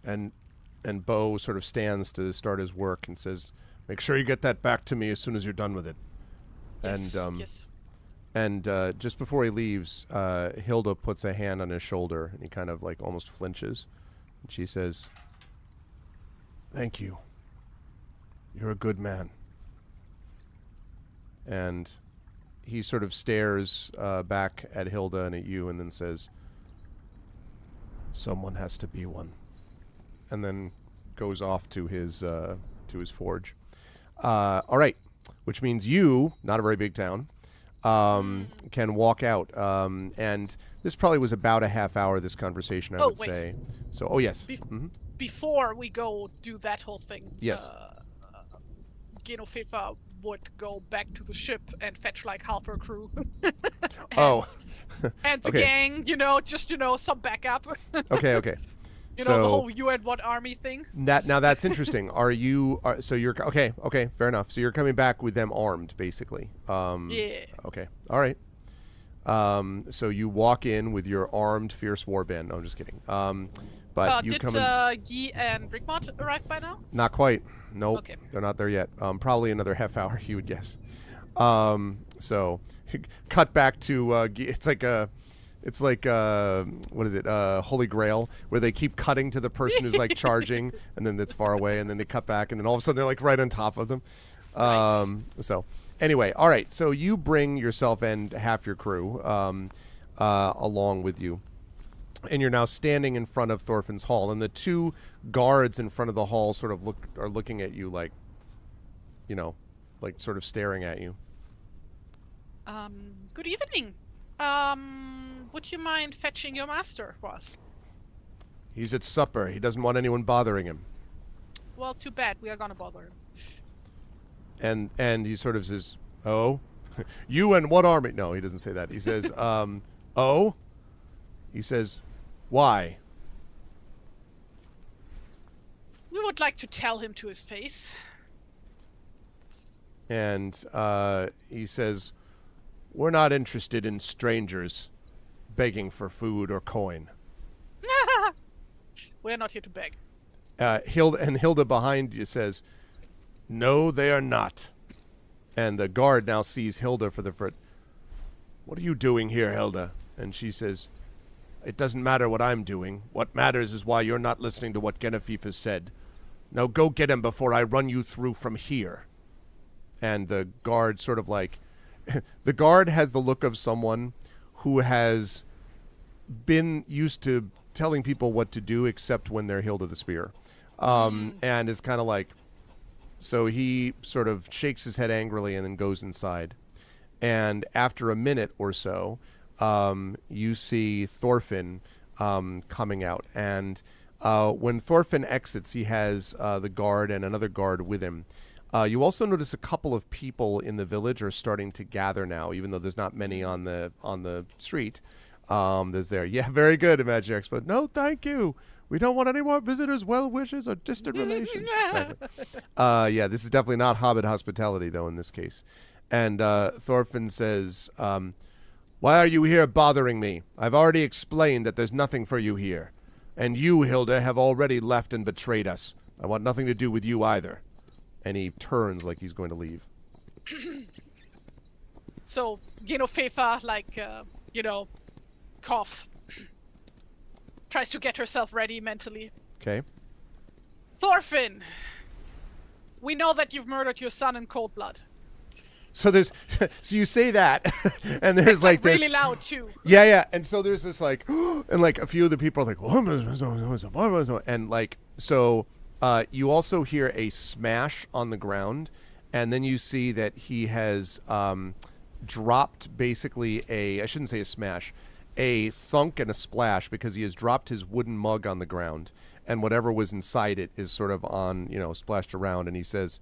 And Bo sort of stands to start his work and says, "Make sure you get that back to me as soon as you're done with it." Yes, and yes. And just before he leaves, Hilda puts a hand on his shoulder and he kind of like almost flinches. And she says, "Thank you. You're a good man." And he sort of stares back at Hilda and at you and then says, "Someone has to be one." And then goes off to his forge. All right. Which means you, not a very big town, can walk out. And this probably was about a half hour, this conversation, I would say. So, yes. Before we go do that whole thing, yes. Genofifa would go back to the ship and fetch like half her crew. And the gang, some backup. Okay. The whole you and what army thing. Now that's interesting. So you're okay, fair enough. So you're coming back with them armed, basically. Yeah. Okay. All right. So you walk in with your armed fierce warband. No, I'm just kidding. But you did come in. Yi and Rigmod arrive by now? Not quite. Nope. Okay. They're not there yet. Probably another half hour, you would guess. So cut back to it's like what is it? Holy Grail, where they keep cutting to the person who's like charging, and then it's far away, and then they cut back, and then all of a sudden they're like right on top of them. Right. So anyway, all right. So you bring yourself and half your crew along with you, and you're now standing in front of Thorfinn's hall, and the two guards in front of the hall sort of are looking at you like, like sort of staring at you. Good evening. Would you mind fetching your master for us? He's at supper. He doesn't want anyone bothering him. Well, too bad. We are gonna bother him. And he sort of says, "Oh, you and what army?" No, he doesn't say that. He says, "Oh." He says, "Why?" We would like to tell him to his face. And he says, "We're not interested in strangers begging for food or coin." We're not here to beg. Hilda behind you says, "No, they are not." And the guard now sees Hilda for the first. "What are you doing here, Hilda?" And she says, "It doesn't matter what I'm doing. What matters is why you're not listening to what Genefif has said. Now go get him before I run you through from here." And the guard sort of like... the guard has the look of someone who has been used to telling people what to do except when they're Hilda the Spear. And is kind of like... So he sort of shakes his head angrily and then goes inside. And after a minute or so, you see Thorfinn coming out. And when Thorfinn exits, he has the guard and another guard with him. You also notice a couple of people in the village are starting to gather now, even though there's not many on the street. There's there. Yeah, very good, Imaginary Expo. No, thank you. We don't want any more visitors, well wishes, or distant relations. Exactly. Yeah, this is definitely not Hobbit hospitality, though, in this case. And Thorfinn says, why are you here bothering me? I've already explained that there's nothing for you here. And you, Hilda, have already left and betrayed us. I want nothing to do with you either. And he turns like he's going to leave. So, Fefa, coughs. Tries to get herself ready mentally. Okay. Thorfinn! We know that you've murdered your son in cold blood. So so you say that, and there's like this really loud too. Yeah, and so there's this and like a few of the people are like, and like so, you also hear a smash on the ground, and then you see that he has dropped basically I shouldn't say a smash, a thunk and a splash, because he has dropped his wooden mug on the ground, and whatever was inside it is sort of on splashed around, and he says,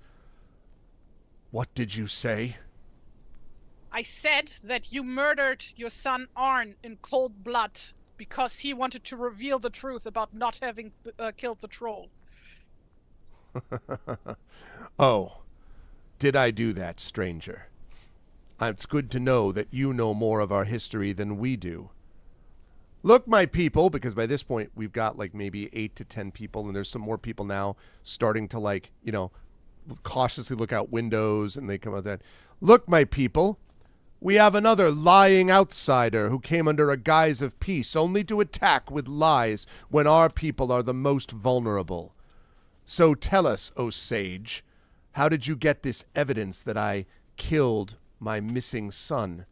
"What did you say?" I said that you murdered your son Arn in cold blood because he wanted to reveal the truth about not having killed the troll. Oh, did I do that, stranger? It's good to know that you know more of our history than we do. Look, my people, because by this point we've got like maybe 8 to 10 people, and there's some more people now starting to cautiously look out windows, and they come out that. Look, my people, we have another lying outsider who came under a guise of peace only to attack with lies when our people are the most vulnerable. So tell us, O sage, how did you get this evidence that I killed my missing son,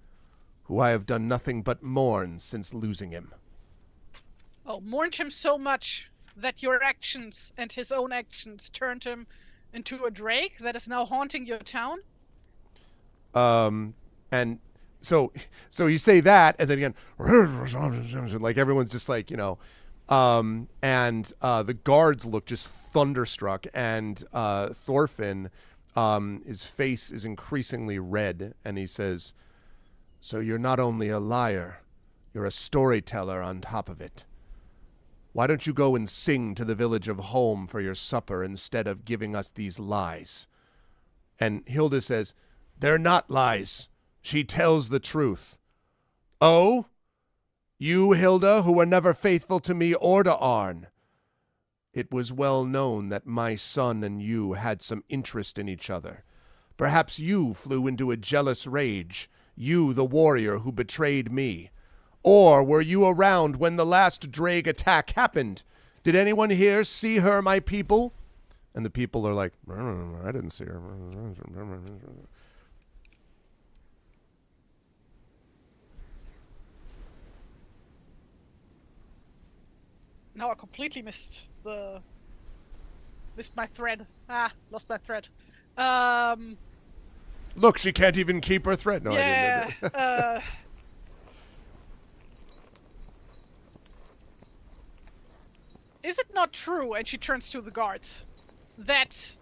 who I have done nothing but mourn since losing him? Oh, mourned him so much that your actions and his own actions turned him into a drake that is now haunting your town? And so you say that, and then again, like everyone's just like, and the guards look just thunderstruck, and Thorfinn, his face is increasingly red, and he says, "So you're not only a liar, you're a storyteller on top of it. Why don't you go and sing to the village of home for your supper instead of giving us these lies?" And Hilda says, "They're not lies. She tells the truth." "Oh? You, Hilda, who were never faithful to me or to Arn. It was well known that my son and you had some interest in each other. Perhaps you flew into a jealous rage, you, the warrior who betrayed me. Or were you around when the last Drake attack happened? Did anyone here see her, my people?" And the people are like, "I didn't see her." Now I completely missed my thread. Lost my thread. Look, she can't even keep her thread. No, yeah, I didn't. Is it not true, and she turns to the guards, that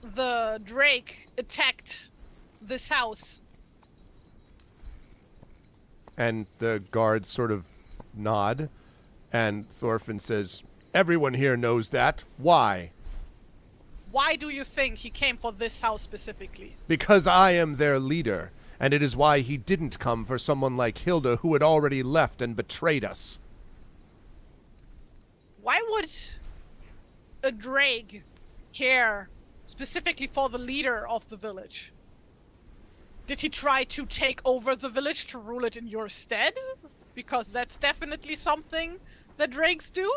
the drake attacked this house? And the guards sort of nod, and Thorfinn says, "Everyone here knows that. Why?" Why do you think he came for this house specifically? "Because I am their leader, and it is why he didn't come for someone like Hilda, who had already left and betrayed us." Why would a drake care specifically for the leader of the village? Did he try to take over the village to rule it in your stead? Because that's definitely something that drakes do.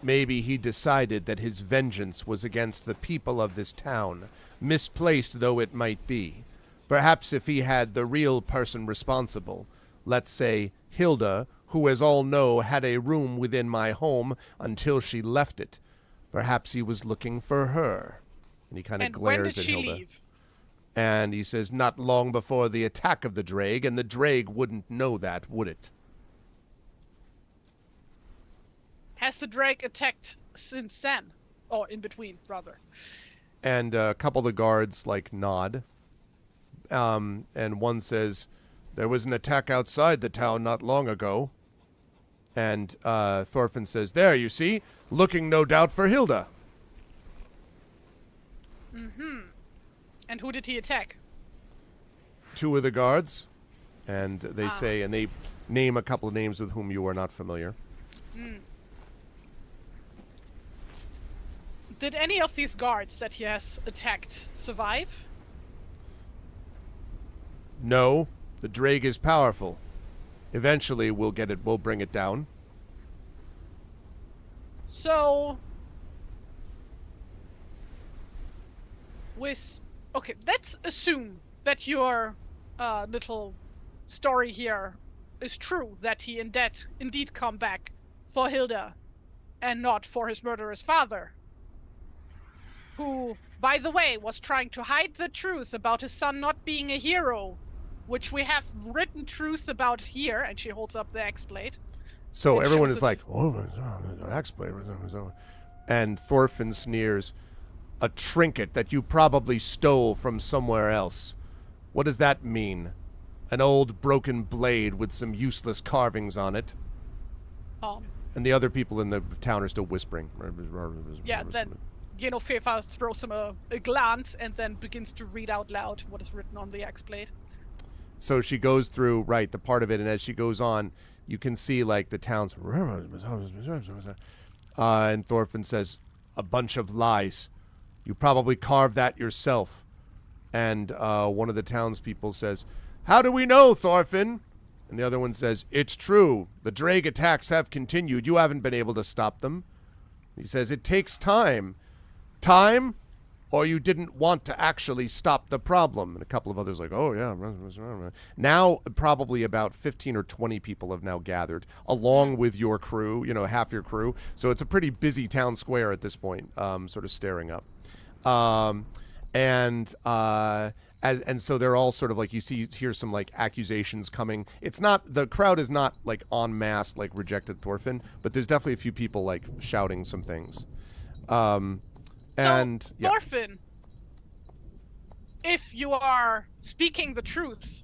Maybe he decided that his vengeance was against the people of this town, misplaced though it might be. Perhaps if he had the real person responsible, let's say Hilda, who, as all know, had a room within my home until she left it, perhaps he was looking for her. And he kind of glares at Hilda. When did she leave? And he says, "Not long before the attack of the drake, and the drake wouldn't know that, would it?" Has the drake attacked since then? Or in between, rather. And a couple of the guards, nod. And one says, "There was an attack outside the town not long ago." And Thorfinn says, "There, you see, looking no doubt for Hilda." Mm-hmm. And who did he attack? 2 of the guards, and they say, and they name a couple of names with whom you are not familiar. Did any of these guards that he has attacked survive? No, the drake is powerful. Eventually, we'll bring it down. So, okay, let's assume that your little story here is true, that he indeed come back for Hilda and not for his murderous father, who, by the way, was trying to hide the truth about his son not being a hero, which we have written truth about here, and she holds up the axe-blade. So everyone is like, "Oh, axe-blade." And Thorfinn sneers, "A trinket that you probably stole from somewhere else. What does that mean? An old broken blade with some useless carvings on it?" And the other people in the town are still whispering. Yeah, then Genofefa throws him a glance and then begins to read out loud what is written on the axe-blade. So she goes through, the part of it, and as she goes on, you can see, the town's... and Thorfinn says, "A bunch of lies. You probably carved that yourself." And one of the townspeople says, "How do we know, Thorfinn?" And the other one says, "It's true. The drake attacks have continued. You haven't been able to stop them." He says, "It takes time. Time? Or you didn't want to actually stop the problem." And a couple of others like, "Oh, yeah." Now, probably about 15 or 20 people have now gathered, along with your crew, half your crew. So it's a pretty busy town square at this point, sort of staring up. And so they're all sort of hear some accusations coming. It's not, the crowd is not en masse rejected Thorfinn, but there's definitely a few people shouting some things. Thorfinn, if you are speaking the truth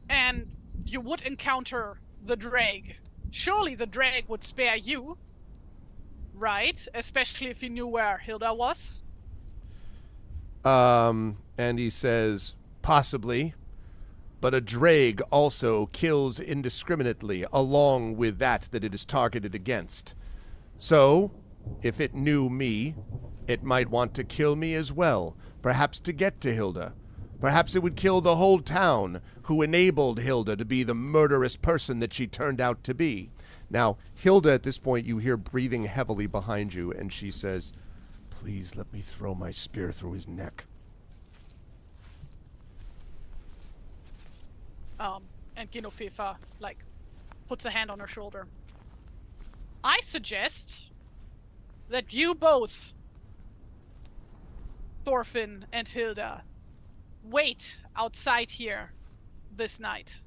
and you would encounter the drake, surely the drake would spare you, right? Especially if he knew where Hilda was. And he says, "Possibly, but a drake also kills indiscriminately along with that it is targeted against. So, if it knew me, it might want to kill me as well, perhaps to get to Hilda. Perhaps it would kill the whole town who enabled Hilda to be the murderous person that she turned out to be." Now, Hilda, at this point, you hear breathing heavily behind you, and she says, "Please let me throw my spear through his neck." And Genofefa, puts a hand on her shoulder. "I suggest that you both, Thorfinn and Hilda, wait outside here this night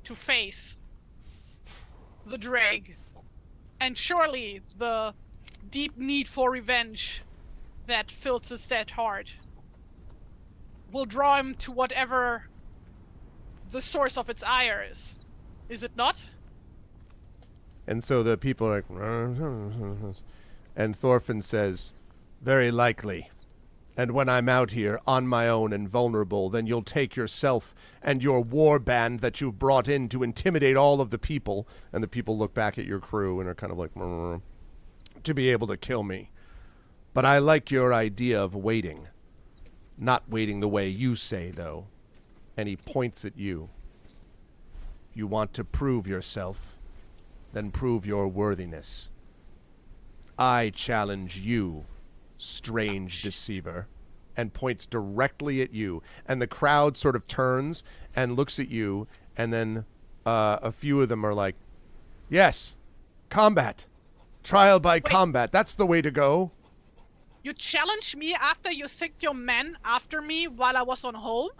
to face the drake, and surely the deep need for revenge that fills his dead heart will draw him to whatever the source of its ire is. Is it not?" And so the people are and Thorfinn says, "Very likely. And when I'm out here on my own and vulnerable, then you'll take yourself and your war band that you've brought in to intimidate all of the people," and the people look back at your crew and are kind of "to be able to kill me. But I like your idea of waiting. Not waiting the way you say, though." And he points at you. "You want to prove yourself, then prove your worthiness. I challenge you, strange deceiver," and points directly at you. And the crowd sort of turns and looks at you, and then a few of them are like, "Yes, combat. Trial by combat. That's the way to go." "You challenged me after you sent your men after me while I was on home?"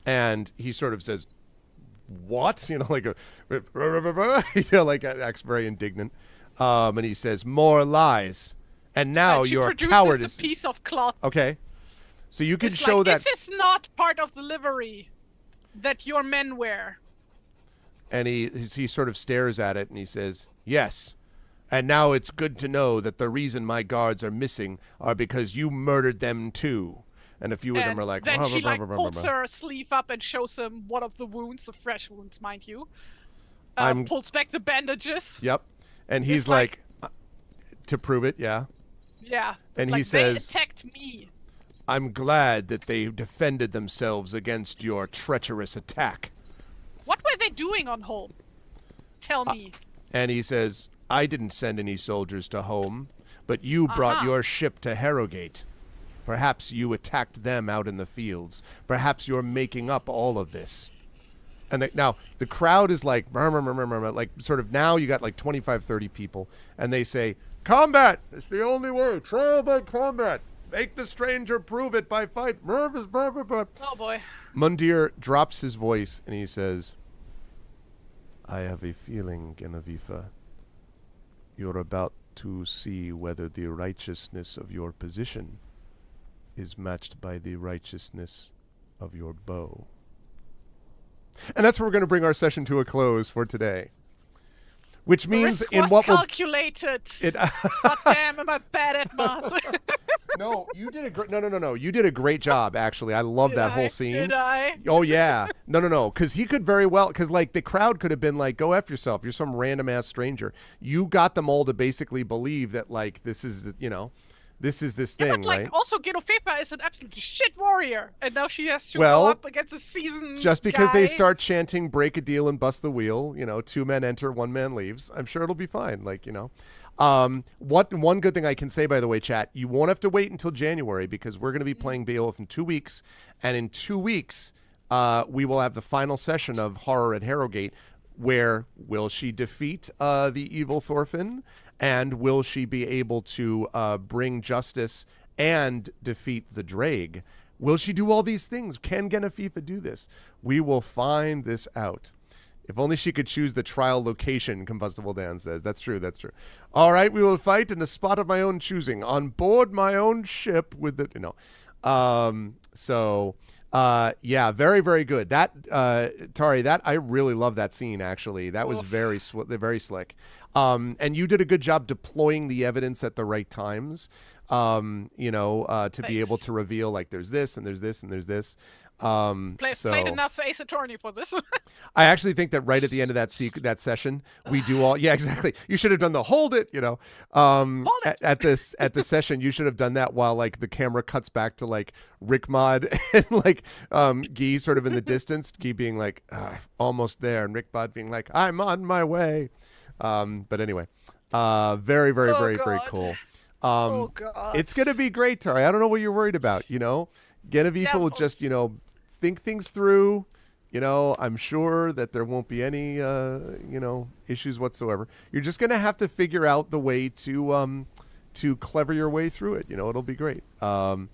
And he sort of says, "What?" Acts very indignant. And he says, "More lies. And now you're a coward." A piece of cloth. Okay. So you can show that. This is not part of the livery that your men wear. And he sort of stares at it and he says, "Yes. And now it's good to know that the reason my guards are missing are because you murdered them too." And a few of them are like, then she like pulls her sleeve up and shows him one of the wounds, the fresh wounds, mind you. Pulls back the bandages. Yep. And he's like, to prove it, yeah. Yeah. And like, he says, they attacked me. "I'm glad that they defended themselves against your treacherous attack." What were they doing on home? Tell me. And he says, "I didn't send any soldiers to home, but you brought your ship to Herrogate. Perhaps you attacked them out in the fields. Perhaps you're making up all of this." And now the crowd is like, like sort of now you got like 25, 30 people. And they say, "Combat! It's the only way. Trial by combat. Make the stranger prove it by fight." Oh boy. Mundir drops his voice and he says, "I have a feeling, Genevieve, you're about to see whether the righteousness of your position is matched by the righteousness of your bow." And that's where we're going to bring our session to a close for today. Which means the risk in was what calculated. God damn, am I bad at math? No, you did a great. No. You did a great job. Actually, I love that whole scene. Did I? Oh yeah. No. Because he could very well. Because like the crowd could have been like, "Go F yourself. You're some random ass stranger." You got them all to basically believe that like this is this thing, but like right? also Genofepa is an absolutely shit warrior, and now she has to go up against a seasoned just because guy. they start chanting "break a deal and bust the wheel," 2 men enter, 1 man leaves. I'm sure it'll be fine. One good thing I can say, by the way, chat, you won't have to wait until January because we're going to be playing Beowulf in 2 weeks, and in 2 weeks, we will have the final session of Horror at Herrogate, where will she defeat the evil Thorfinn? And will she be able to bring justice and defeat the Drake? Will she do all these things? Can Genevieve do this? We will find this out. If only she could choose the trial location, Combustible Dan says. That's true. All right, we will fight in a spot of my own choosing, on board my own ship with the, yeah, very, very good. That, Tari, that I really love that scene, actually. That was very slick. And you did a good job deploying the evidence at the right times, to be able to reveal, like, there's this, and there's this, and there's this. Played enough Ace Attorney for this. I actually think that right at the end of that session, we do all. Yeah, exactly. You should have done the hold it. Hold it. At the session, you should have done that while like the camera cuts back to like Rick Mod and like Guy sort of in the distance. Guy being like almost there, and Rick Mod being like, "I'm on my way." But anyway, very, very, very, very cool. Oh God. It's gonna be great, Tari. I don't know what you're worried about. Genevieve will just think things through. I'm sure that there won't be any issues whatsoever. You're just gonna have to figure out the way to clever your way through it. It'll be great. Explain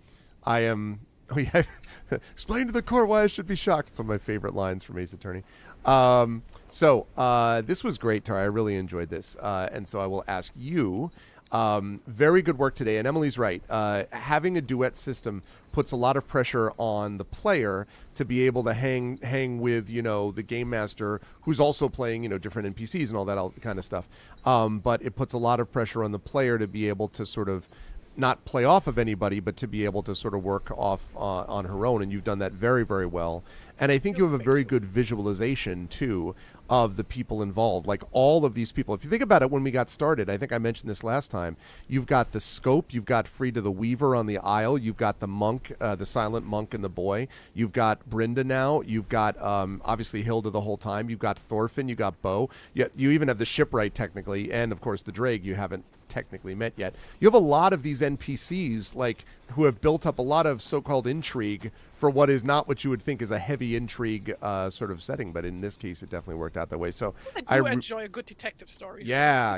to the court why I should be shocked. It's one of my favorite lines from Ace Attorney. This was great, Tari. I really enjoyed this. And so I will ask you, very good work today. And Emily's right. Having a duet system puts a lot of pressure on the player to be able to hang with, the game master who's also playing, different NPCs and all that kind of stuff. But it puts a lot of pressure on the player to be able to sort of not play off of anybody, but to be able to sort of work off on her own. And you've done that very, very well. And I think you have a very good visualization, too, of the people involved. Like all of these people. If you think about it, when we got started, I think I mentioned this last time, you've got the scope, you've got Frida the Weaver on the Isle, you've got the monk, the silent monk and the boy, you've got Brynda now, you've got obviously Hilda the whole time, you've got Thorfinn, you got Bo, you even have the shipwright technically, and of course the Drake you haven't technically met yet. You have a lot of these NPCs like who have built up a lot of so-called intrigue for what is not what you would think is a heavy intrigue sort of setting, but in this case it definitely worked out that way. So I do enjoy a good detective story. Yeah.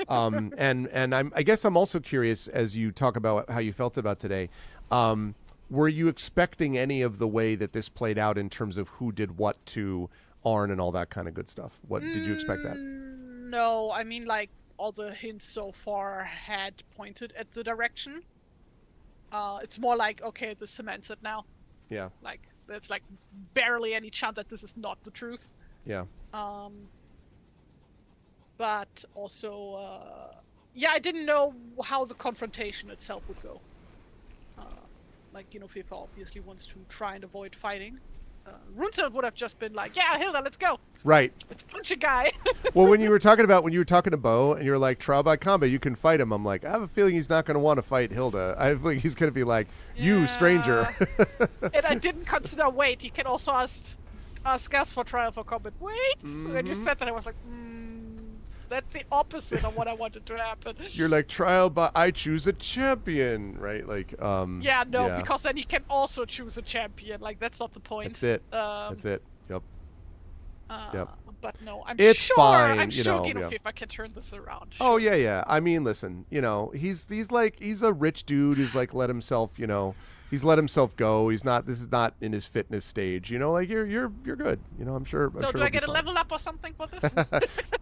And I guess I'm also curious, as you talk about how you felt about today, were you expecting any of the way that this played out in terms of who did what to Arn and all that kind of good stuff? What did you expect that? No, I mean, like, all the hints so far had pointed at the direction. It's more like, okay, this cements it now. Yeah. Like, there's like barely any chance that this is not the truth. Yeah. But also, I didn't know how the confrontation itself would go. Like, FIFA obviously wants to try and avoid fighting. Runzel would have just been like, yeah, Hilda, let's go. Right. Let's punch a guy. Well, when you were talking to Bo and you're like, trial by combat, you can fight him. I'm like, I have a feeling he's not going to want to fight Hilda. I think he's going to be like, you stranger. And I didn't consider weight. He can also ask us for trial for combat weight. So when you said that, I was like, that's the opposite of what I wanted to happen. You're like, trial by I choose a champion, right? Like, because then he can also choose a champion. Like, that's not the point. That's it. That's it. Yep. Yep. But no, it's fine. I'm sure FIFA can turn this around. Sure. Oh yeah. I mean, listen, he's a rich dude who's like let himself, he's let himself go. He's not. This is not in his fitness stage. Like you're good. I'm sure. So do I get a level up or something for this?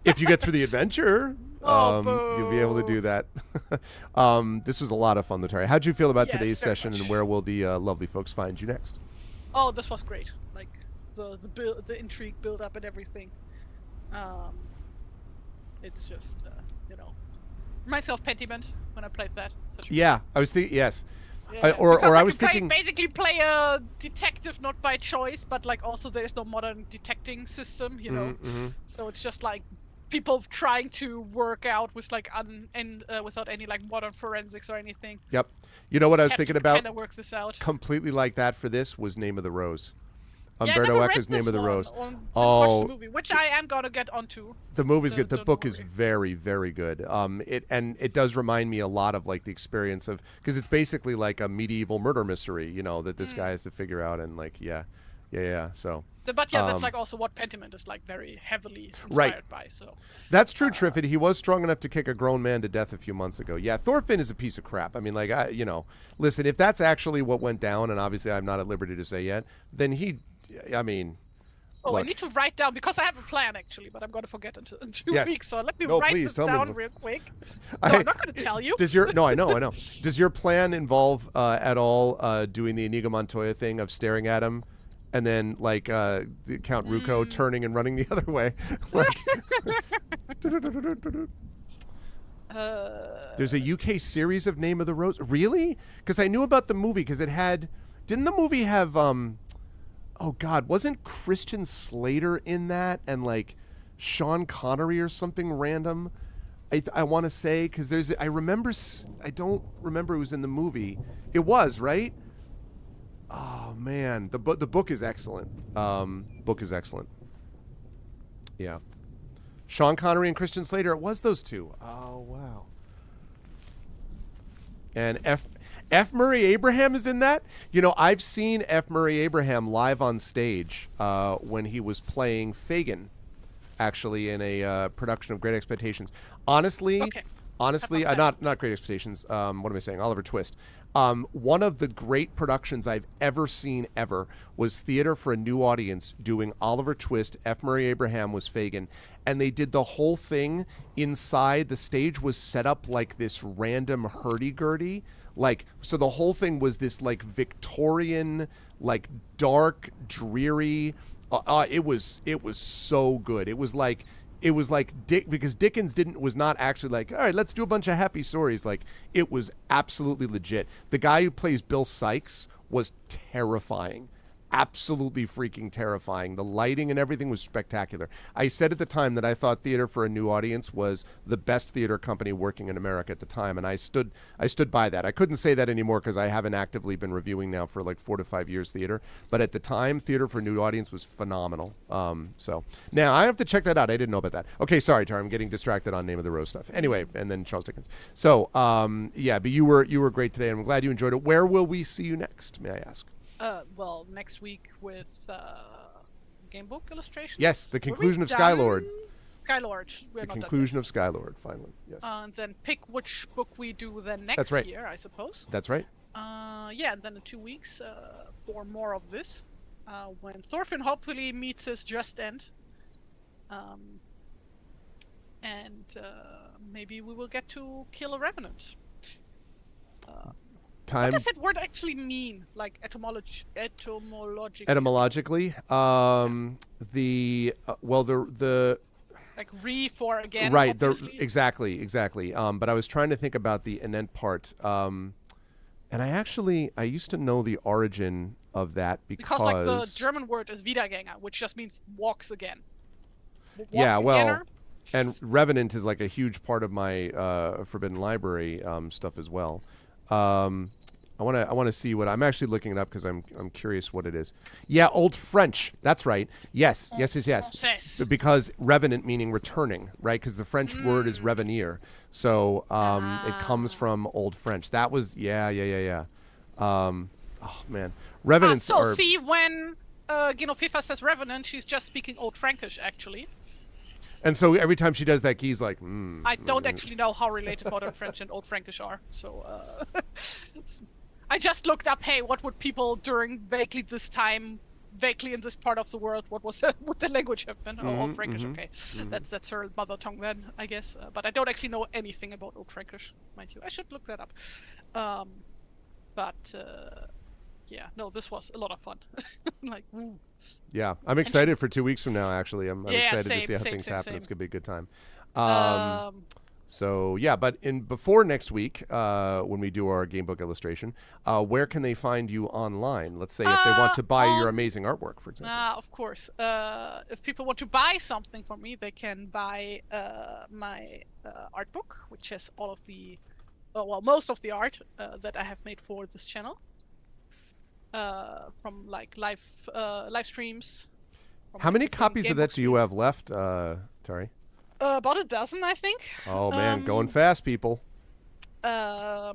If you get through the adventure, you'll be able to do that. This was a lot of fun, Tari. How'd you feel about today's session, and where will the lovely folks find you next? Oh, this was great. Like the intrigue build up and everything. It's just reminds me of Pentiment when I played that. I was thinking yes. Yeah, or I was thinking basically play a detective not by choice, but like also there's no modern detecting system, So it's just like people trying to work out with like without any like modern forensics or anything. Yep. You know what I was thinking about? Kind of work this out. Completely like that for this was Name of the Rose. Umberto Eco's Name of the Rose. Watch the movie, which I am gonna get onto. The movie's good. The book is very, very good. It does remind me a lot of like the experience of, because it's basically like a medieval murder mystery, that this guy has to figure out, and like So. But that's like also what Pentiment is like very heavily inspired by. So. That's true, Triffid. He was strong enough to kick a grown man to death a few months ago. Yeah, Thorfinn is a piece of crap. I mean, like listen, if that's actually what went down, and obviously I'm not at liberty to say yet, then I need to write down, because I have a plan actually, but I'm going to forget in 2 weeks. So let me write this down real quick. I'm not going to tell you. I know. Does your plan involve at all doing the Inigo Montoya thing of staring at him, and then like Count Ruko turning and running the other way? There's a UK series of Name of the Rose. Really? Because I knew about the movie, because it had. Didn't the movie have? Oh God, wasn't Christian Slater in that, and like Sean Connery or something random? I want to say, because I don't remember who was in the movie. It was, right? Oh man, the book is excellent. Yeah, Sean Connery and Christian Slater. It was those two. Oh wow. And F. Murray Abraham is in that. I've seen F. Murray Abraham live on stage when he was playing Fagin, actually, in a production of Great Expectations. Honestly, not Great Expectations. What am I saying? Oliver Twist. One of the great productions I've ever seen was Theater for a New Audience doing Oliver Twist. F. Murray Abraham was Fagin. And they did the whole thing inside. The stage was set up like this random hurdy-gurdy. So the whole thing was this like Victorian, like dark, dreary. It was so good. It was like because Dickens was not actually like, all right, let's do a bunch of happy stories. Like, it was absolutely legit. The guy who plays Bill Sykes was terrifying. Absolutely freaking terrifying. The lighting and everything was spectacular. I said at the time that I thought Theater for a New Audience was the best theater company working in America at the time, and I stood by that. I couldn't say that anymore because I haven't actively been reviewing now for like 4 to 5 years theater, but at the time, Theater for a New Audience was phenomenal. So now I have to check that out. I didn't know about that. Okay, sorry, Tar, I'm getting distracted on Name of the Rose stuff. Anyway, and then Charles Dickens. So but you were great today, and I'm glad you enjoyed it. Where will we see you next, may I ask? Well, next week with game book illustrations. Yes, the conclusion of Skylord. Skylord. The conclusion of Skylord, finally. Yes. And then pick which book we do then next year, I suppose. That's right. And then in 2 weeks for more of this, when Thorfinn hopefully meets his just end. And maybe we will get to kill a revenant. What does that word actually mean, like etymologically? the Like re for again, right, obviously. exactly. But I was trying to think about the anent part. And I used to know the origin of that Because like the because German word is Wiedergänger, which just means walks again. yeah, Walking well, againer. and Revenant is like a huge part of my Forbidden Library stuff as well. I want to see what I'm actually looking it up because I'm curious what it is. Yeah, Old French. That's right. Yes. Français. Because revenant meaning returning, right? Because the French word is revenir, so it comes from Old French. That was yeah. Oh man, revenants So are. see when Genovefa says revenant, she's just speaking Old Frankish actually. And so every time she does that, Guy's like, I don't actually know how related Modern French and Old Frankish are, so I just looked up, hey, what would people during vaguely this time, vaguely in this part of the world, would the language have been? Old Frankish, okay. That's her mother tongue then, I guess. But I don't actually know anything about Old Frankish, mind you. I should look that up. Yeah, no, this was a lot of fun. Like, woo. Yeah, I'm excited for 2 weeks from now. Actually, I'm excited to see how things happen. Same. It's gonna be a good time. So yeah, but before next week, when we do our gamebook illustration, where can they find you online? Let's say if they want to buy your amazing artwork, for example. Of course. If people want to buy something from me, they can buy my art book, which has all of the, most of the art that I have made for this channel. From like live streams. How many copies of that do you have left, Tari? About a dozen, I think. Oh man, going fast, people. Yeah,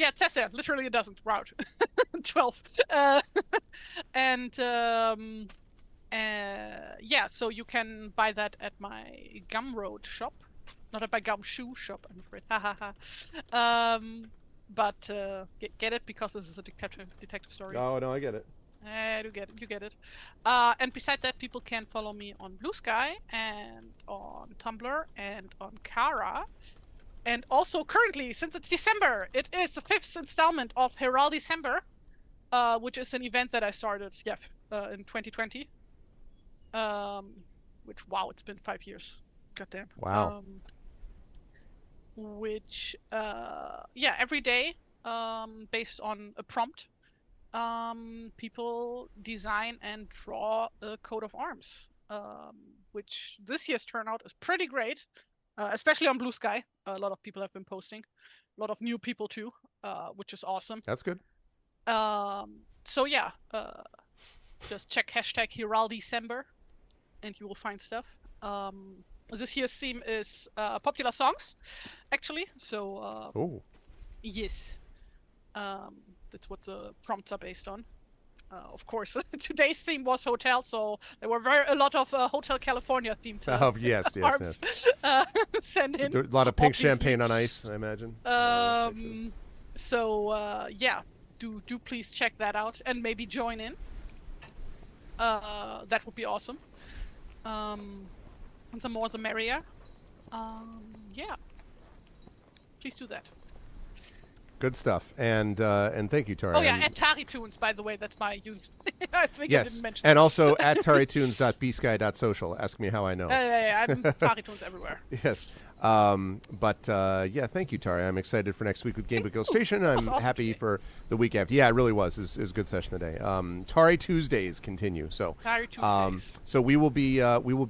it says there, literally a dozen. Route 12. Yeah, so you can buy that at my Gumroad shop, not at my Gumshoe shop, I'm afraid. But get it because this is a detective story. Oh no, I get it. You get it. And beside that, people can follow me on Blue Sky and on Tumblr and on Kara. And also currently, since it's December, it is the 5th installment of Herald December, which is an event that I started in 2020. Which, wow, it's been 5 years. Goddamn. Wow. Which every day, based on a prompt, people design and draw a coat of arms, which this year's turnout is pretty great, especially on Blue Sky. A lot of people have been posting, a lot of new people too, which is awesome. That's good. So yeah, just check hashtag Heraldecember and you will find stuff. This year's theme is popular songs, actually. So yes, that's what the prompts are based on. Of course, today's theme was hotel, so there were a lot of Hotel California themed. Yes. Send in. A lot of pink champagne on ice, I imagine. Yeah, do please check that out and maybe join in. That would be awesome. The more the merrier. Yeah. Please do that. Good stuff. And thank you, Tari. Oh yeah, at TariToons, by the way, that's my user. I think I didn't mention and that. also at TariToons.bsky.social. Ask me how I know. Yeah, I'm TariToons everywhere. Yes. Thank you, Tari. I'm excited for next week with Gamebook Illustration. I'm awesome happy today. For the week after. Yeah, it really was. It was a good session today. Tari Tuesdays continue. So Tari Tuesdays. So we will be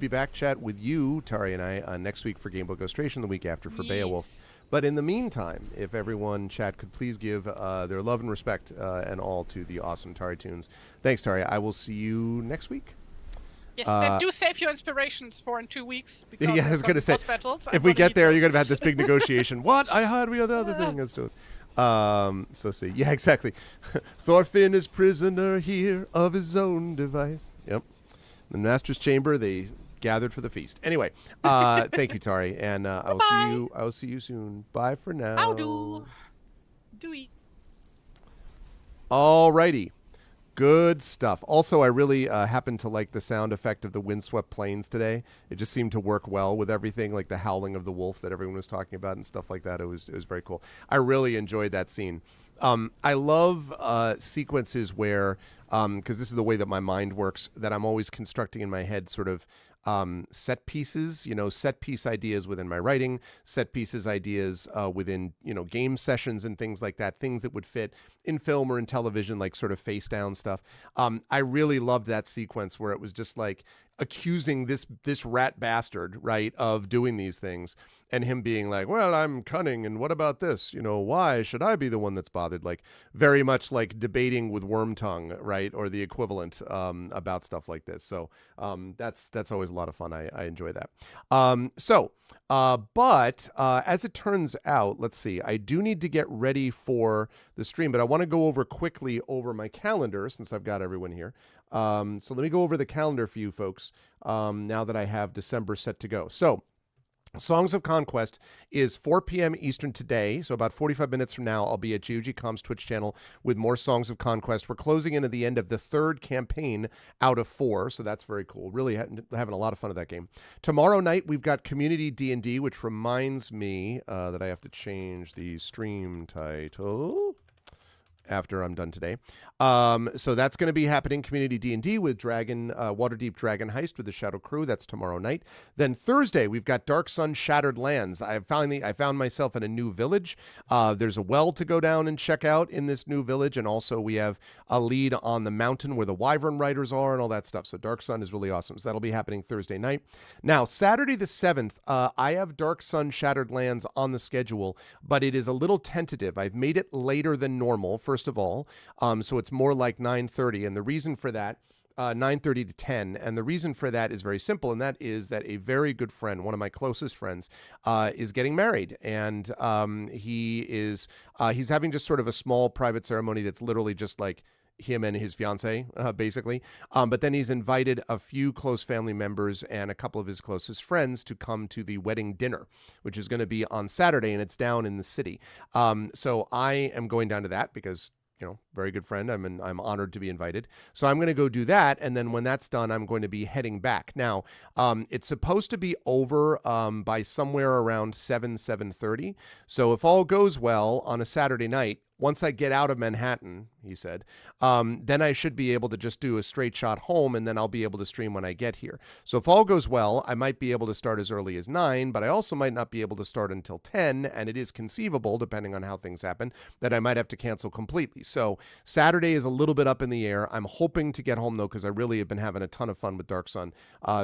back chat with you, Tari and I, next week for Gamebook Illustration, the week after for Beowulf. But in the meantime, if everyone chat could please give their love and respect and all to the awesome TariToons. Thanks, Tari. I will see you next week. Yes, and do save your inspirations for in 2 weeks. Because yeah, I was going to say, battles. if we get there, you're going to have this big negotiation. What? I heard we had the other thing. Let's do it. So see. Yeah, exactly. Thorfinn is prisoner here of his own device. Yep. The master's chamber, they gathered for the feast. Anyway, thank you, Tari, and I will see you soon. Bye for now. Howdo. Dewey. Alrighty. Good stuff. Also, I really happened to like the sound effect of the windswept plains today. It just seemed to work well with everything, like the howling of the wolf that everyone was talking about and stuff like that. It was very cool. I really enjoyed that scene. I love sequences where because this is the way that my mind works, that I'm always constructing in my head sort of set pieces, set piece ideas within my writing, set pieces ideas within, game sessions and things like that, things that would fit in film or in television, like sort of face down stuff. I really loved that sequence where it was just like accusing this rat bastard, right, of doing these things, and him being like, well, I'm cunning, and what about this? Why should I be the one that's bothered? Like very much like debating with Wormtongue, right, or the equivalent about stuff like this. So that's always a lot of fun. I enjoy that. But as it turns out, let's see, I do need to get ready for the stream, but I want to go quickly over my calendar since I've got everyone here. So let me go over the calendar for you folks now that I have December set to go. So Songs of Conquest is 4 p.m. Eastern today, so about 45 minutes from now, I'll be at GOG.com's Twitch channel with more Songs of Conquest. We're closing in at the end of the third campaign out of 4, so that's very cool. Really having a lot of fun with that game. Tomorrow night, we've got Community D&D, which reminds me that I have to change the stream title after I'm done today. So that's going to be happening, Community D&D with Waterdeep Dragon Heist with the Shadow Crew. That's tomorrow night. Then Thursday, we've got Dark Sun Shattered Lands. I found myself in a new village. There's a well to go down and check out in this new village, and also we have a lead on the mountain where the Wyvern Riders are and all that stuff. So Dark Sun is really awesome. So that'll be happening Thursday night. Now, Saturday the 7th, I have Dark Sun Shattered Lands on the schedule, but it is a little tentative. I've made it later than normal, first of all, so it's more like 9:30, and the reason for that, 9:30 to 10, and the reason for that is very simple, and that is that a very good friend, one of my closest friends, is getting married, and he's having just sort of a small private ceremony that's literally just like him and his fiance, basically. But then he's invited a few close family members and a couple of his closest friends to come to the wedding dinner, which is going to be on Saturday, and it's down in the city. So I am going down to that because, very good friend. I'm honored to be invited. So I'm going to go do that. And then when that's done, I'm going to be heading back. Now, it's supposed to be over by somewhere around 7:30. So if all goes well on a Saturday night, once I get out of Manhattan, he said, then I should be able to just do a straight shot home, and then I'll be able to stream when I get here. So if all goes well, I might be able to start as early as 9, but I also might not be able to start until 10, and it is conceivable, depending on how things happen, that I might have to cancel completely. So Saturday is a little bit up in the air. I'm hoping to get home, though, because I really have been having a ton of fun with Dark Sun.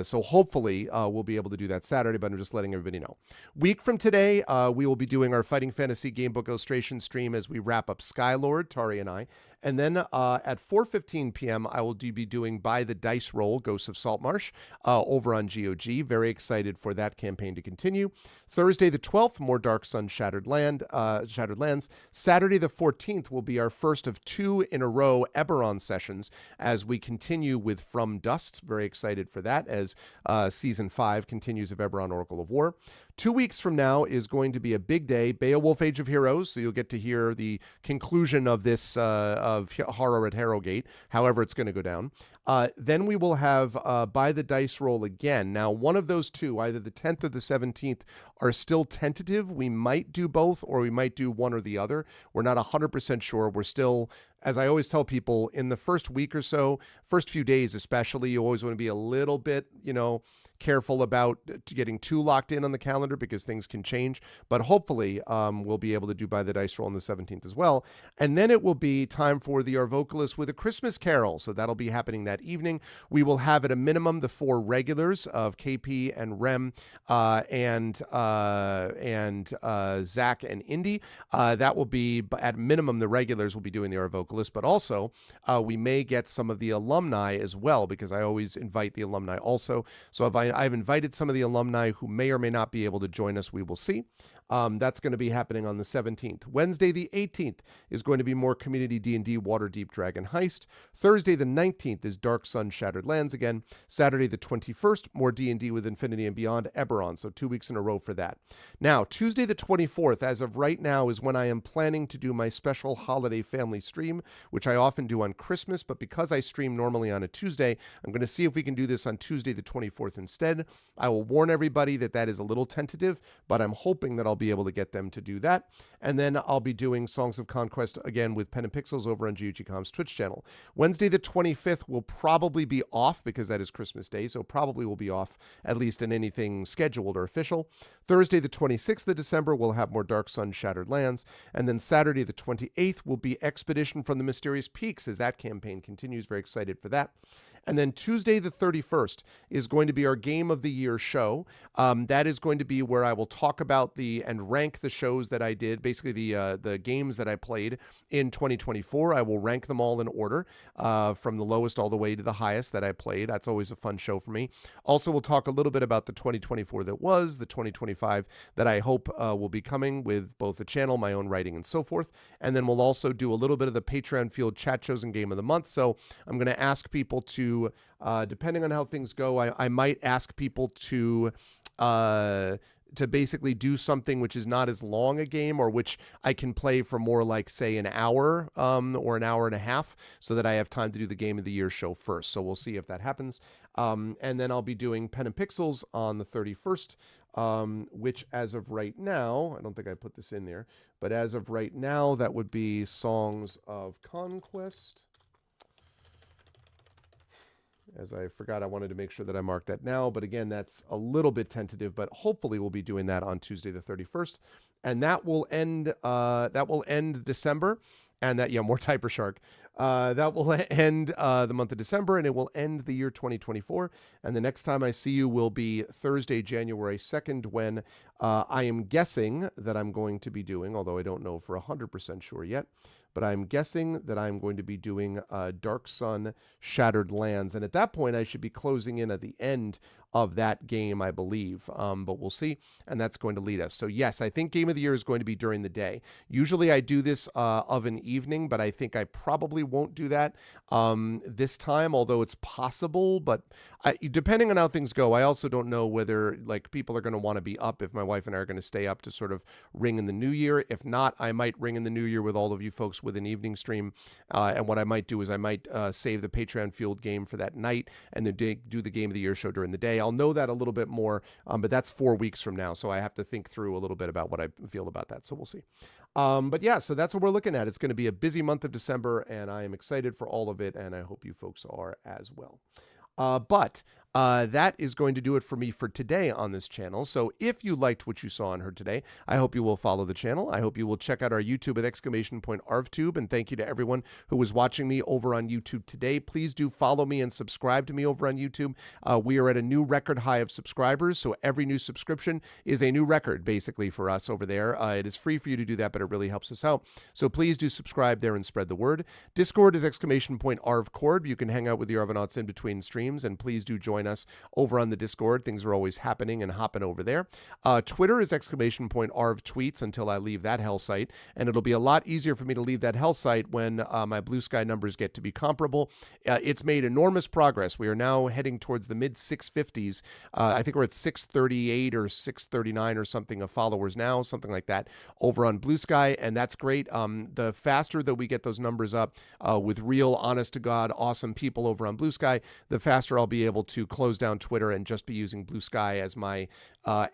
So hopefully we'll be able to do that Saturday, but I'm just letting everybody know. Week from today, we will be doing our Fighting Fantasy Gamebook Illustration stream as we wrap up Skylord, Tari and I. And then at 4:15 p.m., I will be doing By the Dice Roll, Ghosts of Saltmarsh, over on GOG. Very excited for that campaign to continue. Thursday the 12th, more Dark Sun Shattered Lands. Saturday the 14th will be our first of 2 in a row Eberron sessions as we continue with From Dust. Very excited for that as Season 5 continues of Eberron Oracle of War. 2 weeks from now is going to be a big day, Beowulf Age of Heroes, so you'll get to hear the conclusion of this of horror at Herrogate, however it's going to go down. Then we will have By the Dice Roll again. Now, one of those two, either the 10th or the 17th, are still tentative. We might do both, or we might do one or the other. We're not 100% sure. We're still, as I always tell people, in the first week or so, first few days especially, you always want to be a little bit, careful about getting too locked in on the calendar because things can change. But hopefully we'll be able to do By the Dice Roll on the 17th as well. And then it will be time for the Arvocalis with a Christmas Carol. So that'll be happening that evening. We will have at a minimum the 4 regulars of KP and Rem and Zach and Indy. That will be, at minimum, the regulars will be doing the Arvocalis, but also we may get some of the alumni as well, because I always invite the alumni also. So if I've invited some of the alumni who may or may not be able to join us. We will see. That's going to be happening on the 17th. Wednesday, the 18th, is going to be more Community D&D Waterdeep Dragon Heist. Thursday, the 19th, is Dark Sun Shattered Lands again. Saturday, the 21st, more D&D with Infinity and Beyond Eberron. So 2 weeks in a row for that. Now, Tuesday, the 24th, as of right now, is when I am planning to do my special holiday family stream, which I often do on Christmas. But because I stream normally on a Tuesday, I'm going to see if we can do this on Tuesday, the 24th instead. instead. I will warn everybody that that is a little tentative, but I'm hoping that I'll be able to get them to do that. And then I'll be doing Songs of Conquest again with Pen and Pixels over on GUG.com's Twitch channel. Wednesday the 25th will probably be off because that is Christmas Day, so probably will be off at least in anything scheduled or official. Thursday the 26th of December we'll have more Dark Sun Shattered Lands, and then Saturday the 28th will be Expedition from the Mysterious Peaks as that campaign continues. Very excited for that. And then Tuesday the 31st is going to be our Game of the Year show. That is going to be where I will talk about and rank the shows that I did, basically the games that I played in 2024. I will rank them all in order from the lowest all the way to the highest that I played. That's always a fun show for me. Also, we'll talk a little bit about the 2024 that was, the 2025 that I hope will be coming with both the channel, my own writing, and so forth. And then we'll also do a little bit of the Patreon field chat shows and Game of the Month. So I'm going to ask people to, depending on how things go, I might ask people to basically do something which is not as long a game, or which I can play for more like, say, an hour or an hour and a half, so that I have time to do the Game of the Year show first. So we'll see if that happens. And then I'll be doing Pen and Pixels on the 31st, which as of right now, I don't think I put this in there, but as of right now, that would be Songs of Conquest. As I forgot, I wanted to make sure that I marked that now. But again, that's a little bit tentative, but hopefully we'll be doing that on Tuesday the 31st. And that will end December. And that, yeah, more Typer Shark. That will end the month of December, and it will end the year 2024. And the next time I see you will be Thursday, January 2nd, when I am guessing that I'm going to be doing, although I don't know for 100% sure yet, but I'm guessing that I'm going to be doing Dark Sun Shattered Lands. And at that point, I should be closing in at the end of that game, I believe. But we'll see. And that's going to lead us. So yes, I think Game of the Year is going to be during the day. Usually I do this of an evening, but I think I probably won't do that this time, although it's possible. But depending on how things go, I also don't know whether like people are going to want to be up, if my wife and I are going to stay up to sort of ring in the new year. If not, I might ring in the new year with all of you folks with an evening stream. And what I might do is I might save the Patreon field game for that night and then do the Game of the Year show during the day. I'll know that a little bit more, but that's 4 weeks from now. So I have to think through a little bit about what I feel about that. So we'll see. But yeah, so that's what we're looking at. It's going to be a busy month of December, and I am excited for all of it, and I hope you folks are as well. But that is going to do it for me for today on this channel. So if you liked what you saw and heard today, I hope you will follow the channel. I hope you will check out our YouTube at !ArvTube. And thank you to everyone who was watching me over on YouTube today. Please do follow me and subscribe to me over on YouTube. We are at a new record high of subscribers. So every new subscription is a new record basically for us over there. It is free for you to do that, but it really helps us out. So please do subscribe there and spread the word. Discord is !ArvCord. You can hang out with the Arvanauts in between streams, and please do join us over on the Discord. Things are always happening and hopping over there. Twitter is !ArvTweets until I leave that hell site, and it'll be a lot easier for me to leave that hell site when my Blue Sky numbers get to be comparable. It's made enormous progress. We are now heading towards the mid 650s. I think we're at 638 or 639 or something of followers now, something like that, over on Blue Sky, and that's great. The faster that we get those numbers up with real, honest-to-God, awesome people over on Blue Sky, the faster I'll be able to close down Twitter and just be using Blue Sky as my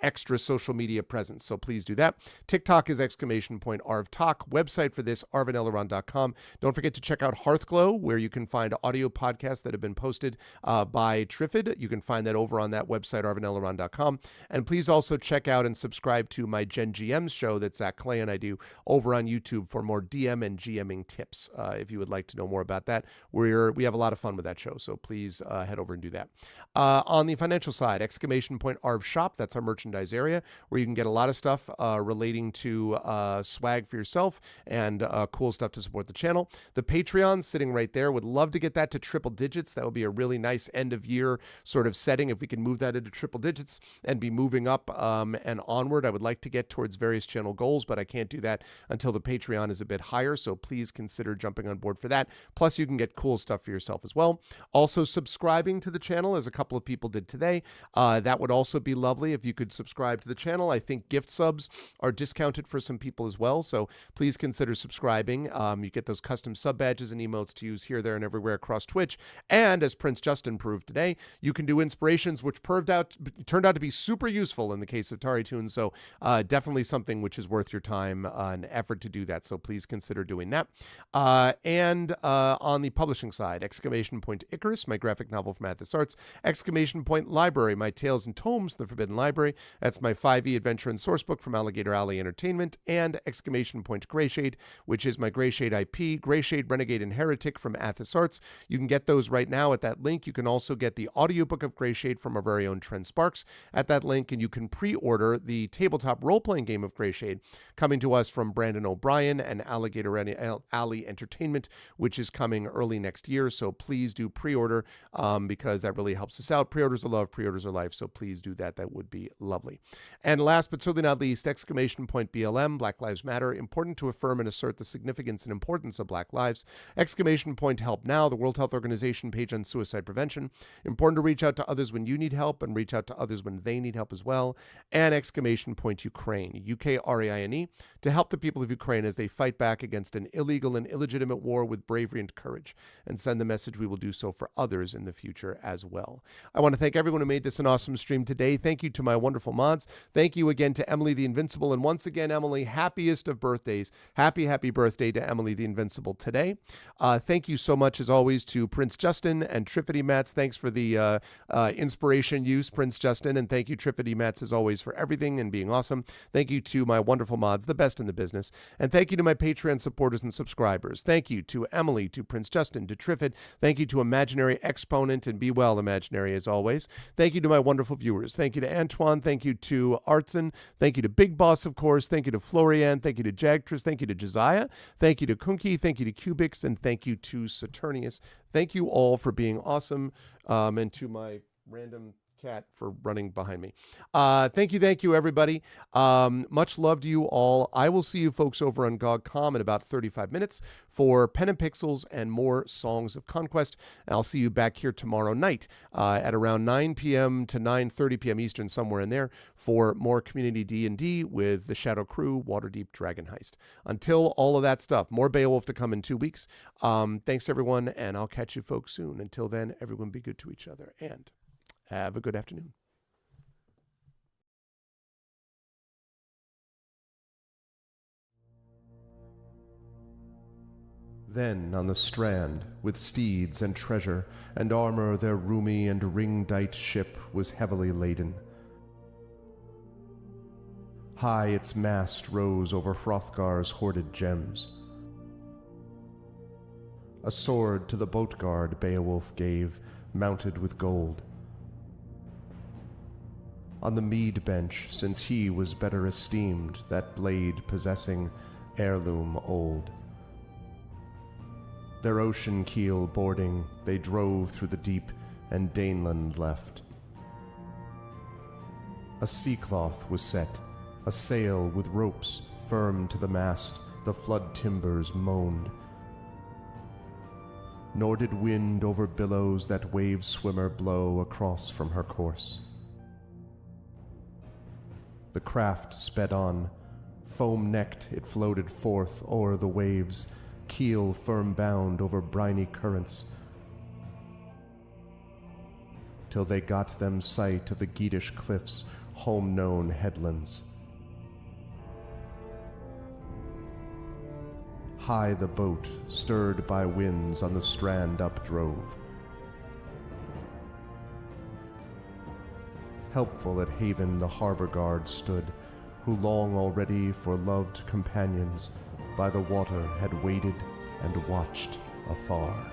extra social media presence. So please do that. TikTok is !ArvTalk. Website for this, arvaneleron.com. Don't forget to check out Hearthglow, where you can find audio podcasts that have been posted by Trifid. You can find that over on that website, arvaneleron.com. And please also check out and subscribe to my Gen GMs show that Zach Clay and I do over on YouTube for more DM and GMing tips. If you would like to know more about that, we have a lot of fun with that show. So please head over and do that. On the financial side, !Arv Shop, that's our merchandise area where you can get a lot of stuff relating to swag for yourself and cool stuff to support the channel. The Patreon sitting right there. Would love to get that to triple digits. That would be a really nice end of year sort of setting if we can move that into triple digits and be moving up and onward. I would like to get towards various channel goals, but I can't do that until the Patreon is a bit higher. So please consider jumping on board for that. Plus, you can get cool stuff for yourself as well. Also, subscribing to the channel as a couple of people did today. That would also be lovely if you could subscribe to the channel. I think gift subs are discounted for some people as well, so please consider subscribing. You get those custom sub badges and emotes to use here, there, and everywhere across Twitch. And as Prince Justin proved today, you can do inspirations, which turned out to be super useful in the case of TariToons. So definitely something which is worth your time and effort to do that. So please consider doing that. And on the publishing side, exclamation point Icarus, my graphic novel from Athos Arts, exclamation point Library, my Tales and Tomes, The Forbidden Library. That's my 5e adventure and sourcebook from Alligator Alley Entertainment, and exclamation point Greyshade, which is my Greyshade IP, Greyshade, Renegade, and Heretic from Athos Arts. You can get those right now at that link. You can also get the audiobook of Greyshade from our very own Trent Sparks at that link, and you can pre-order the tabletop role-playing game of Greyshade coming to us from Brandon O'Brien and Alligator Alley Entertainment, which is coming early next year. So please do pre-order because that really helps us out. Pre-orders are love, pre-orders are life. So please do that. That would be lovely. And last but certainly not least, exclamation point BLM, Black Lives Matter, important to affirm and assert the significance and importance of Black lives. Exclamation point Help Now, the World Health Organization page on suicide prevention. Important to reach out to others when you need help and reach out to others when they need help as well. And exclamation point Ukraine, UKRAINE, to help the people of Ukraine as they fight back against an illegal and illegitimate war with bravery and courage, and send the message we will do so for others in the future as well. I want to thank everyone who made this an awesome stream today. Thank you to my wonderful mods. Thank you again to Emily the Invincible. And once again, Emily, happiest of birthdays. Happy birthday to Emily the Invincible today. Thank you so much, as always, to Prince Justin and Triffity Mats. Thanks for the inspiration use, Prince Justin. And thank you, Triffity Mats, as always, for everything and being awesome. Thank you to my wonderful mods, the best in the business. And thank you to my Patreon supporters and subscribers. Thank you to Emily, to Prince Justin, to Triffid. Thank you to Imaginary Exponent, and be well, Imaginary, as always. Thank you to my wonderful viewers. Thank you to Antoine. Thank you to Artson. Thank you to Big Boss, of course. Thank you to Florian. Thank you to Jagtress. Thank you to Josiah. Thank you to Kunki. Thank you to Cubix. And thank you to Saturnius. Thank you all for being awesome. And to my random cat for running behind me. Thank you, everybody. Much love to you all. I will see you folks over on GOG.com in about 35 minutes for Pen and Pixels and more Songs of Conquest. And I'll see you back here tomorrow night at around 9 p.m. to 9:30 p.m. Eastern, somewhere in there, for more community D&D with the Shadow Crew, Waterdeep Dragon Heist. Until all of that stuff, more Beowulf to come in 2 weeks. Thanks, everyone, and I'll catch you folks soon. Until then, everyone be good to each other, and have a good afternoon. Then on the strand, with steeds and treasure and armor, their roomy and ring-dight ship was heavily laden. High its mast rose over Hrothgar's hoarded gems. A sword to the boat guard Beowulf gave, mounted with gold. On the mead bench, since he was better esteemed, that blade possessing heirloom old. Their ocean keel boarding, they drove through the deep, and Daneland left. A sea-cloth was set, a sail with ropes firm to the mast, the flood timbers moaned. Nor did wind over billows that wave-swimmer blow across from her course. The craft sped on. Foam-necked it floated forth o'er the waves, keel firm-bound over briny currents, till they got them sight of the Geatish cliffs, home-known headlands. High the boat, stirred by winds, on the strand updrove. Helpful at haven the harbor guard stood, who long already for loved companions by the water had waited and watched afar.